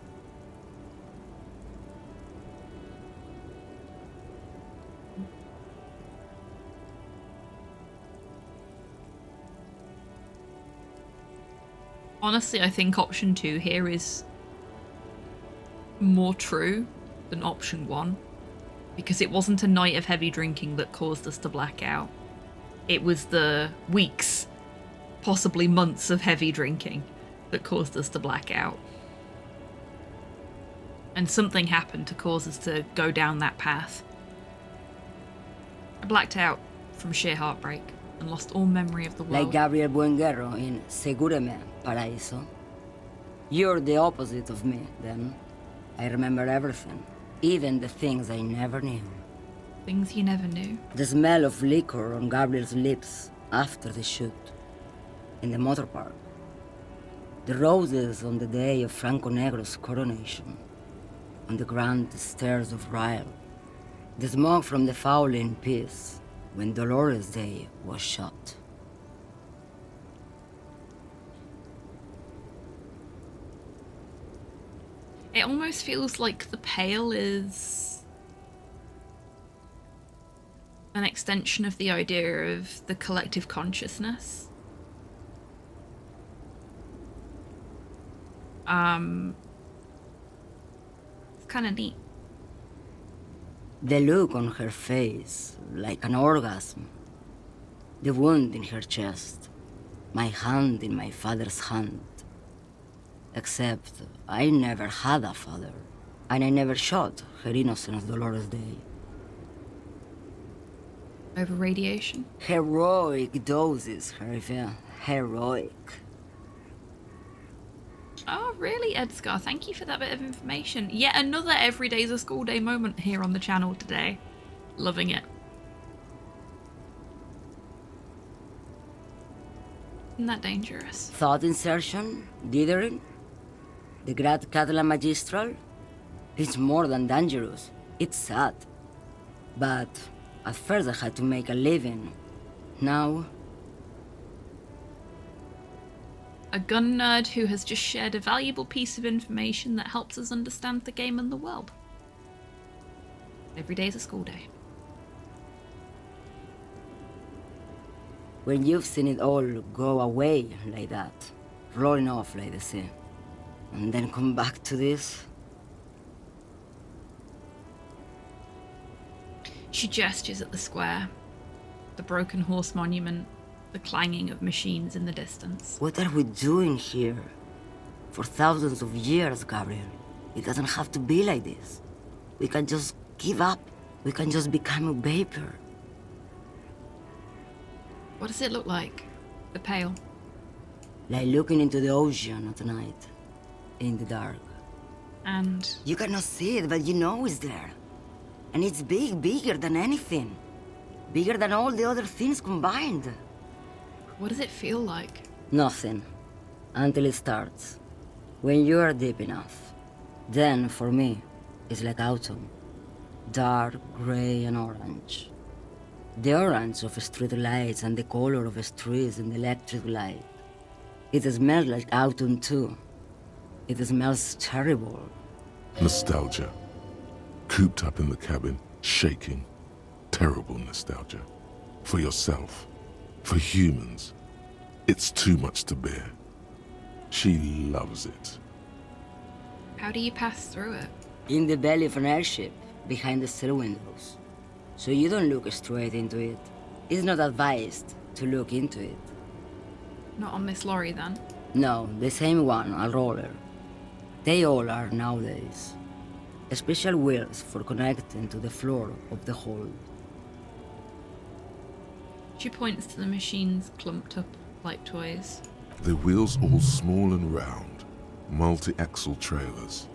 Honestly, I think option 2 here is more true than option 1, because it wasn't a night of heavy drinking that caused us to black out. It was the weeks, possibly months of heavy drinking that caused us to black out. And something happened to cause us to go down that path. I blacked out from sheer heartbreak and lost all memory of the world. Like Gabriel Buenguerro in Segúreme, Paraíso. You're the opposite of me, then. I remember everything, even the things I never knew. Things you never knew. The smell of liquor on Gabriel's lips after the shoot. In the motor park. The roses on the day of Franco Negro's coronation. On the grand stairs of Ryle. The smoke from the Fowling piece when Dolores Day was shot. It almost feels like the Pale is an extension of the idea of the collective consciousness. It's kind of neat. The look on her face, like an orgasm. The wound in her chest. My hand in my father's hand. Except, I never had a father. And I never shot her innocent Dolores Day. Over radiation? Heroic doses, Herifia. Heroic. Oh, really, Edgar? Thank you for that bit of information. Yet another Every Day's a School Day moment here on the channel today. Loving it. Isn't that dangerous? Thought insertion? Dithering? The Grad Catalan Magistral? It's more than dangerous. It's sad. But at first I had to make a living. Now... A gun nerd who has just shared a valuable piece of information that helps us understand the game and the world. Every day is a school day. When you've seen it all go away like that, rolling off like the sea, and then come back to this... She gestures at the square, the broken horse monument, the clanging of machines in the distance. What are we doing here? For thousands of years, Gabriel. It doesn't have to be like this. We can just give up. We can just become a vapor. What does it look like? The Pale? Like looking into the ocean at night. In the dark. And? You cannot see it, but you know it's there. And it's big, bigger than anything. Bigger than all the other things combined. What does it feel like? Nothing. Until it starts. When you are deep enough. Then, for me, it's like autumn. Dark, grey and orange. The orange of street lights and the color of streets in the electric light. It smells like autumn too. It smells terrible. Nostalgia. Cooped up in the cabin, shaking. Terrible nostalgia. For yourself. For humans. It's too much to bear. She loves it. How do you pass through it? In the belly of an airship, behind the cell windows. So you don't look straight into it. It's not advised to look into it. Not on this lorry, then? No, the same one, a roller. They all are nowadays. Special wheels for connecting to the floor of the hold. She points to the machines clumped up like toys. The wheels all small and round. Multi-axle trailers.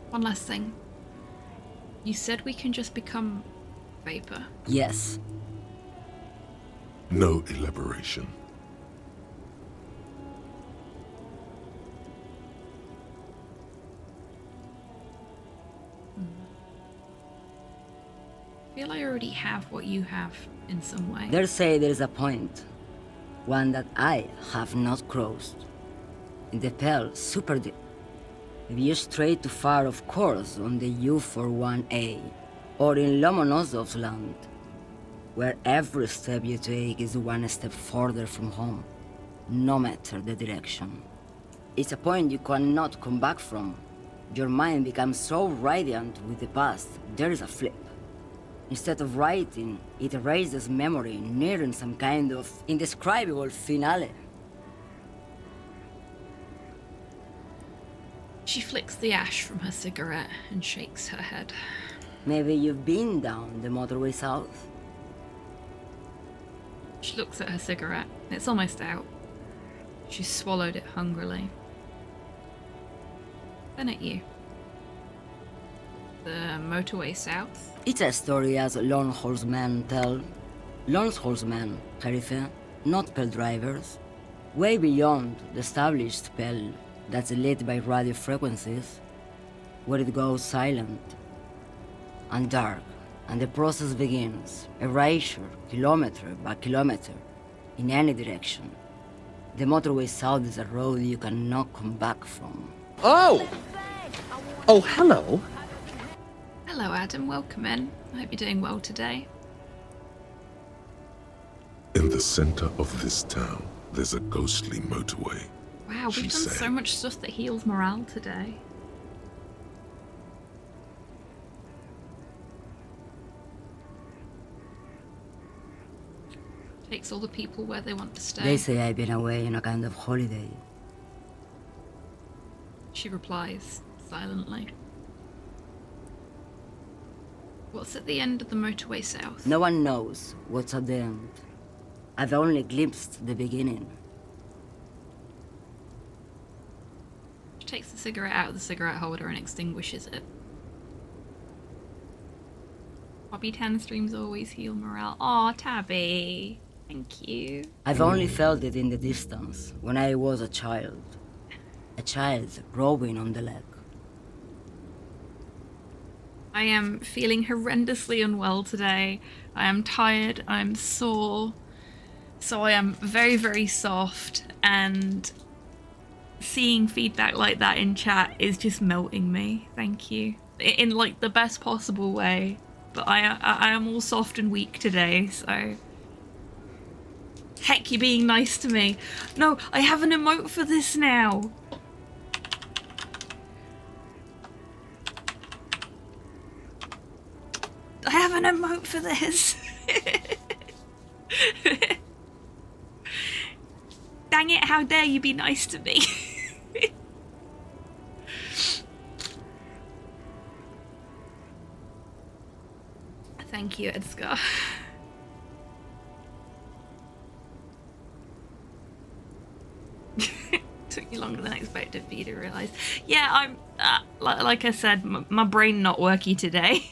One last thing. You said we can just become vapor? Yes. No elaboration. I feel I already have what you have in some way. They say there is a point. One that I have not crossed. In the Pale, super deep. If you stray too far, of course, on the U41A, or in Lomonosov's land, where every step you take is one step further from home, no matter the direction. It's a point you cannot come back from. Your mind becomes so radiant with the past, there is a flip. Instead of writing, it erases memory, nearing some kind of indescribable finale. She flicks the ash from her cigarette and shakes her head. Maybe you've been down the motorway south? She looks at her cigarette. It's almost out. She swallowed it hungrily. Then at you. The motorway south? It's a story as lone horsemen tell. Lone horsemen, Sheriff, not pale drivers. Way beyond the established pale that's lit by radio frequencies, where it goes silent and dark, and the process begins, erasure, kilometer by kilometer, in any direction. The motorway south is a road you cannot come back from. Oh! Oh, hello. Hello, Adam. Welcome in. I hope you're doing well today. In the center of this town, there's a ghostly motorway. Wow, we've done said. so much stuff that heals morale today. Takes all the people where they want to stay. They say I've been away on a kind of holiday. She replies, silently. What's at the end of the motorway south? No one knows what's at the end. I've only glimpsed the beginning. She takes the cigarette out of the cigarette holder and extinguishes it. HobbyTan streams always heal morale. Aw, Tabby. Thank you. I've only felt it in the distance, when I was a child. A child growing on the leg. I am feeling horrendously unwell today. I am tired, I'm sore. So I am very, very soft, and seeing feedback like that in chat is just melting me. Thank you. In like the best possible way. But I am all soft and weak today, so... Heck, you're being nice to me. No, I have an emote for this now. I have an emote for this. Dang it, how dare you be nice to me. Thank you, Edgar. Took you longer than I expected for you to realise. Yeah, I'm, like I said, my brain not worky today.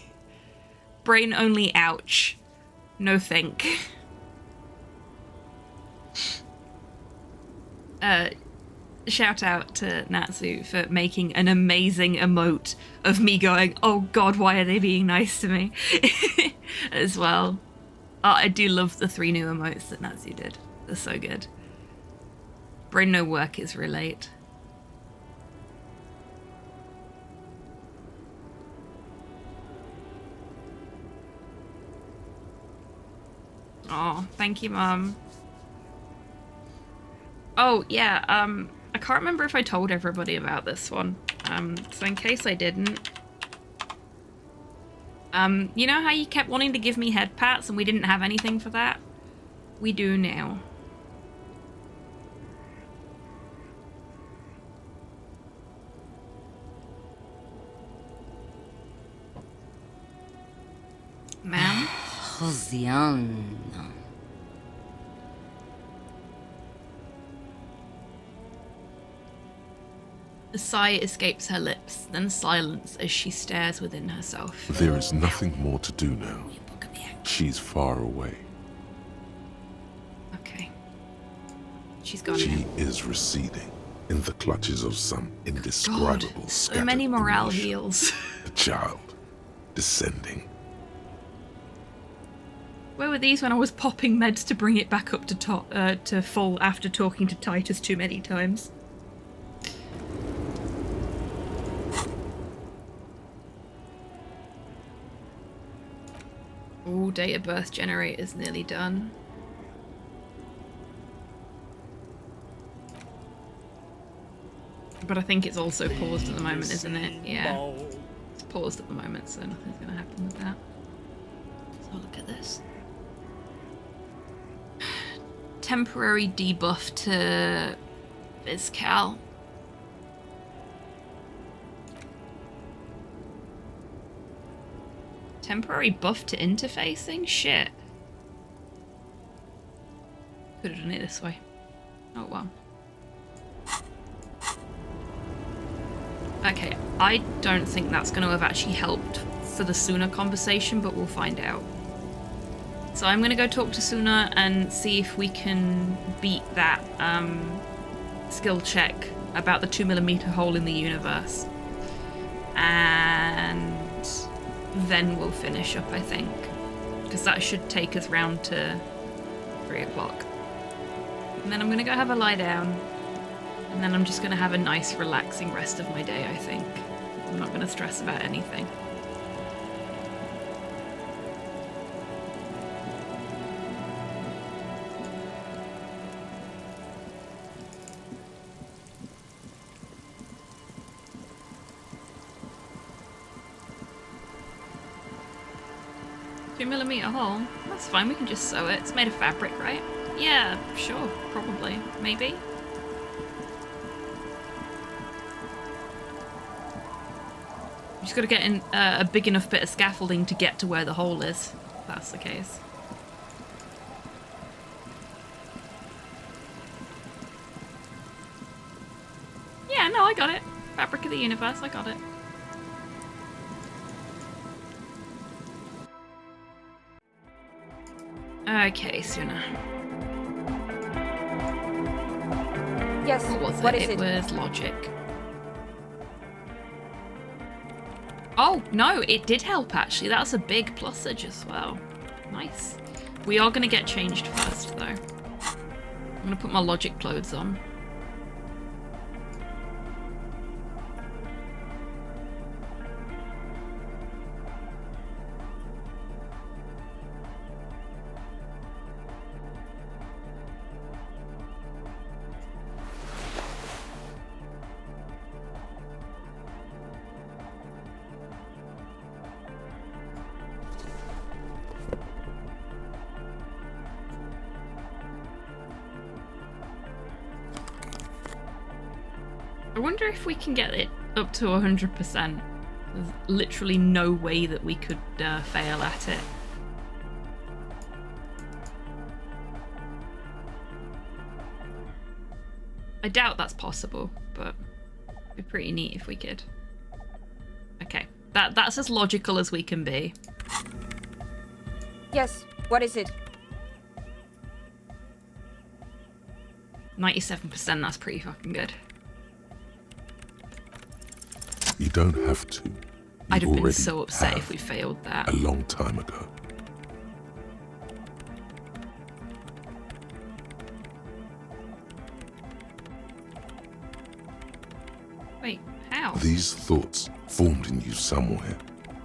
Brain only ouch. No think. Shout out to Natsu for making an amazing emote of me going, oh god, why are they being nice to me? As well. I do love the 3 new emotes that Natsu did. They're so good. Brain no work is relate. Oh, thank you, Mum. Oh, yeah, I can't remember if I told everybody about this one. So in case I didn't. You know how you kept wanting to give me head pats and we didn't have anything for that? We do now. Ma'am? Josiana. A sigh escapes her lips, then silence as she stares within herself. There is nothing more to do now. She's far away. Okay. She's gone She now. is receding in the clutches of some indescribable God, so many morale heals. The child descending. Where were these when I was popping meds to bring it back up to full after talking to Titus too many times? Ooh, date of birth generator's nearly done. But I think it's also paused at the moment, isn't it? Yeah. It's paused at the moment, so nothing's gonna happen with that. Let's have a look at this. Temporary debuff to Vizcal. Temporary buff to interfacing? Shit. Could have done it this way. Oh well. Okay, I don't think that's going to have actually helped for the Suna conversation, but we'll find out. So I'm going to go talk to Suna and see if we can beat that skill check about the 2mm hole in the universe. And then we'll finish up, I think. Because that should take us round to 3 o'clock. And then I'm going to go have a lie down. And then I'm just going to have a nice, relaxing rest of my day, I think. I'm not going to stress about anything. $2mm hole? That's fine, we can just sew it. It's made of fabric, right? Yeah, sure, probably. Maybe? Just got to get in a big enough bit of scaffolding to get to where the hole is, if that's the case. Yeah, no, I got it. Fabric of the universe, I got it. Okay, Suna. Yes, What is it? It was logic. Oh, no, it did help, actually. That's a big plusage as well. Nice. We are going to get changed first, though. I'm going to put my logic clothes on. I wonder if we can get it up to 100%. There's literally no way that we could fail at it. I doubt that's possible, but it'd be pretty neat if we could. Okay, that's as logical as we can be. Yes, what is it? 97%, that's pretty fucking good. You don't have to. I'd have been already so upset have if we failed that. A long time ago. Wait, how? These thoughts formed in you somewhere,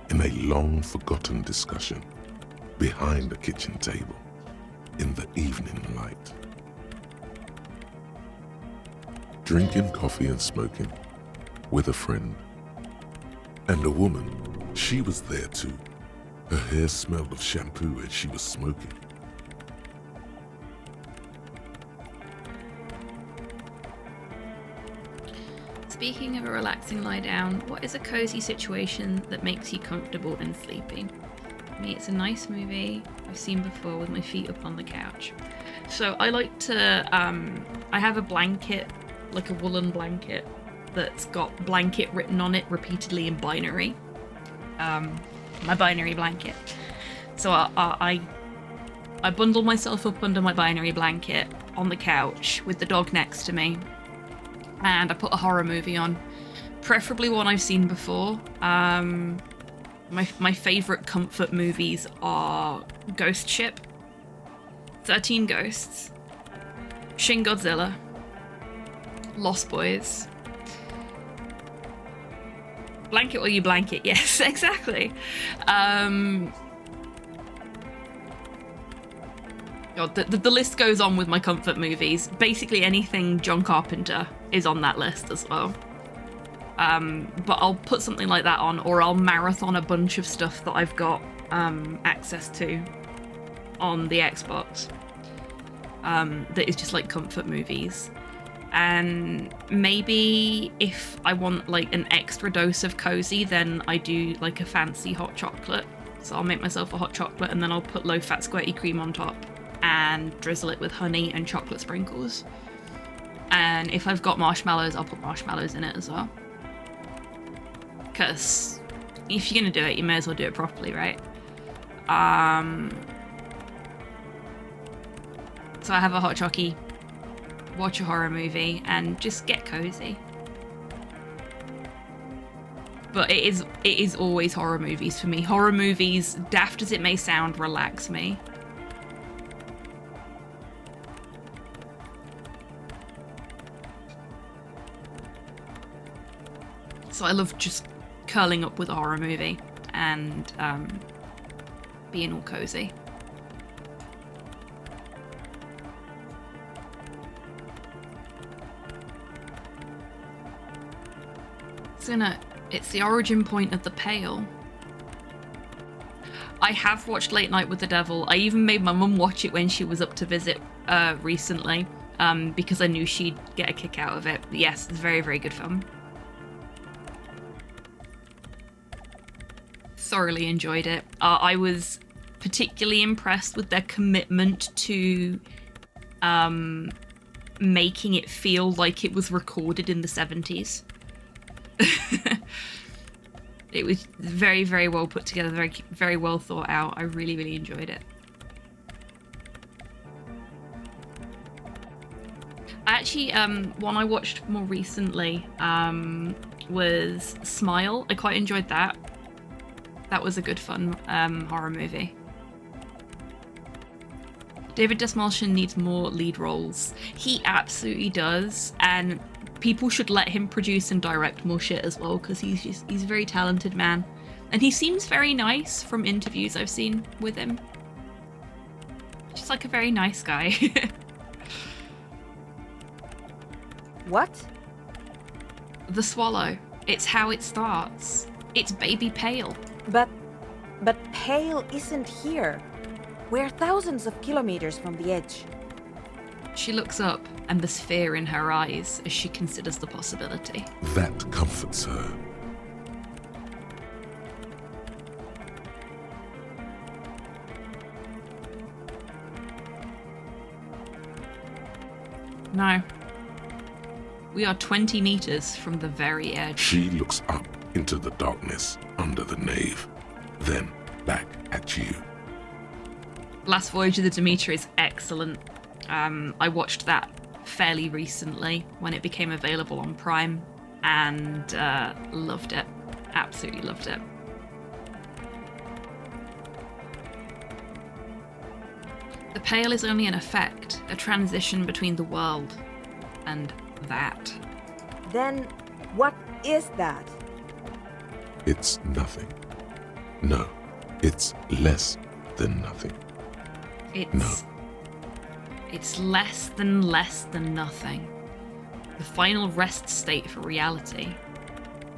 in a long-forgotten discussion, behind a kitchen table, in the evening light. Drinking coffee and smoking, with a friend. And a woman, she was there too. Her hair smelled of shampoo as she was smoking. Speaking of a relaxing lie down, what is a cozy situation that makes you comfortable and sleepy? For me, it's a nice movie I've seen before with my feet up on the couch. So I like to, I have a blanket, like a woolen blanket, that's got blanket written on it repeatedly in binary. My binary blanket. So I bundle myself up under my binary blanket on the couch with the dog next to me, and I put a horror movie on, preferably one I've seen before. My favourite comfort movies are Ghost Ship, 13 Ghosts, Shin Godzilla, Lost Boys. Blanket or you blanket, yes, exactly. God, the list goes on with my comfort movies. Basically anything John Carpenter is on that list as well. But I'll put something like that on, or I'll marathon a bunch of stuff that I've got access to on the Xbox that is just like comfort movies. And maybe if I want like an extra dose of cozy, then I do like a fancy hot chocolate. So I'll make myself a hot chocolate and then I'll put low-fat squirty cream on top and drizzle it with honey and chocolate sprinkles. And if I've got marshmallows, I'll put marshmallows in it as well. Because if you're gonna do it, you may as well do it properly, right? So I have a hot chockey, watch a horror movie, and just get cozy. But it is always horror movies for me. Horror movies, daft as it may sound, relax me. So I love just curling up with a horror movie and being all cozy. It's the origin point of the pail. I have watched Late Night with the Devil. I even made my mum watch it when she was up to visit recently, because I knew she'd get a kick out of it. But yes, it's very, very good film. Thoroughly enjoyed it. I was particularly impressed with their commitment to making it feel like it was recorded in the 70s. It was very, very well put together, very, very well thought out. I really, really enjoyed it. Actually, one I watched more recently was Smile. I quite enjoyed that. That was a good, fun horror movie. David Dastmalchian needs more lead roles. He absolutely does, and people should let him produce and direct more shit as well, because he's a very talented man. And he seems very nice from interviews I've seen with him. Just like a very nice guy. What? The Swallow. It's how it starts. It's baby Pale. But Pale isn't here. We're thousands of kilometers from the edge. She looks up, and there's fear in her eyes as she considers the possibility. That comforts her. No. We are 20 meters from the very edge. She looks up into the darkness under the nave, then back at you. Last Voyage of the Demeter is excellent. I watched that fairly recently when it became available on Prime, and loved it. Absolutely loved it. The Pale is only an effect, a transition between the world and that. Then what is that? It's nothing. No, it's less than nothing. It's less than nothing. The final rest state for reality.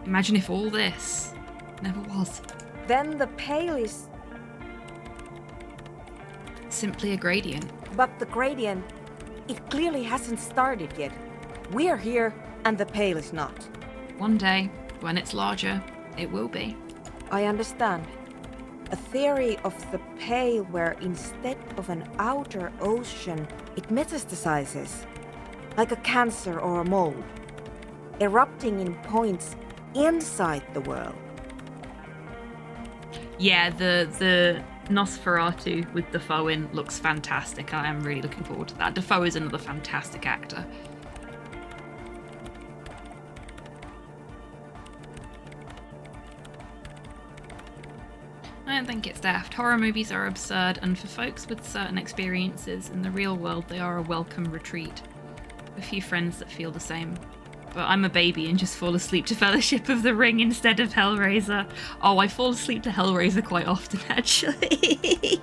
Imagine if all this never was. Then the Pale is simply a gradient. But the gradient, it clearly hasn't started yet. We're here and the Pale is not. One day, when it's larger, it will be. I understand. A theory of the Pale where instead of an outer ocean, it metastasizes, like a cancer or a mold, erupting in points inside the world. Yeah, the Nosferatu with Defoe in looks fantastic. I am really looking forward to that. Defoe is another fantastic actor. I don't think it's daft. Horror movies are absurd, and for folks with certain experiences in the real world, they are a welcome retreat. A few friends that feel the same. But I'm a baby and just fall asleep to Fellowship of the Ring instead of Hellraiser. Oh, I fall asleep to Hellraiser quite often, actually.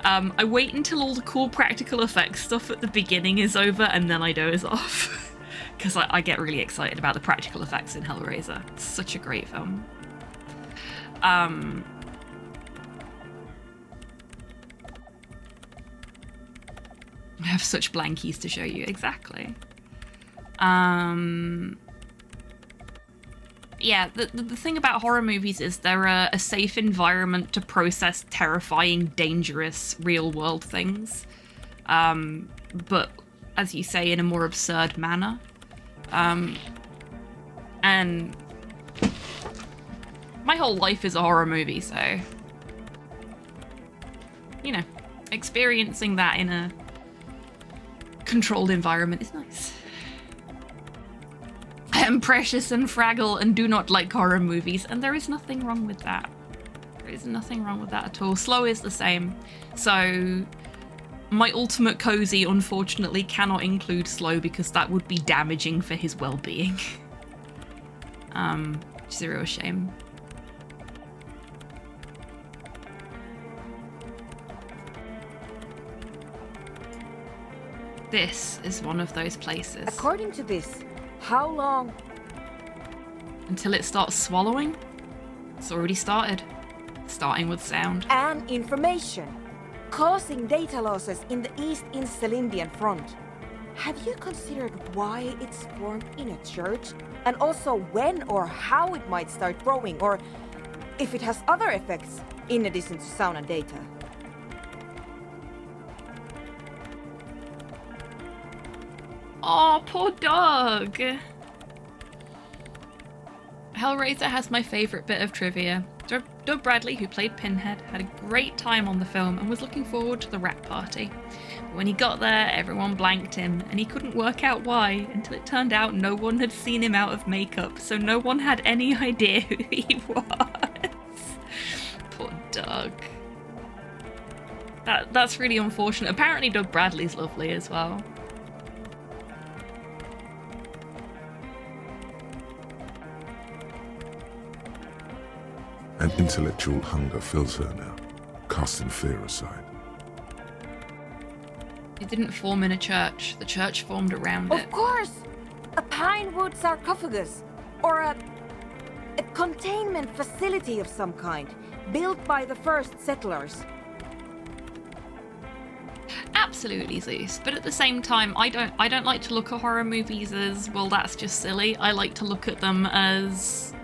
I wait until all the cool practical effects stuff at the beginning is over, and then I doze off. Because I get really excited about the practical effects in Hellraiser. It's such a great film. I have such blankies to show you. Exactly. Yeah, the thing about horror movies is they're a safe environment to process terrifying, dangerous, real-world things. But, as you say, in a more absurd manner. And my whole life is a horror movie, so... You know, experiencing that in a controlled environment is nice. I am precious and fragile and do not like horror movies, and there is nothing wrong with that. There is nothing wrong with that at all. Slow is the same. So my ultimate cozy, unfortunately, cannot include Slow because that would be damaging for his well-being. Which is a real shame. This is one of those places. According to this, how long? Until it starts swallowing? It's already started. Starting with sound. And information. Causing data losses in the East Insulindian front. Have you considered why it's formed in a church? And also when or how it might start growing, or if it has other effects in addition to sound and data? Oh, poor dog. Hellraiser has my favourite bit of trivia. Doug Bradley, who played Pinhead, had a great time on the film and was looking forward to the wrap party. But when he got there, everyone blanked him, and he couldn't work out why until it turned out no one had seen him out of makeup, so no one had any idea who he was. Poor Doug. That's really unfortunate. Apparently Doug Bradley's lovely as well. An intellectual hunger fills her now, casting fear aside. It didn't form in a church. The church formed around it. Of course! A pine wood sarcophagus. Or a containment facility of some kind, built by the first settlers. Absolutely, Zeus. But at the same time, I don't like to look at horror movies as, well, that's just silly. I like to look at them as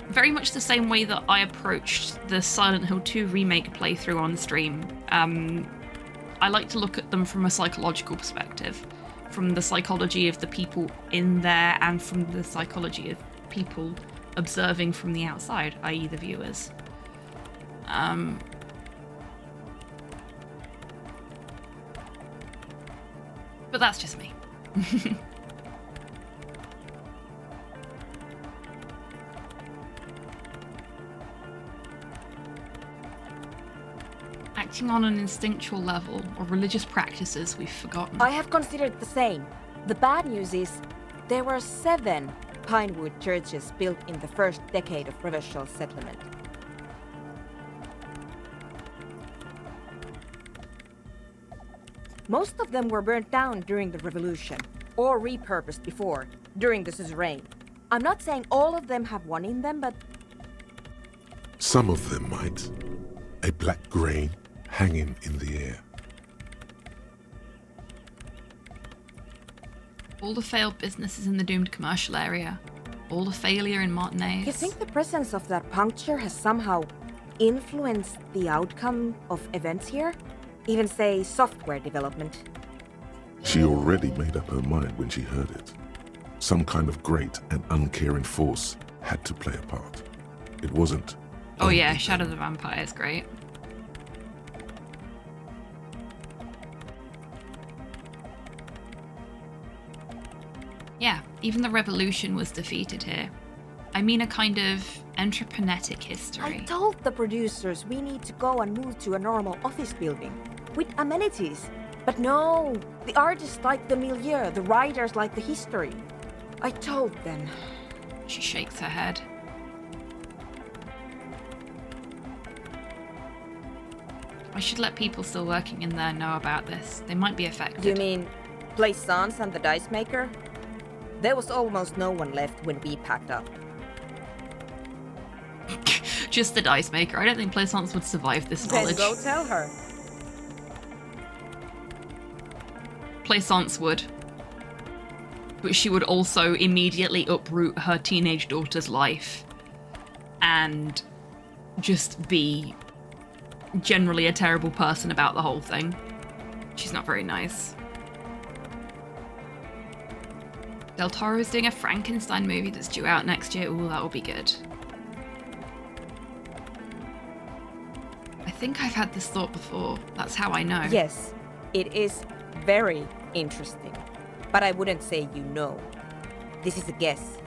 very much the same way that I approached the Silent Hill 2 remake playthrough on stream. I like to look at them from a psychological perspective, from the psychology of the people in there and from the psychology of people observing from the outside, i.e. the viewers. But that's just me. Acting on an instinctual level, or religious practices we've forgotten. I have considered the same. The bad news is, there were 7 pinewood churches built in the first decade of Revachol settlement. Most of them were burnt down during the revolution, or repurposed before, during the suzerain. I'm not saying all of them have one in them, but... Some of them might. A black grain hanging in the air. All the failed businesses in the doomed commercial area. All the failure in Martinez. You think the presence of that puncture has somehow influenced the outcome of events here? Even, say, software development? She already made up her mind when she heard it. Some kind of great and uncaring force had to play a part. It wasn't... Oh yeah, Shadow the Vampire is great. Yeah, even the revolution was defeated here. I mean a kind of entrepreneuric history. I told the producers we need to go and move to a normal office building, with amenities. But no, the artists like the milieu, the writers like the history. I told them. She shakes her head. I should let people still working in there know about this. They might be affected. You mean Plaisance and the Dice Maker? There was almost no one left when we packed up. Just the dice maker. I don't think Plaisance would survive this Then knowledge. go tell her. Plaisance would. But she would also immediately uproot her teenage daughter's life and just be generally a terrible person about the whole thing. She's not very nice. Del Toro is doing a Frankenstein movie that's due out next year. Ooh, that will be good. I think I've had this thought before. That's how I know. Yes, it is very interesting. But I wouldn't say you know. This is a guess.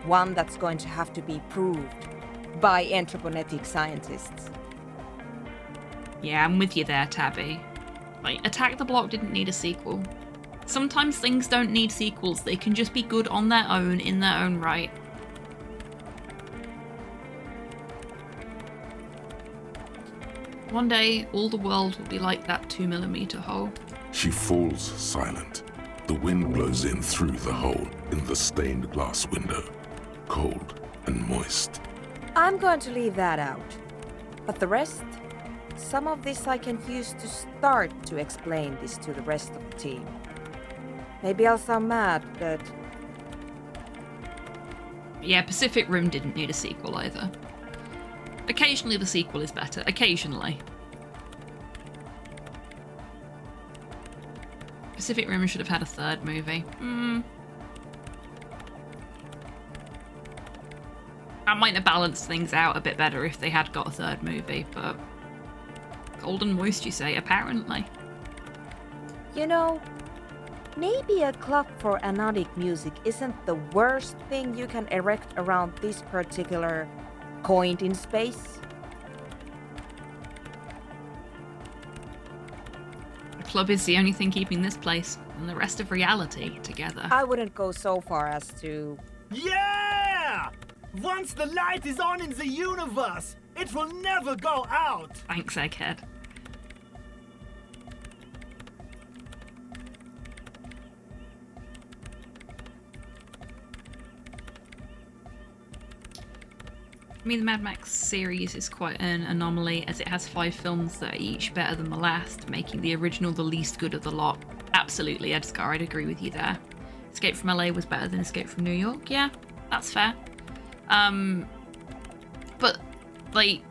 One that's going to have to be proved by anthroponetic scientists. Yeah, I'm with you there, Tabby. Like, Attack the Block didn't need a sequel. Sometimes things don't need sequels. They can just be good on their own, in their own right. One day, all the world will be like that 2mm hole. She falls silent. The wind blows in through the hole in the stained glass window, cold and moist. I'm going to leave that out. But the rest? Some of this I can use to start to explain this to the rest of the team. Maybe I'll sound mad, but... Yeah, Pacific Rim didn't need a sequel either. Occasionally the sequel is better. Occasionally. Pacific Rim should have had a third movie. That might have balanced things out a bit better if they had got a third movie, but... Cold and moist, you say, apparently. You know, maybe a clock for anodic music isn't the worst thing you can erect around this particular point in space. The club is the only thing keeping this place and the rest of reality together. I wouldn't go so far as to... Yeah! Once the light is on in the universe, it will never go out! Thanks, Egghead. I mean, the Mad Max series is quite an anomaly, as it has 5 films that are each better than the last, making the original the least good of the lot. Absolutely, Edgar, I'd agree with you there. Escape from LA was better than Escape from New York, yeah, that's fair. But, like,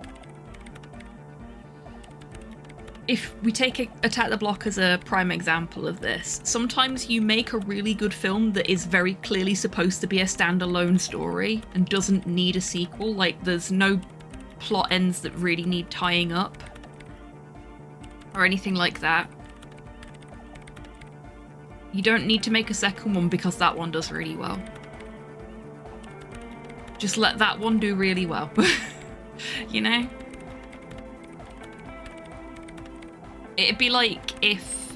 if we take Attack the Block as a prime example of this, sometimes you make a really good film that is very clearly supposed to be a standalone story and doesn't need a sequel. Like, there's no plot ends that really need tying up or anything like that. You don't need to make a second one because that one does really well. Just let that one do really well. You know? It'd be like if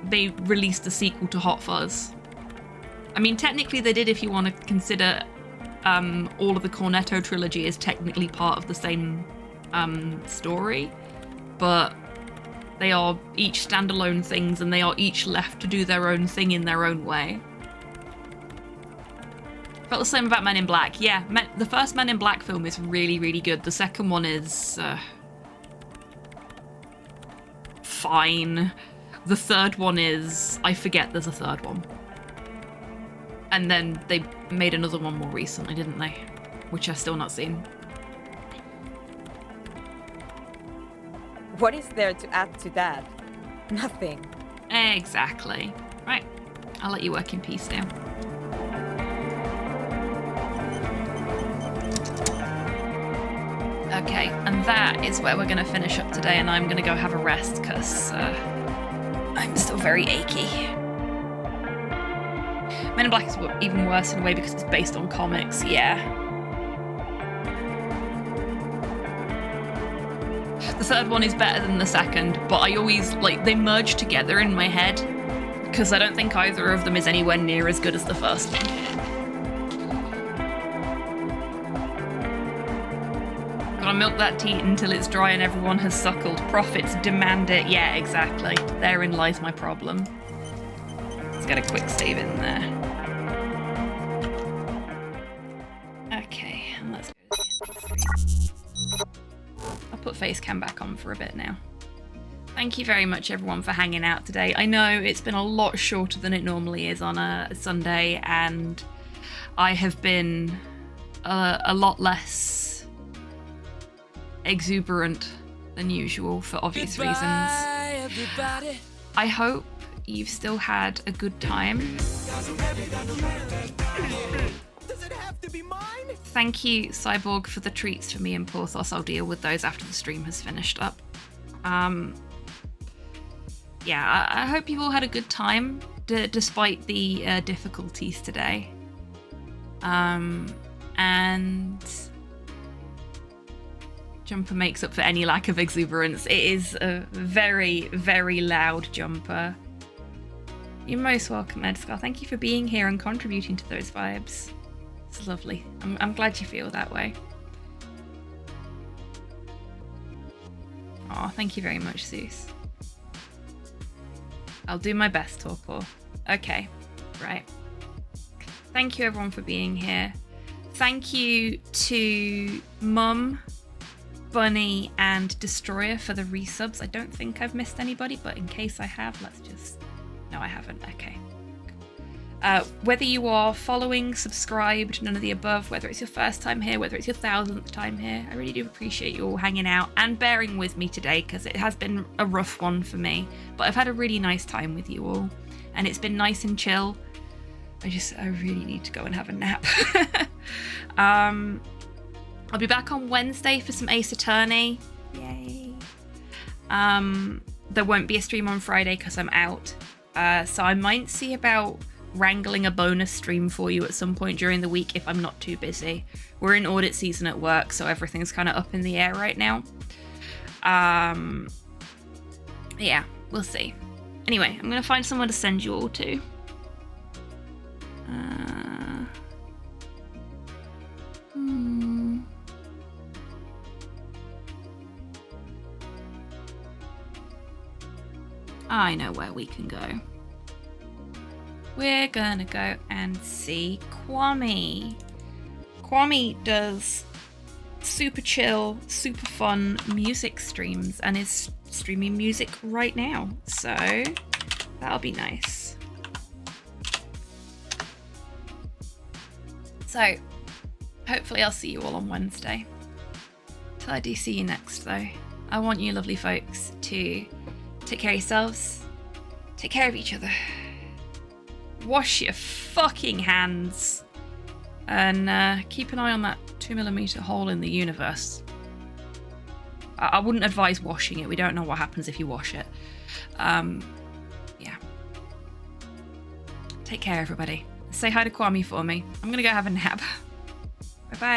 they released a sequel to Hot Fuzz. I mean, technically they did if you want to consider all of the Cornetto trilogy is technically part of the same story, but they are each standalone things and they are each left to do their own thing in their own way. Felt the same about Men in Black. Yeah, the first Men in Black film is really, really good. The second one is fine. The third one is... I forget there's a third one. And then they made another one more recently, didn't they? Which I've still not seen. What is there to add to that? Nothing. Exactly. Right. I'll let you work in peace now. Okay, and that is where we're going to finish up today, and I'm going to go have a rest because I'm still very achy. Men in Black is even worse in a way because it's based on comics, yeah. The third one is better than the second, but I always, like, they merge together in my head because I don't think either of them is anywhere near as good as the first one. Gotta milk that teat until it's dry and everyone has suckled. Profits demand it. Yeah, exactly. Therein lies my problem. Let's get a quick save in there. Okay, and let's go. put face cam back on for a bit now. Thank you very much, everyone, for hanging out today. I know it's been a lot shorter than it normally is on a Sunday, and I have been a lot less exuberant than usual for obvious reasons. Everybody. I hope you've still had a good time. Thank you, Cyborg, for the treats for me and Porthos. I'll deal with those after the stream has finished up. Yeah, I hope you all had a good time, despite the difficulties today. And Jumper makes up for any lack of exuberance. It is a very, very loud Jumper. You're most welcome, Edscar. Thank you for being here and contributing to those vibes. It's lovely. I'm glad you feel that way. Aw, thank you very much, Zeus. I'll do my best, Torpor. Okay, right. Thank you, everyone, for being here. Thank you to Mum, Bunny, and Destroyer for the resubs. I don't think I've missed anybody, but in case I have, let's just... No, I haven't. Okay. Whether you are following, subscribed, none of the above, whether it's your first time here, whether it's your 1000th time here, I really do appreciate you all hanging out and bearing with me today, because it has been a rough one for me. But I've had a really nice time with you all, and it's been nice and chill. I really need to go and have a nap. I'll be back on Wednesday for some Ace Attorney. Yay. There won't be a stream on Friday because I'm out. So I might see about wrangling a bonus stream for you at some point during the week if I'm not too busy. We're in audit season at work, so everything's kind of up in the air right now. Yeah, we'll see. Anyway, I'm going to find someone to send you all to. I know where we can go. We're gonna go and see Kwame. Kwame does super chill, super fun music streams and is streaming music right now, so that'll be nice. So hopefully I'll see you all on Wednesday. Till I do see you next though, I want you lovely folks to take care of yourselves, take care of each other, wash your fucking hands, and keep an eye on that 2mm hole in the universe. I wouldn't advise washing it. We don't know what happens if you wash it. Yeah. Take care, everybody. Say hi to Kwame for me. I'm gonna go have a nap.